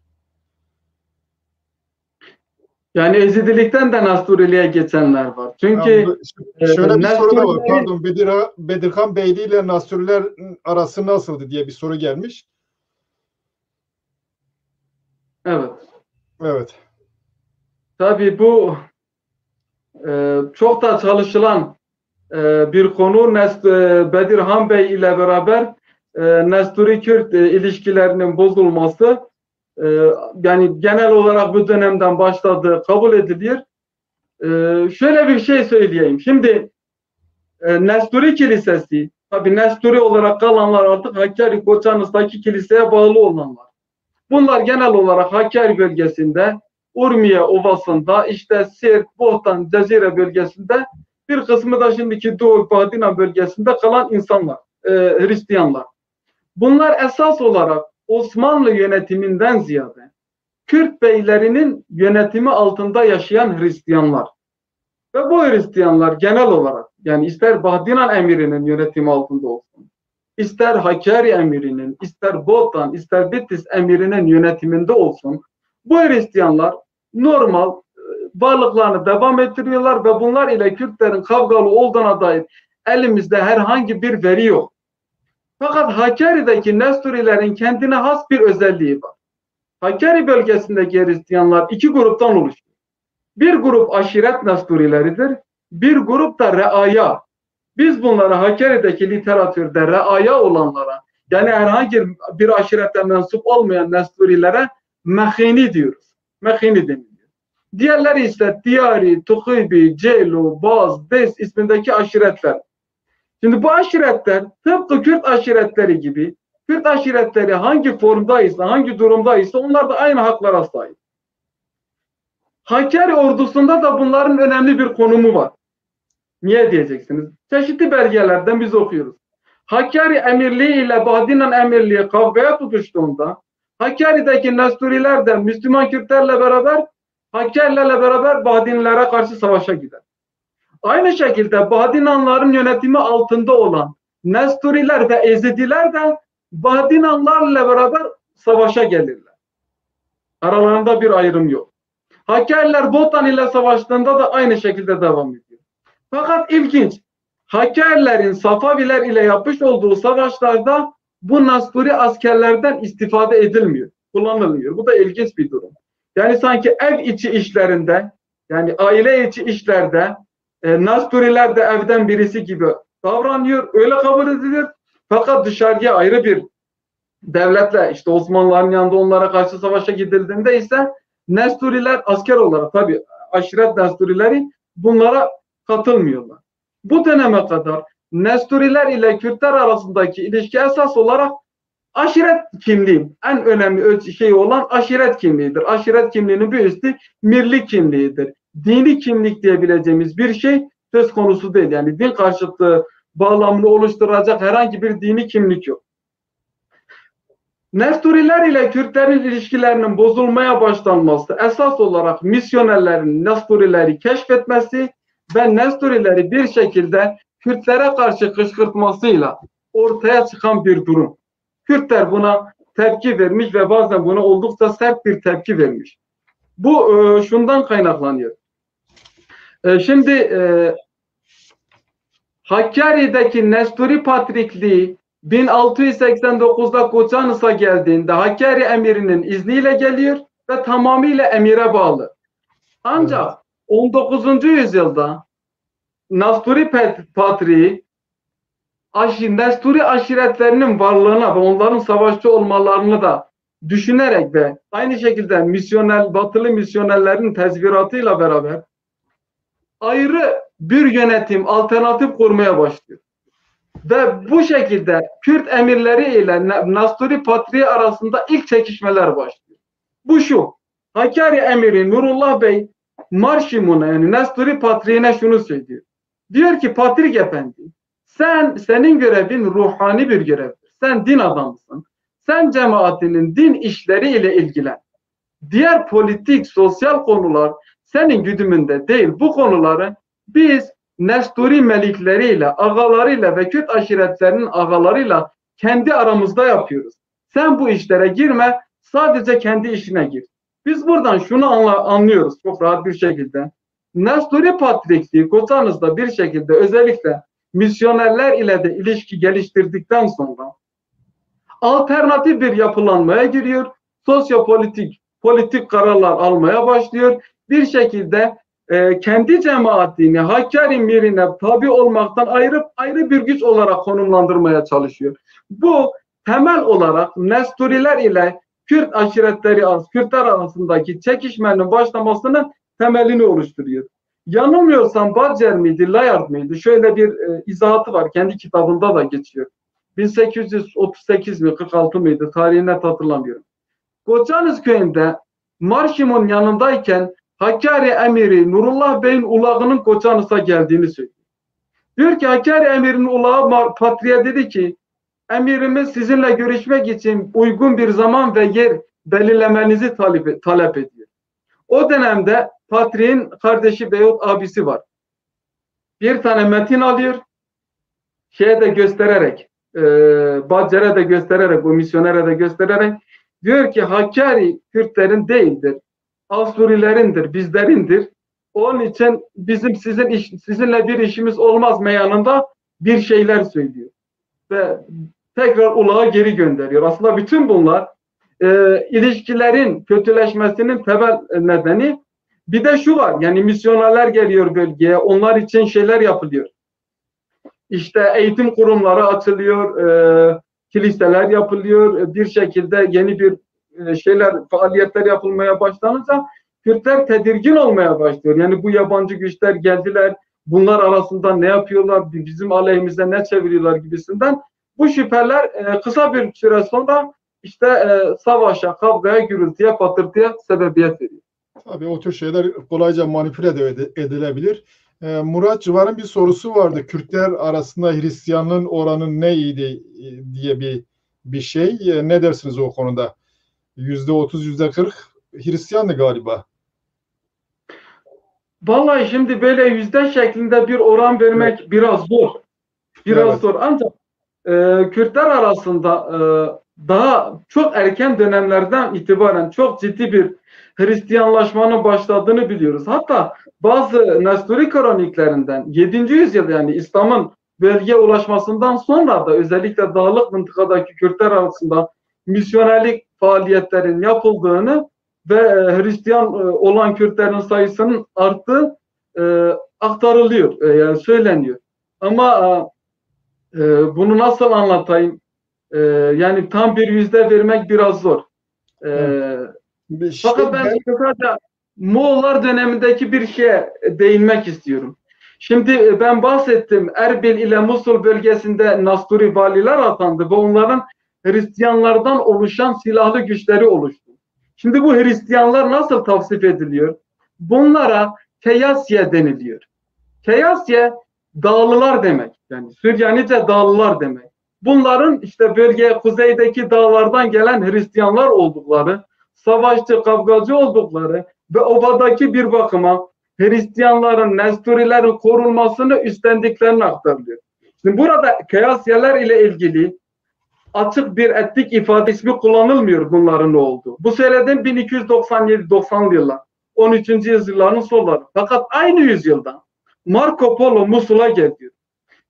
Yani Ezidilikten de Nasturiliğe geçenler var. Çünkü şöyle bir soru da var. Pardon, Bedirhan Beyliği ile Nasturiler arası nasıldı diye bir soru gelmiş. Evet. Evet. Tabii bu çok da çalışılan bir konu. Bedirhan Bey ile beraber Nesturi Kürt ilişkilerinin bozulması yani genel olarak bu dönemden başladığı kabul ediliyor. Şöyle bir şey söyleyeyim. Şimdi Nesturi Kilisesi, tabii Nesturi olarak kalanlar artık Hakkari Koçanız'daki kiliseye bağlı olanlar. Bunlar genel olarak Hakkari bölgesinde, Urmiye Ovası'nda, işte Sirt, Bohtan, Cezire bölgesinde, bir kısmı da şimdiki Doğu Bahdinan bölgesinde kalan insanlar. Hristiyanlar. Bunlar esas olarak Osmanlı yönetiminden ziyade Kürt beylerinin yönetimi altında yaşayan Hristiyanlar. Ve bu Hristiyanlar genel olarak, yani ister Bahdinan emirinin yönetimi altında olsun, ister Hakkari emirinin, ister Botan, ister Bitlis emirinin yönetiminde olsun, bu Hristiyanlar normal varlıklarını devam ettiriyorlar ve bunlar ile Kürtlerin kavgalı olduğuna dair elimizde herhangi bir veri yok. Fakat Hakkari'deki Nesturilerin kendine has bir özelliği var. Hakkari bölgesindeki Hristiyanlar iki gruptan oluşuyor. Bir grup aşiret Nesturileridir, bir grup da reaya. Biz bunlara Hakkari'deki literatürde reaya olanlara, yani herhangi bir aşirete mensup olmayan Nesturilere mehini diyoruz. Mehini deniliyor. Diğerleri ise Diyari, Tukibi, Ceylu, Baz, Des ismindeki aşiretler. Şimdi bu aşiretler tıpkı Kürt aşiretleri gibi, Kürt aşiretleri hangi formdaysa, hangi durumdaysa onlar da aynı haklara sahip. Hakkari ordusunda da bunların önemli bir konumu var. Niye diyeceksiniz? Çeşitli belgelerden biz okuyoruz. Hakkari emirliği ile Bahdinan emirliği kavgaya tutuştuğunda Hakkari'deki Nesturiler de Müslüman Kürtlerle beraber Hakkarilerle beraber Bahdinlilere karşı savaşa gider. Aynı şekilde Bahdinanların yönetimi altında olan Nesturiler ve Ezidiler de Bahdinanlarla beraber savaşa gelirler. Aralarında bir ayrım yok. Hakkariler Botan ile savaştığında da aynı şekilde devam ediyor. Fakat ilginç, Hakkarilerin Safaviler ile yapmış olduğu savaşlarda bu Nesturi askerlerden istifade edilmiyor, kullanılmıyor. Bu da ilginç bir durum. Yani sanki ev içi işlerinde, yani aile içi işlerde Nesturiler de evden birisi gibi davranıyor, öyle kabul edilir. Fakat dışarıya ayrı bir devletle, işte Osmanlıların yanında onlara karşı savaşa gidildiğinde ise Nesturiler asker olarak, tabi aşiret Nesturileri bunlara katılmıyorlar. Bu döneme kadar Nesturiler ile Kürtler arasındaki ilişki esas olarak aşiret kimliği, en önemli şey olan aşiret kimliğidir. Aşiret kimliğinin bir üstü mirlik kimliğidir. Dini kimlik diyebileceğimiz bir şey söz konusu değil. Yani din karşıtı bağlamını oluşturacak herhangi bir dini kimlik yok. Nesturiler ile Kürtlerin ilişkilerinin bozulmaya başlanması esas olarak misyonerlerin Nesturileri keşfetmesi ve Nesturileri bir şekilde Kürtlere karşı kışkırtmasıyla ortaya çıkan bir durum. Kürtler buna tepki vermiş ve bazen buna oldukça sert bir tepki vermiş. Bu şundan kaynaklanıyor. Şimdi Hakkari'deki Nesturi Patrikliği 1689'da Koçanıs'a geldiğinde Hakkari emirinin izniyle geliyor ve tamamıyla emire bağlı. Ancak 19. yüzyılda Nesturi Patriği Nesturi aşiretlerinin varlığına ve onların savaşçı olmalarını da düşünerek ve aynı şekilde batılı misyonerlerin tezviratıyla beraber ayrı bir yönetim, alternatif kurmaya başlıyor. Ve bu şekilde Kürt emirleri ile Nesturi Patriği arasında ilk çekişmeler başlıyor. Bu şu: Hakkari emiri Nurullah Bey Marşimun'a, yani Nesturi Patriğine şunu söylüyor. Diyor ki, Patrik Efendi, senin görevin ruhani bir görevdir. Sen din adamısın. Sen cemaatinin din işleri ile ilgilen. Diğer politik, sosyal konular senin güdümünde değil. Bu konuları biz Nesturi melikleriyle, ağalarıyla ve Kürt aşiretlerinin ağalarıyla kendi aramızda yapıyoruz. Sen bu işlere girme, sadece kendi işine gir. Biz buradan şunu anlıyoruz çok rahat bir şekilde. Nesturi Patrikliği Koçanız'da bir şekilde özellikle misyonerler ile de ilişki geliştirdikten sonra alternatif bir yapılanmaya giriyor. Politik kararlar almaya başlıyor. Bir şekilde kendi cemaatini Hakkari mirine tabi olmaktan ayrı bir güç olarak konumlandırmaya çalışıyor. Bu temel olarak Nesturiler ile Kürtler arasındaki çekişmenin başlamasının temelini oluşturuyor. Yanılmıyorsam Badger miydi, Layard mıydı? Şöyle bir izahatı var. Kendi kitabında da geçiyor. 1838 mi, 46 mıydı? Tarihini net hatırlamıyorum. Koçanız köyünde Marşim'in yanındayken Hakkari emiri Nurullah Bey'in ulağının Koçanıs'a geldiğini söylüyor. Diyor ki Hakkari emirinin ulağı Patriğe dedi ki emirimiz sizinle görüşmek için uygun bir zaman ve yer belirlemenizi talep ediyor. O dönemde Patriğin kardeşi veyahut abisi var. Bir tane metin alıyor, şeye de göstererek, Badcer'e de göstererek, bu misyonere de göstererek diyor ki Hakkari Kürtlerin değildir, Asurilerindir, bizlerindir. Onun için bizim sizinle bir işimiz olmaz meyanında bir şeyler söylüyor. Ve tekrar ulağa geri gönderiyor. Aslında bütün bunlar ilişkilerin kötüleşmesinin temel nedeni. Bir de şu var, yani misyonerler geliyor bölgeye, onlar için şeyler yapılıyor. İşte eğitim kurumları açılıyor, kiliseler yapılıyor, bir şekilde yeni bir faaliyetler yapılmaya başlanınca Kürtler tedirgin olmaya başlıyor. Yani bu yabancı güçler geldiler, bunlar arasında ne yapıyorlar, bizim aleyhimize ne çeviriyorlar gibisinden. Bu şüpheler kısa bir süre sonra işte savaşa, kavgaya, gürültüye, patırtıya sebebiyet veriyor. Tabii o tür şeyler kolayca manipüle de edilebilir. Murat Civar'ın bir sorusu vardı. Kürtler arasında Hristiyanlığın oranı neydi diye bir şey. Ne dersiniz o konuda? %30, %40 Hristiyandı galiba. Vallahi şimdi böyle yüzde şeklinde bir oran vermek biraz zor. Biraz zor. Ancak Kürtler arasında daha çok erken dönemlerden itibaren çok ciddi bir Hristiyanlaşmanın başladığını biliyoruz. Hatta bazı Nesturi kroniklerinden 7. yüzyıl yani İslam'ın bölgeye ulaşmasından sonra da özellikle dağlık mıntıkadaki Kürtler arasında misyonerlik faaliyetlerin yapıldığını ve Hristiyan olan Kürtlerin sayısının arttığı aktarılıyor, yani söyleniyor. Ama bunu nasıl anlatayım? Yani tam bir yüzde vermek biraz zor. Fakat ben kısaca Moğollar dönemindeki bir şeye değinmek istiyorum. Şimdi ben bahsettim, Erbil ile Musul bölgesinde Nasturi valiler atandı ve onların Hristiyanlardan oluşan silahlı güçleri oluştu. Şimdi bu Hristiyanlar nasıl tavsif ediliyor? Bunlara Keyasye deniliyor. Keyasye dağlılar demek. Yani Süryanice dağlılar demek. Bunların işte bölgeye kuzeydeki dağlardan gelen Hristiyanlar oldukları, savaşçı, kavgacı oldukları ve obadaki bir bakıma Hristiyanların, Nesturilerin korunmasını üstlendiklerini aktarılıyor. Şimdi burada Keyasyeler ile ilgili açık bir etnik ifade ismi kullanılmıyor bunların ne olduğu. Bu söylediğim 1297-90'lı yıllar, 13. yüzyılların sonları. Fakat aynı yüzyılda Marco Polo Musul'a geliyor.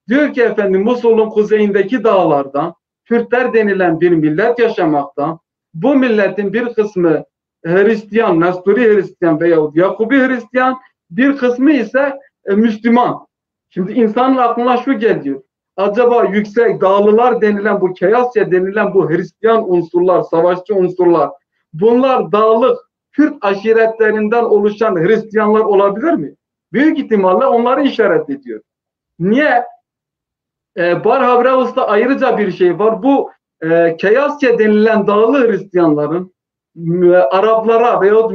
Diyor ki efendim Musul'un kuzeyindeki dağlarda Kürtler denilen bir millet yaşamakta. Bu milletin bir kısmı Hristiyan, Nesturi Hristiyan veyahut Yakubi Hristiyan, bir kısmı ise Müslüman. Şimdi insanın aklına şu geliyor. Acaba yüksek dağlılar denilen bu Keyasya denilen bu Hristiyan unsurlar, savaşçı unsurlar, bunlar dağlık Kürt aşiretlerinden oluşan Hristiyanlar olabilir mi? Büyük ihtimalle onları işaret ediyor. Niye? Bar Havreus'ta ayrıca bir şey var. Bu Keyasya denilen dağlı Hristiyanların Araplara veyahut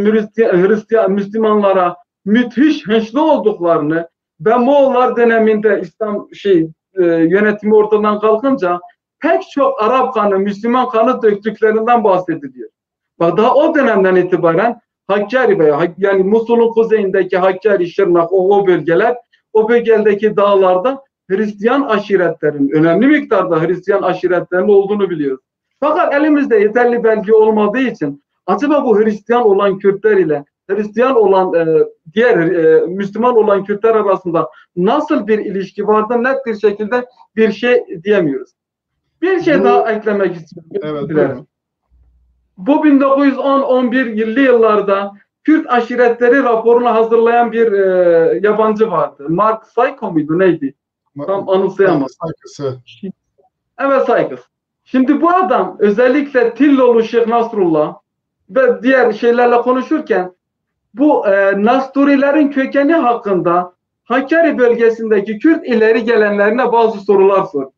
Müslümanlara müthiş hınçlı olduklarını ve Moğollar döneminde İslam yönetimi ortadan kalkınca pek çok Arap kanı, Müslüman kanı döktüklerinden bahsediliyor. Bak daha o dönemden itibaren Hakkari veya yani Musul'un kuzeyindeki Hakkari, Şırnak o bölgeler, o bölgedeki dağlarda Hristiyan aşiretlerin, önemli miktarda Hristiyan aşiretlerin olduğunu biliyoruz. Fakat elimizde yeterli belge olmadığı için acaba bu Hristiyan olan Kürtler ile Hristiyan olan diğer Müslüman olan Kürtler arasında nasıl bir ilişki vardı net bir şekilde bir şey diyemiyoruz. Bir şey daha eklemek istiyorum. Evet, bu 1910-11'li yıllarda Kürt aşiretleri raporunu hazırlayan bir yabancı vardı. Mark Sayko muydu neydi? Tam anımsayamadım. Evet Saykos. Şimdi bu adam özellikle Tillolu Şeyh Nasrullah ve diğer şeylerle konuşurken bu Nasturilerin kökeni hakkında Hakkari bölgesindeki Kürt ileri gelenlerine bazı sorular soruyor.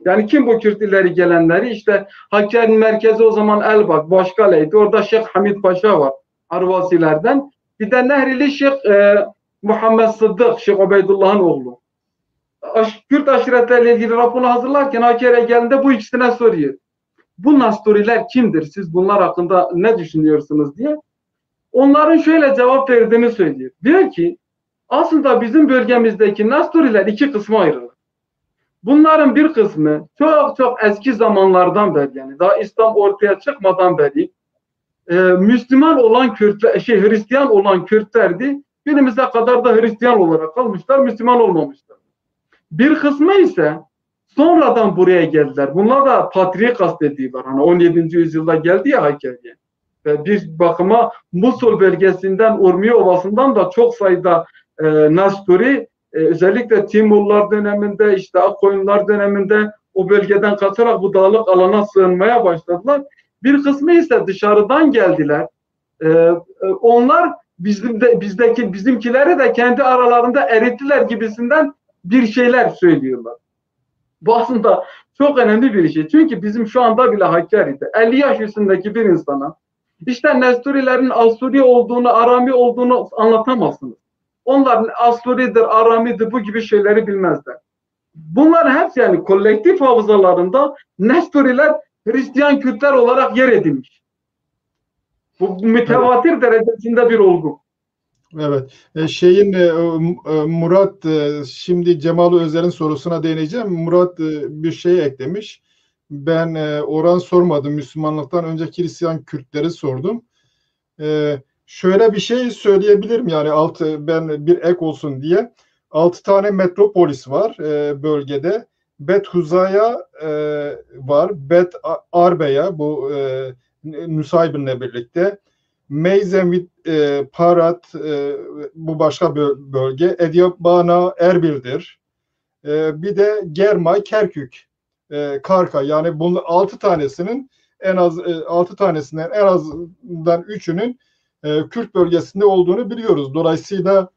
Yani kim bu Kürt ileri gelenleri? İşte Hakkari'nin merkezi o zaman Elbak, Başkale'ydi. Orada Şeyh Hamid Paşa var Arvasilerden. Bir de Nehrili Şeyh Muhammed Sıddık, Şeyh Ubeydullah'ın oğlu. Kürt aşiretleriyle ilgili raporu hazırlarken Hakkari'ye geldiğinde bu ikisine soruyor. Bu Nasturiler kimdir? Siz bunlar hakkında ne düşünüyorsunuz diye. Onların şöyle cevap verdiğini söylüyor. Diyor ki aslında bizim bölgemizdeki Nasturiler iki kısma ayrılır. Bunların bir kısmı çok çok eski zamanlardan beri, yani daha İslam ortaya çıkmadan beri Müslüman olan Kürtler, Hristiyan olan Kürtlerdi. Günümüze kadar da Hristiyan olarak kalmışlar, Müslüman olmamışlar. Bir kısmı ise sonradan buraya geldiler. Bunlar da Patriği kastediyorlar. Hani 17. yüzyılda geldi ya Hakkari'ye. Ve bir bakıma Musul bölgesinden, Urmiye Ovası'ndan da çok sayıda Nasturi, özellikle Timurlar döneminde, işte Akkoyunlar döneminde o bölgeden kaçarak bu dağlık alana sığınmaya başladılar. Bir kısmı ise dışarıdan geldiler. Onlar bizimkileri de kendi aralarında erittiler gibisinden bir şeyler söylüyorlar. Bu aslında çok önemli bir şey. Çünkü bizim şu anda bile Hakkari'de 50 yaş üstündeki bir insana işte Nesturilerin Asuri olduğunu, Arami olduğunu anlatamazsınız. Onlar Asuri'dir, Arami'dir, bu gibi şeyleri bilmezler. Bunların hepsi yani kolektif hafızalarında Nesturiler Hristiyan Kürtler olarak yer edinmiş. Bu mütevatir derecesinde bir olgu. Evet. Murat, şimdi Cemal Özer'in sorusuna değineceğim. Murat bir şey eklemiş. Ben oran sormadım. Müslümanlıktan önceki Hristiyan Kürtleri sordum. Şöyle bir şey söyleyebilirim, yani ben bir ek olsun diye. 6 tane metropolis var bölgede. Bet Huzaya var. Bet Arbeya, bu Nusaybin'le birlikte. Meyzemit, Parat, bu başka bölge. Edyabana, Erbil'dir. Bir de Germay, Kerkük, Karka. Yani bunun 6 tanesinin en az 6 tanesinden en azından 3'ünün Kürt bölgesinde olduğunu biliyoruz. Dolayısıyla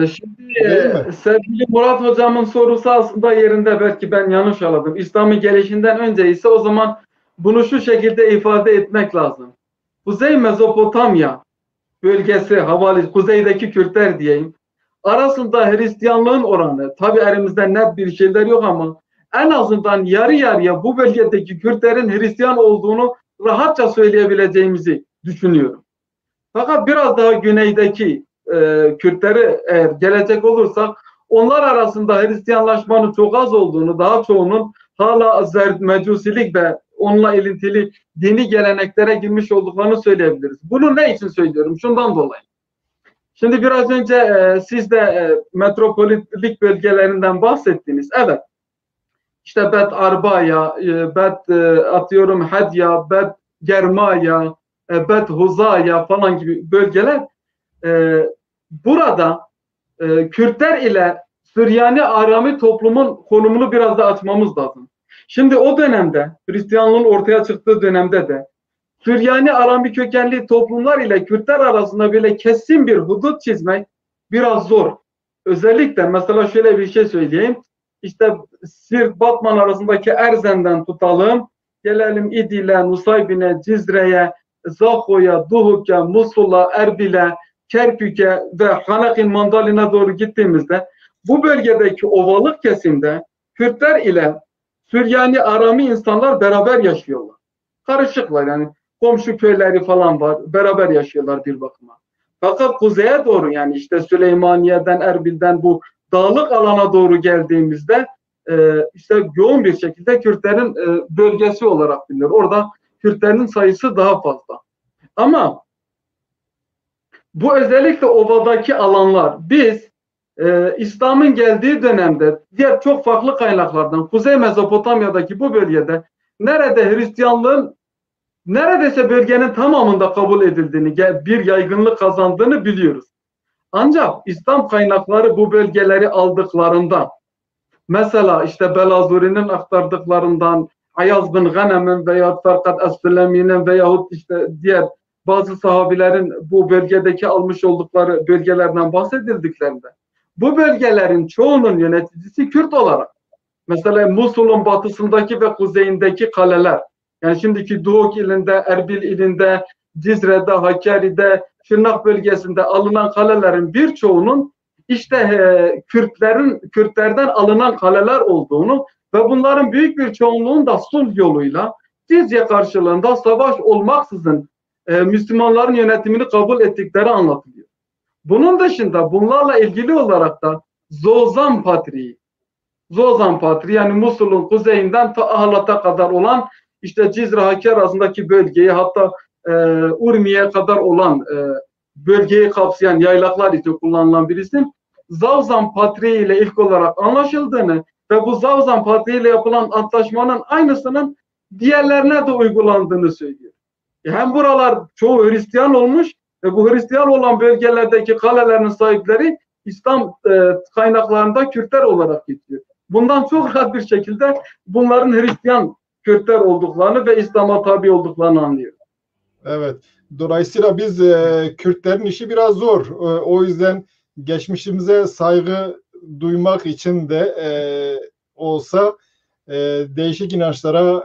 şimdi sevgili Murat hocamın sorusu aslında yerinde, belki ben yanlış anladım. İslam'ın gelişinden önce ise o zaman bunu şu şekilde ifade etmek lazım. Kuzey Mezopotamya bölgesi, kuzeydeki Kürtler diyeyim, arasında Hristiyanlığın oranı, tabi elimizde net bir şeyler yok ama en azından yarı yarıya bu bölgedeki Kürtlerin Hristiyan olduğunu rahatça söyleyebileceğimizi düşünüyorum. Fakat biraz daha güneydeki Kürtleri eğer gelecek olursak, onlar arasında Hristiyanlaşmanın çok az olduğunu, daha çoğunun hala Mecusilik ve onunla ilintili dini geleneklere girmiş olduklarını söyleyebiliriz. Bunu ne için söylüyorum? Şundan dolayı. Şimdi biraz önce siz de metropolitlik bölgelerinden bahsettiniz. Evet. İşte Bet Arbaya, Bet atıyorum Hadya, Bet Germaya, Bet Huzaya falan gibi bölgeler, burada Kürtler ile Süryani Arami toplumun konumunu biraz da açmamız lazım. Şimdi o dönemde, Hristiyanlığın ortaya çıktığı dönemde de Süryani Arami kökenli toplumlar ile Kürtler arasında böyle kesin bir hudut çizmek biraz zor. Özellikle mesela şöyle bir şey söyleyeyim. İşte Siirt Batman arasındaki Erzen'den tutalım, gelelim İdil'e, Nusaybin'e, Cizre'ye, Zaho'ya, Duhuk'a, Musul'a, Erbil'e, Kerkük'e ve Hanakin Mandalin'e doğru gittiğimizde bu bölgedeki ovalık kesimde Kürtler ile Süryani Arami insanlar beraber yaşıyorlar. Karışıklar, yani komşu köyleri falan var, beraber yaşıyorlar bir bakıma. Fakat kuzeye doğru, yani işte Süleymaniye'den, Erbil'den bu dağlık alana doğru geldiğimizde işte yoğun bir şekilde Kürtlerin bölgesi olarak bilinir. Orada Kürtlerin sayısı daha fazla. Ama bu özellikle ovadaki alanlar, biz İslam'ın geldiği dönemde diğer çok farklı kaynaklardan Kuzey Mezopotamya'daki bu bölgede nerede Hristiyanlığın neredeyse bölgenin tamamında kabul edildiğini, bir yaygınlık kazandığını biliyoruz. Ancak İslam kaynakları bu bölgeleri aldıklarında, mesela işte Belazuri'nin aktardıklarından, Ayaz bin Ghanem'in veya Ferkat Es-Sülemi'nin veyahut işte diğer bazı sahabilerin bu bölgedeki almış oldukları bölgelerden bahsedildiklerinde, bu bölgelerin çoğunun yöneticisi Kürt olarak, mesela Musul'un batısındaki ve kuzeyindeki kaleler, yani şimdiki Duhok ilinde, Erbil ilinde, Cizre'de, Hakkari'de, Şırnak bölgesinde alınan kalelerin birçoğunun işte Kürtlerden alınan kaleler olduğunu ve bunların büyük bir çoğunluğun da sulh yoluyla Cizye karşılığında savaş olmaksızın Müslümanların yönetimini kabul ettikleri anlatılıyor. Bunun dışında bunlarla ilgili olarak da Zozan Patriği yani Musul'un kuzeyinden ta Ahlat'a kadar olan işte Cizre Haki arasındaki bölgeyi, hatta Urmiye'ye kadar olan bölgeyi kapsayan yaylaklar için kullanılan bir isim. Zavzan Patriği ile ilk olarak anlaşıldığını ve bu Zavzan Patriği ile yapılan antlaşmanın aynısının diğerlerine de uygulandığını söylüyor. Hem buralar çoğu Hristiyan olmuş ve bu Hristiyan olan bölgelerdeki kalelerin sahipleri İslam kaynaklarında Kürtler olarak geçiyor. Bundan çok rahat bir şekilde bunların Hristiyan Kürtler olduklarını ve İslam'a tabi olduklarını anlıyoruz. Evet. Dolayısıyla biz Kürtlerin işi biraz zor. O yüzden geçmişimize saygı duymak için de olsa değişik inançlara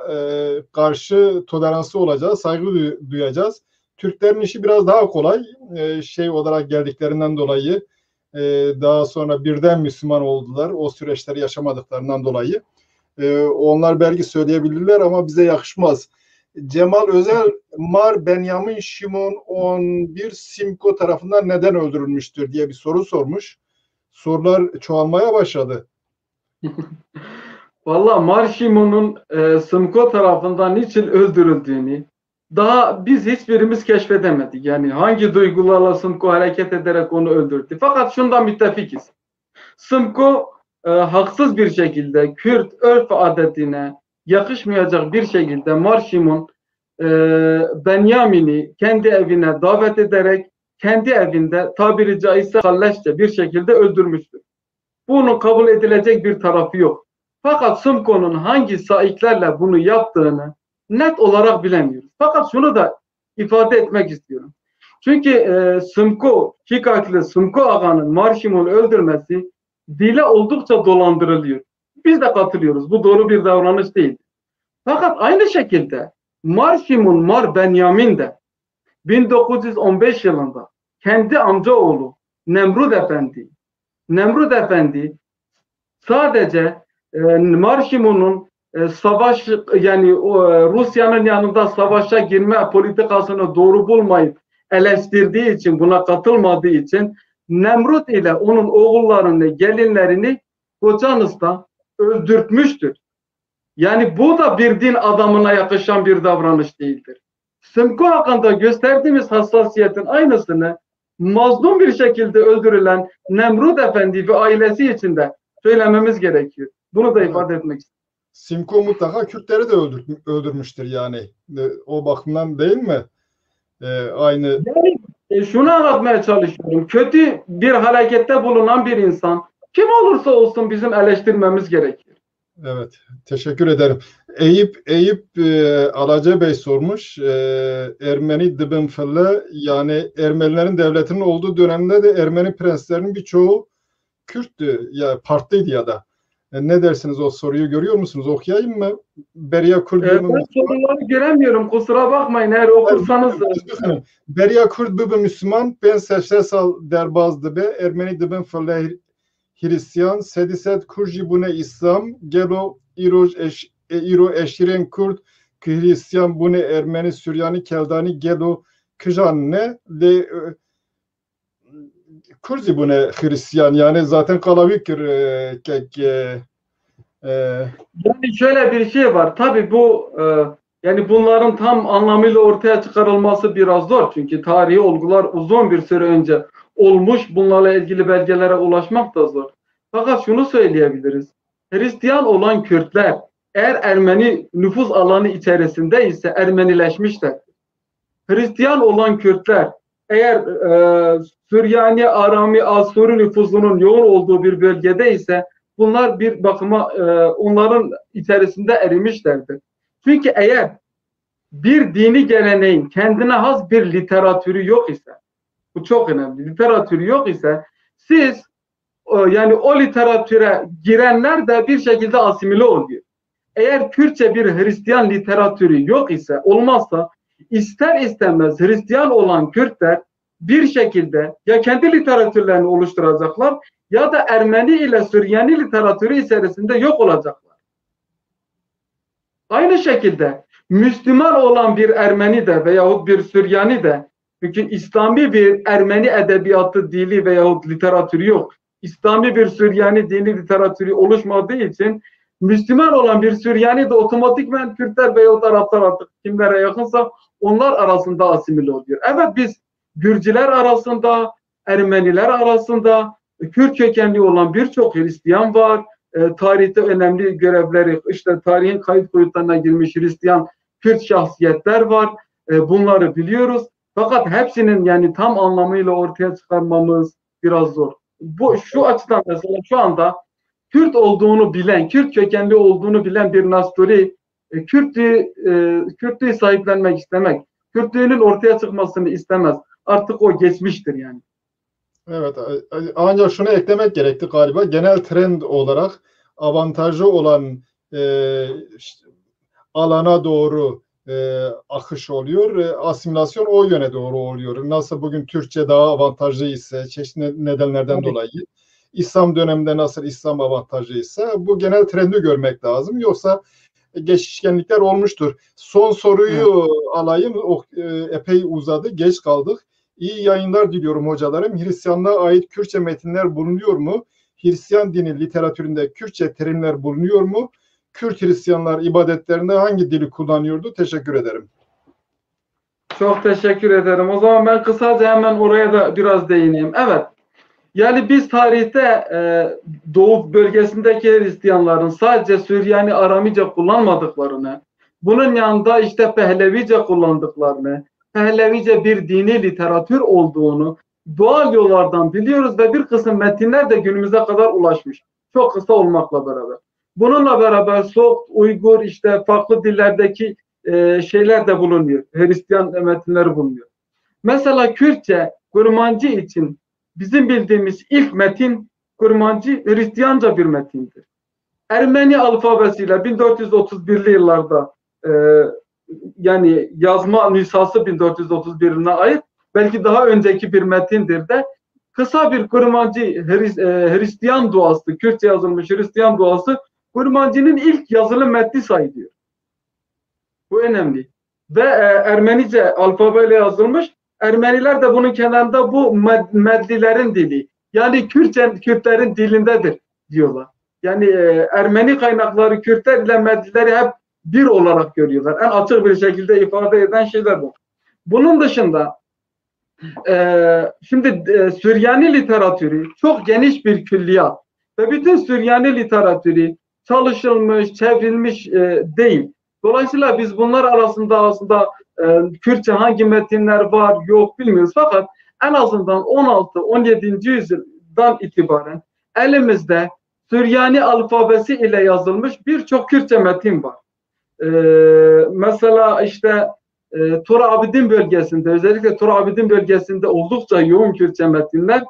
karşı toleranslı olacağız, saygı duyacağız. Türklerin işi biraz daha kolay. Şey olarak geldiklerinden dolayı daha sonra birden Müslüman oldular. O süreçleri yaşamadıklarından dolayı. Onlar belki söyleyebilirler ama bize yakışmaz. Cemal Özel, Mar Benjamin Şimon 11 Simko tarafından neden öldürülmüştür diye bir soru sormuş. Sorular çoğalmaya başladı. Valla Mar Şimon'un Simko tarafından niçin öldürüldüğünü daha biz hiçbirimiz keşfedemedik. Yani hangi duygularla Simko hareket ederek onu öldürdü. Fakat şundan müttefikiz. Simko haksız bir şekilde Kürt örf ve adetine yakışmayacak bir şekilde Mar Şimon Benjamin'i kendi evine davet ederek kendi evinde tabiri caizse kalleşçe bir şekilde öldürmüştür. Bunun kabul edilecek bir tarafı yok. Fakat Simko'nun hangi saiklerle bunu yaptığını net olarak bilemiyoruz. Fakat şunu da ifade etmek istiyorum. Çünkü Simko, Şikayetli Simko Ağa'nın Mar Şimon'u öldürmesi dile oldukça dolandırılıyor. Biz de katılıyoruz. Bu doğru bir davranış değil. Fakat aynı şekilde Mar Şimon Mar Benjamin de 1915 yılında kendi amcaoğlu Nemrut Efendi sadece Mar Şimon'un savaş yani Rusya'nın yanında savaşa girme politikasını doğru bulmayıp eleştirdiği için, buna katılmadığı için Nemrut ile onun oğullarını, gelinlerini Koçanıs'ta öldürtmüştür. Yani bu da bir din adamına yakışan bir davranış değildir. Simko hakkında gösterdiğimiz hassasiyetin aynısını mazlum bir şekilde öldürülen Nemrut Efendi ve ailesi için de söylememiz gerekiyor. Bunu da ifade etmek istiyorum. Simko mutlaka Kürtleri de öldürmüştür yani. O bakımdan değil mi? Aynı. Yani, şunu anlatmaya çalışıyorum. Kötü bir harekette bulunan bir insan kim olursa olsun bizim eleştirmemiz gerekir. Evet. Teşekkür ederim. Eyüp Alaca Bey sormuş. Ermeni Dıbınfılle yani Ermenilerin devletinin olduğu dönemde de Ermeni prenslerinin birçoğu Kürttü. Ya farklıydı ya da. Ne dersiniz o soruyu görüyor musunuz? Okuyayım mı? Beria Kürt Ben soruları göremiyorum. Kusura bakmayın. Eğer okursanız. Beria Kürt bıbı Müslüman ben seçsesal derbazdı be Ermeni Dıbınfılle Hristiyan, sediset kurji bune İslam, gelo iro eşiren Kürt, Hristiyan bune Ermeni, Süryani, Keldani, gelo kıjanne, le kurji bune Hristiyan, yani zaten kalavükür Yani şöyle bir şey var. Tabii bu yani bunların tam anlamıyla ortaya çıkarılması biraz zor. Çünkü tarihi olgular uzun bir süre önce olmuş. Bunlarla ilgili belgelere ulaşmak da zor. Fakat şunu söyleyebiliriz. Hristiyan olan Kürtler eğer Ermeni nüfus alanı içerisinde ise Ermenileşmişler. Hristiyan olan Kürtler eğer Süryani, Arami, Asuri nüfusunun yoğun olduğu bir bölgede ise bunlar bir bakıma onların içerisinde erimişlerdir. Çünkü eğer bir dini geleneğin kendine has bir literatürü yok ise, bu çok önemli, literatürü yok ise siz yani o literatüre girenler de bir şekilde asimile oluyor. Eğer Kürtçe bir Hristiyan literatürü yok ise, olmazsa ister istemez Hristiyan olan Kürtler bir şekilde ya kendi literatürlerini oluşturacaklar ya da Ermeni ile Süryani literatürü içerisinde yok olacaklar. Aynı şekilde Müslüman olan bir Ermeni de veyahut bir Süryani de, çünkü İslami bir Ermeni edebiyatı, dili veyahut literatürü yok. İslami bir Süryani dini literatürü oluşmadığı için Müslüman olan bir Süryani de otomatikman Kürtler veyahut Araplar, artık kimlere yakınsa onlar arasında asimile oluyor. Evet, biz Gürcüler arasında, Ermeniler arasında Kürt kökenli olan birçok Hristiyan var. Tarihte önemli görevleri, işte tarihin kayıt kuyutlarına girmiş Hristiyan Kürt şahsiyetler var. Bunları biliyoruz. Fakat hepsinin yani tam anlamıyla ortaya çıkarmamız biraz zor. Bu şu açıdan mesela şu anda Kürt olduğunu bilen, Kürt kökenli olduğunu bilen bir Nasturi Kürtlüğü sahiplenmek istemek, Kürtlüğünün ortaya çıkmasını istemez. Artık o geçmiştir yani. Evet, ancak şunu eklemek gerekti galiba. Genel trend olarak avantajı olan işte, alana doğru akış oluyor. Asimilasyon o yöne doğru oluyor. Nasıl bugün Türkçe daha avantajlı ise çeşitli nedenlerden dolayı, İslam döneminde nasıl İslam avantajlı ise bu genel trendi görmek lazım. Yoksa geçişkenlikler olmuştur. Son soruyu alayım. Epey uzadı, geç kaldık. İyi yayınlar diliyorum hocalarım. Hristiyanlığa ait Kürtçe metinler bulunuyor mu? Hristiyan dini literatüründe Kürtçe terimler bulunuyor mu? Kürt Hristiyanlar ibadetlerinde hangi dili kullanıyordu? Teşekkür ederim. Çok teşekkür ederim. O zaman ben kısaca hemen oraya da biraz değineyim. Evet. Yani biz tarihte Doğu bölgesindeki Hristiyanların sadece Süryani Aramice kullanmadıklarını, bunun yanında işte Pehlevice kullandıklarını, Pehlevice bir dini literatür olduğunu doğal yollardan biliyoruz ve bir kısım metinler de günümüze kadar ulaşmış. Çok kısa olmakla beraber. Bununla beraber Sok, Uygur, işte farklı dillerdeki şeyler de bulunuyor. Hristiyan metinleri bulunuyor. Mesela Kürtçe, Kurmancı için bizim bildiğimiz ilk metin Kurmancı Hristiyanca bir metindir. Ermeni alfabesiyle 1431'li yıllarda yani yazma nüshası 1431 yılına ait, belki daha önceki bir metindir de kısa bir Kurmancı Hristiyan duası, Kürtçe yazılmış Hristiyan duası Kurmancı'nın ilk yazılı metni sayılıyor. Bu önemli. Ve Ermenice alfabeyle yazılmış. Ermeniler de bunun kenarında bu medlilerin dili, yani Kürtlerin dilindedir diyorlar. Yani Ermeni kaynakları Kürtler ile medlileri hep bir olarak görüyorlar. En açık bir şekilde ifade eden şeyler bu. Bunun dışında şimdi Süryani literatürü çok geniş bir külliyat ve bütün Süryani literatürü çalışılmış, çevrilmiş değil. Dolayısıyla biz bunlar arasında aslında Kürtçe hangi metinler var yok bilmiyoruz. Fakat en azından 16-17. yüzyıldan itibaren elimizde Süryani alfabesi ile yazılmış birçok Kürtçe metin var. Mesela işte Tur Abidin bölgesinde, özellikle Tur Abidin bölgesinde oldukça yoğun Kürtçe metinler.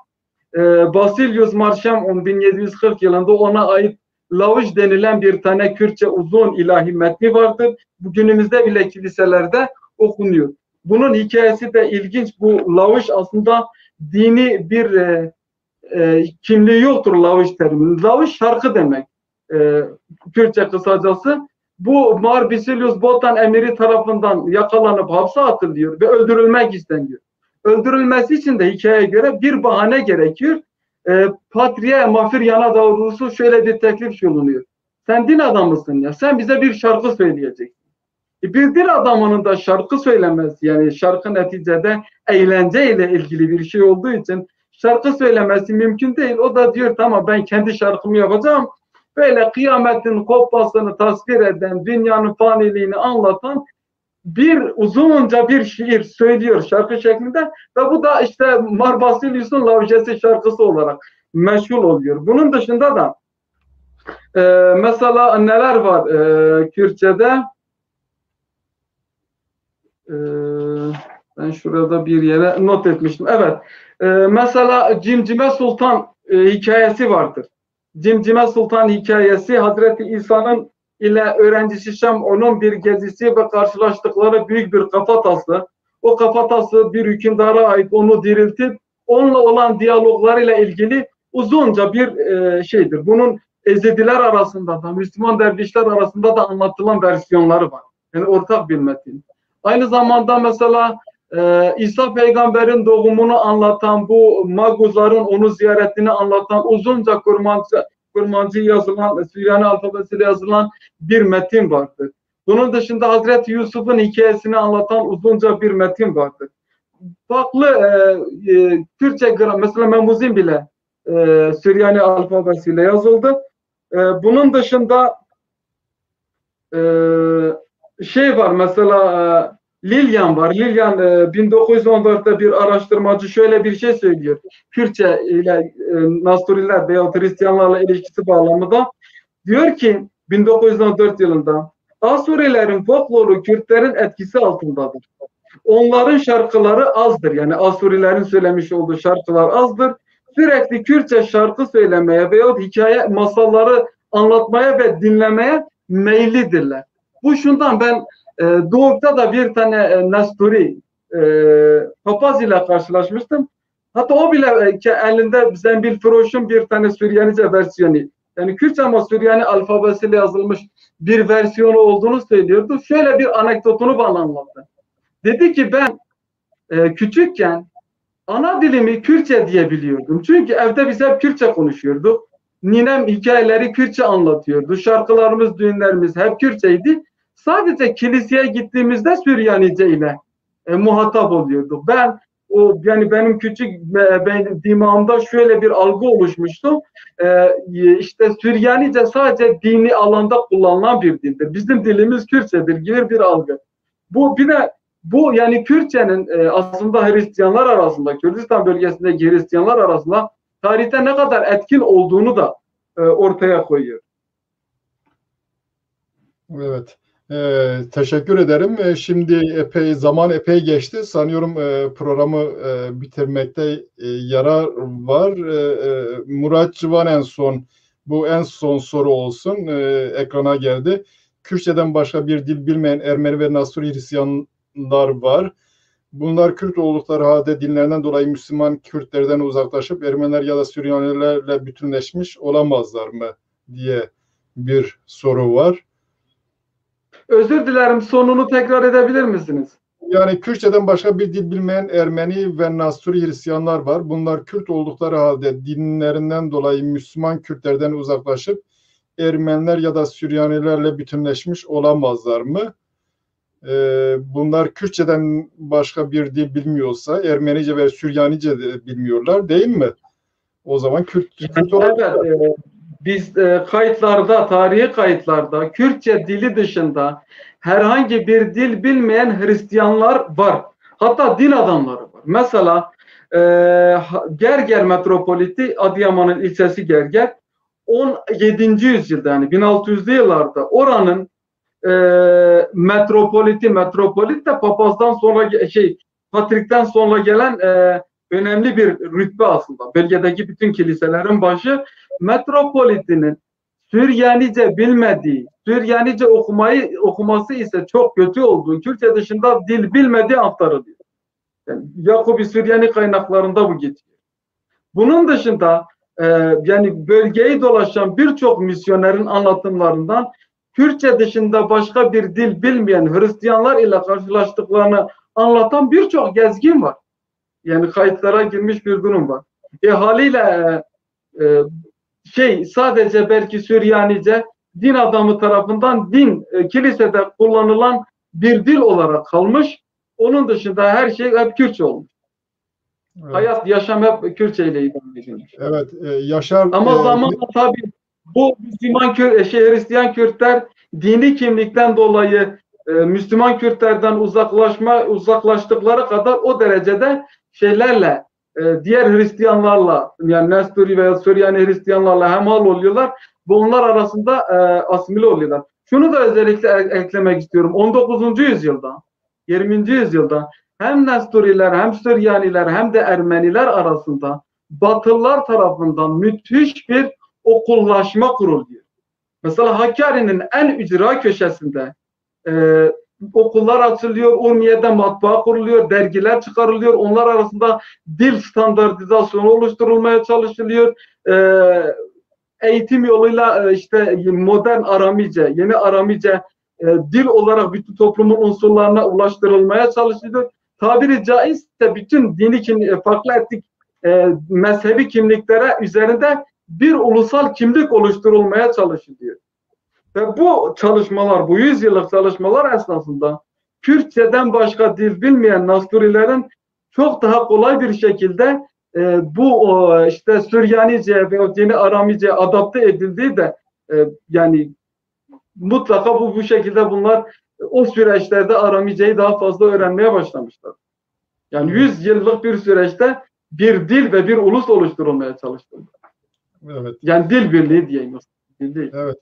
Basilius Marşam 1740 yılında ona ait Lavuş denilen bir tane Kürtçe uzun ilahi metni vardır. Bugünümüzde bile kiliselerde okunuyor. Bunun hikayesi de ilginç. Bu Lavuş aslında dini bir kimliği yoktur Lavuş terimi. Lavuş şarkı demek. Kürtçe kısacası. Bu Mar Basilius Botan emiri tarafından yakalanıp hapse atılıyor ve öldürülmek isteniyor. Öldürülmesi için de hikayeye göre bir bahane gerekiyor. Patriye Mafiryan'a doğrusu şöyle bir teklif bulunuyor. Sen din adamısın ya, sen bize bir şarkı söyleyeceksin. Bir din adamının da şarkı söylemesi, yani şarkı neticede eğlenceyle ilgili bir şey olduğu için şarkı söylemesi mümkün değil. O da diyor tamam, ben kendi şarkımı yapacağım. Böyle kıyametin kopmasını tasvir eden, dünyanın faniliğini anlatan uzunca bir şiir söylüyor şarkı şeklinde ve bu da işte Mar Basilius'un Lavjesi şarkısı olarak meşhur oluyor. Bunun dışında da mesela neler var Kürtçe'de? Ben şurada bir yere not etmiştim. Evet. Mesela Cimcime Sultan hikayesi vardır. Cimcime Sultan hikayesi Hazreti İsa'nın ile öğrencisi Şam onun bir gezisi ve karşılaştıkları büyük bir kafatası. o kafatası bir hükümdara ait, onu diriltip onunla olan diyaloglarıyla ilgili uzunca bir şeydir. Bunun Ezidiler arasında da, Müslüman dervişler arasında da anlatılan versiyonları var. Yani ortak bir metin. Aynı zamanda mesela İsa peygamberin doğumunu anlatan, bu Maguzların onu ziyaretini anlatan uzunca Kurmancı yazılan, Süryani alfabesiyle yazılan bir metin vardır. Bunun dışında Hazreti Yusuf'un hikayesini anlatan uzunca bir metin vardır. Farklı Türkçe mesela Memuzin bile Süryani alfabesiyle yazıldı. Bunun dışında şey var mesela Lilyan var. Lilyan 1914'te bir araştırmacı şöyle bir şey söylüyor. Kürtçe ile Nasturiler veya Hristiyanlarla ilişkisi bağlamında diyor ki 1914 yılında Asurilerin folkloru Kürtlerin etkisi altındadır. Onların şarkıları azdır. Yani Asurilerin söylemiş olduğu şarkılar azdır. Sürekli Kürtçe şarkı söylemeye veya hikaye masalları anlatmaya ve dinlemeye meyillidirler. Bu şundan ben Doğuk'ta da bir tane Nasturi papaz ile karşılaşmıştım. Hatta o bile elinde Zembil Firoş'un bir tane Süryanice versiyonu. Yani Kürtçe ama Süryani alfabesiyle yazılmış bir versiyonu olduğunu söylüyordu. Şöyle bir anekdotunu bana anlattı. Dedi ki ben küçükken ana dilimi Kürtçe diye biliyordum. Çünkü evde biz hep Kürtçe konuşuyorduk. Ninem hikayeleri Kürtçe anlatıyordu. Şarkılarımız, düğünlerimiz hep Kürtçeydi. Sadece kiliseye gittiğimizde Süryanice ile muhatap oluyorduk. Yani benim küçük dimağımda şöyle bir algı oluşmuştu. İşte Süryanice sadece dini alanda kullanılan bir dildir. Bizim dilimiz Kürtçedir gibi bir algı. Bu yani Kürtçenin aslında Hristiyanlar arasında, Kürdistan bölgesindeki Hristiyanlar arasında tarihte ne kadar etkin olduğunu da ortaya koyuyor. Evet. Teşekkür ederim. Şimdi zaman epey geçti. Sanıyorum programı bitirmekte yarar var. Murat Civan bu en son soru olsun. Ekrana geldi. Kürtçeden başka bir dil bilmeyen Ermeni ve Nasturi Hristiyanlar var. Bunlar Kürt oldukları halde dinlerinden dolayı Müslüman Kürtlerden uzaklaşıp Ermeniler ya da Süryanilerle bütünleşmiş olamazlar mı diye bir soru var. Özür dilerim, sonunu tekrar edebilir misiniz? Yani Kürtçeden başka bir dil bilmeyen Ermeni ve Nasturi Hristiyanlar var. Bunlar Kürt oldukları halde dinlerinden dolayı Müslüman Kürtlerden uzaklaşıp Ermeniler ya da Süryanilerle bütünleşmiş olamazlar mı? Bunlar Kürtçeden başka bir dil bilmiyorsa Ermenice ve Süryanice de bilmiyorlar değil mi? O zaman Kürt olarak... Evet, biz kayıtlarda, tarihi kayıtlarda Kürtçe dili dışında herhangi bir dil bilmeyen Hristiyanlar var. Hatta din adamları var. Mesela Gerger metropoliti, Adıyaman'ın ilçesi Gerger, 17. yüzyılda yani 1600'lü yıllarda oranın metropolit de papazdan sonra Patrik'ten sonra gelen önemli bir rütbe aslında. Bölgedeki bütün kiliselerin başı. Metropolitinin Süryanice bilmediği, Süryanice okuması ise çok kötü olduğu, Kürtçe dışında dil bilmediği aktarılıyor. Yani Yakubi Süryani kaynaklarında bu geçiyor. Bunun dışında yani bölgeyi dolaşan birçok misyonerin anlatımlarından Kürtçe dışında başka bir dil bilmeyen Hristiyanlar ile karşılaştıklarını anlatan birçok gezgin var. Yani kayıtlara girmiş bir durum var. Haliyle sadece belki Süryanice din adamı tarafından kilisede kullanılan bir dil olarak kalmış. Onun dışında her şey hep Kürtçe olmuş. Evet. Hayat, yaşam hep Kürtçe ile idame edilmiş. Evet, Yaşar... Ama zamanla tabii bu Müslüman Hristiyan Kürtler dini kimlikten dolayı Müslüman Kürtlerden uzaklaştıkları kadar o derecede diğer Hristiyanlarla yani Nasturi veya Süryani Hristiyanlarla hemhal oluyorlar ve onlar arasında asimile oluyorlar. Şunu da özellikle eklemek istiyorum. 19. yüzyılda, 20. yüzyılda hem Nasturiler hem Süryaniler hem de Ermeniler arasında Batılılar tarafından müthiş bir okullaşma kuruluyor. Mesela Hakkari'nin en ücra köşesinde okullar açılıyor, Urmiye'de matbaa kuruluyor, dergiler çıkarılıyor, onlar arasında dil standartizasyonu oluşturulmaya çalışılıyor. Eğitim yoluyla işte modern Aramice, yeni Aramice dil olarak bütün toplumun unsurlarına ulaştırılmaya çalışılıyor. Tabiri caizse bütün dini farklı etnik mezhebi kimliklere üzerinde bir ulusal kimlik oluşturulmaya çalışılıyor. Ve bu çalışmalar, bu 100 yıllık çalışmalar esnasında Kürtçeden başka dil bilmeyen Nasturilerin çok daha kolay bir şekilde bu işte Süryanice ve yeni Aramice adapte edildiği de yani mutlaka bu şekilde bunlar o süreçlerde Aramice'yi daha fazla öğrenmeye başlamışlar. Yani 100 yıllık bir süreçte bir dil ve bir ulus oluşturulmaya çalışıldı. Evet. Yani dil birliği diyeyim. Dil değil. Evet.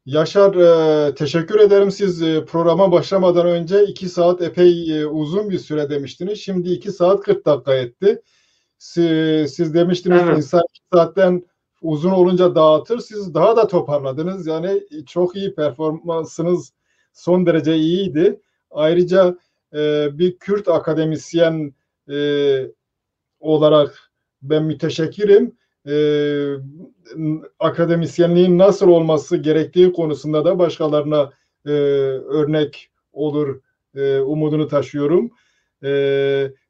Yaşar, teşekkür ederim. Siz programa başlamadan önce 2 saat epey uzun bir süre demiştiniz. Şimdi 2 saat 40 dakika etti. Siz demiştiniz Evet. insan 2 saatten uzun olunca dağıtır. Siz daha da toparladınız. Yani çok iyi, performansınız son derece iyiydi. Ayrıca bir Kürt akademisyen olarak ben müteşekkirim. Akademisyenliğin nasıl olması gerektiği konusunda da başkalarına örnek olur umudunu taşıyorum.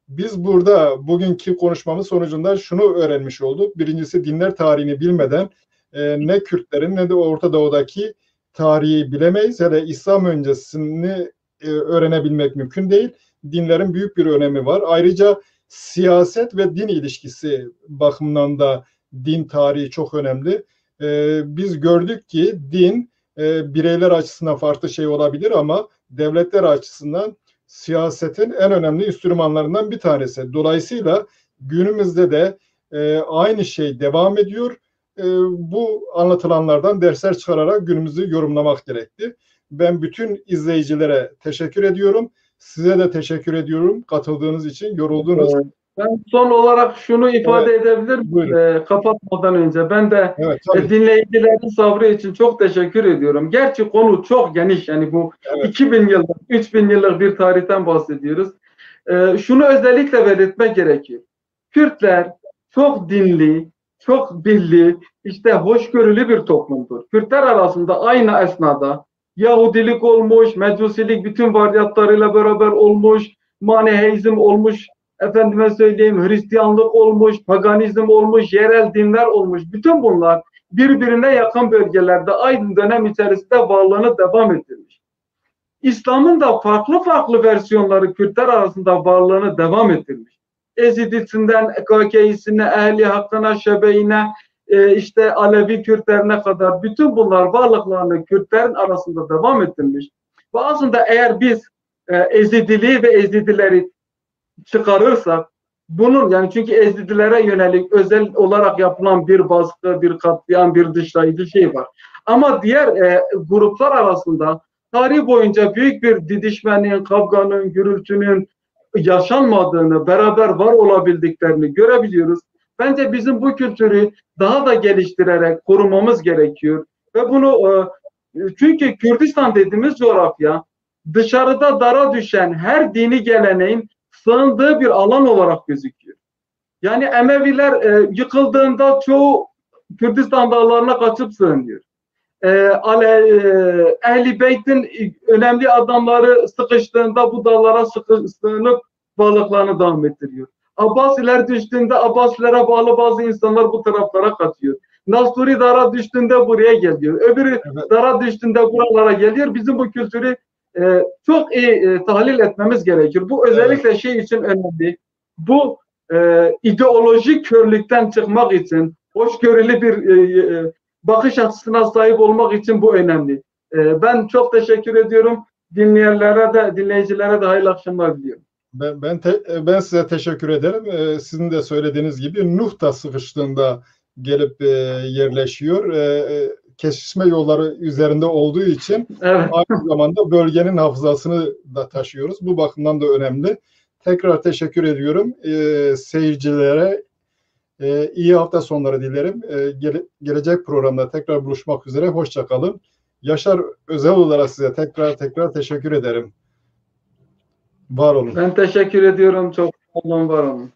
Biz burada bugünkü konuşmamız sonucunda şunu öğrenmiş olduk. Birincisi, dinler tarihini bilmeden ne Kürtlerin ne de Orta Doğu'daki tarihi bilemeyiz. Hele İslam öncesini öğrenebilmek mümkün değil. Dinlerin büyük bir önemi var. Ayrıca siyaset ve din ilişkisi bakımından da din tarihi çok önemli. Biz gördük ki din bireyler açısından farklı şey olabilir ama devletler açısından siyasetin en önemli enstrümanlarından bir tanesi. Dolayısıyla günümüzde de aynı şey devam ediyor. Bu anlatılanlardan dersler çıkararak günümüzü yorumlamak gerekti. Ben bütün izleyicilere teşekkür ediyorum. Size de teşekkür ediyorum katıldığınız için, yorulduğunuz. Ben son olarak şunu ifade edebilirim kapatmadan önce. Ben de dinleyicilerin sabrı için çok teşekkür ediyorum. Gerçi konu çok geniş. Yani bu 2000 yıllık, 3000 yıllık bir tarihten bahsediyoruz. Şunu özellikle belirtmek gerekiyor. Kürtler çok dinli, çok billi, işte hoşgörülü bir toplumdur. Kürtler arasında aynı esnada Yahudilik olmuş, Mecusilik bütün varyantlarıyla beraber olmuş, Maniheizm olmuş, efendime söyleyeyim Hristiyanlık olmuş, paganizm olmuş, yerel dinler olmuş. Bütün bunlar birbirine yakın bölgelerde aynı dönem içerisinde varlığını devam ettirmiş. İslam'ın da farklı farklı versiyonları Kürtler arasında varlığını devam ettirmiş. Ezidisinden KKİ'sine, Ehli Hakkına, Şebe'ine, işte Alevi Kürtlerine kadar bütün bunlar varlıklarını Kürtlerin arasında devam ettirmiş. Ve aslında eğer biz Ezidiliği ve Ezidileri çıkarırsak bunun yani çünkü Ezidilere yönelik özel olarak yapılan bir baskı, bir katliam, bir dışlayıcı şey var. Ama diğer gruplar arasında tarih boyunca büyük bir didişmenin, kavganın, gürültünün yaşanmadığını, beraber var olabildiklerini görebiliyoruz. Bence bizim bu kültürü daha da geliştirerek korumamız gerekiyor. Ve bunu çünkü Kürdistan dediğimiz coğrafya dışarıda dara düşen her dini geleneğin sığındığı bir alan olarak gözüküyor. Yani Emeviler yıkıldığında çoğu Kürdistan dağlarına kaçıp sığınıyor. Ehl-i Beyt'in önemli adamları sıkıştığında bu dağlara sığınıp varlıklarını devam ettiriyor. Abbasiler düştüğünde Abbasilere bağlı bazı insanlar bu taraflara kaçıyor. Nasturi dara düştüğünde buraya geliyor. Öbürü dara düştüğünde buralara geliyor. Bizim bu kültürü çok iyi tahlil etmemiz gerekir. Bu özellikle şey için önemli. Bu ideolojik körlükten çıkmak için, hoşgörülü bir bakış açısına sahip olmak için bu önemli. Ben çok teşekkür ediyorum. Dinleyicilere de hayırlı akşamlar diliyorum. Ben size teşekkür ederim. Sizin de söylediğiniz gibi Nuh da sıkıştığında gelip yerleşiyor. Kesişme yolları üzerinde olduğu için aynı zamanda bölgenin hafızasını da taşıyoruz. Bu bakımdan da önemli. Tekrar teşekkür ediyorum. Seyircilere iyi hafta sonları dilerim. Gelecek programda tekrar buluşmak üzere. Hoşça kalın. Yaşar, özel olarak size tekrar teşekkür ederim. Var olun. Ben teşekkür ediyorum. Çok sağ olun, var olun.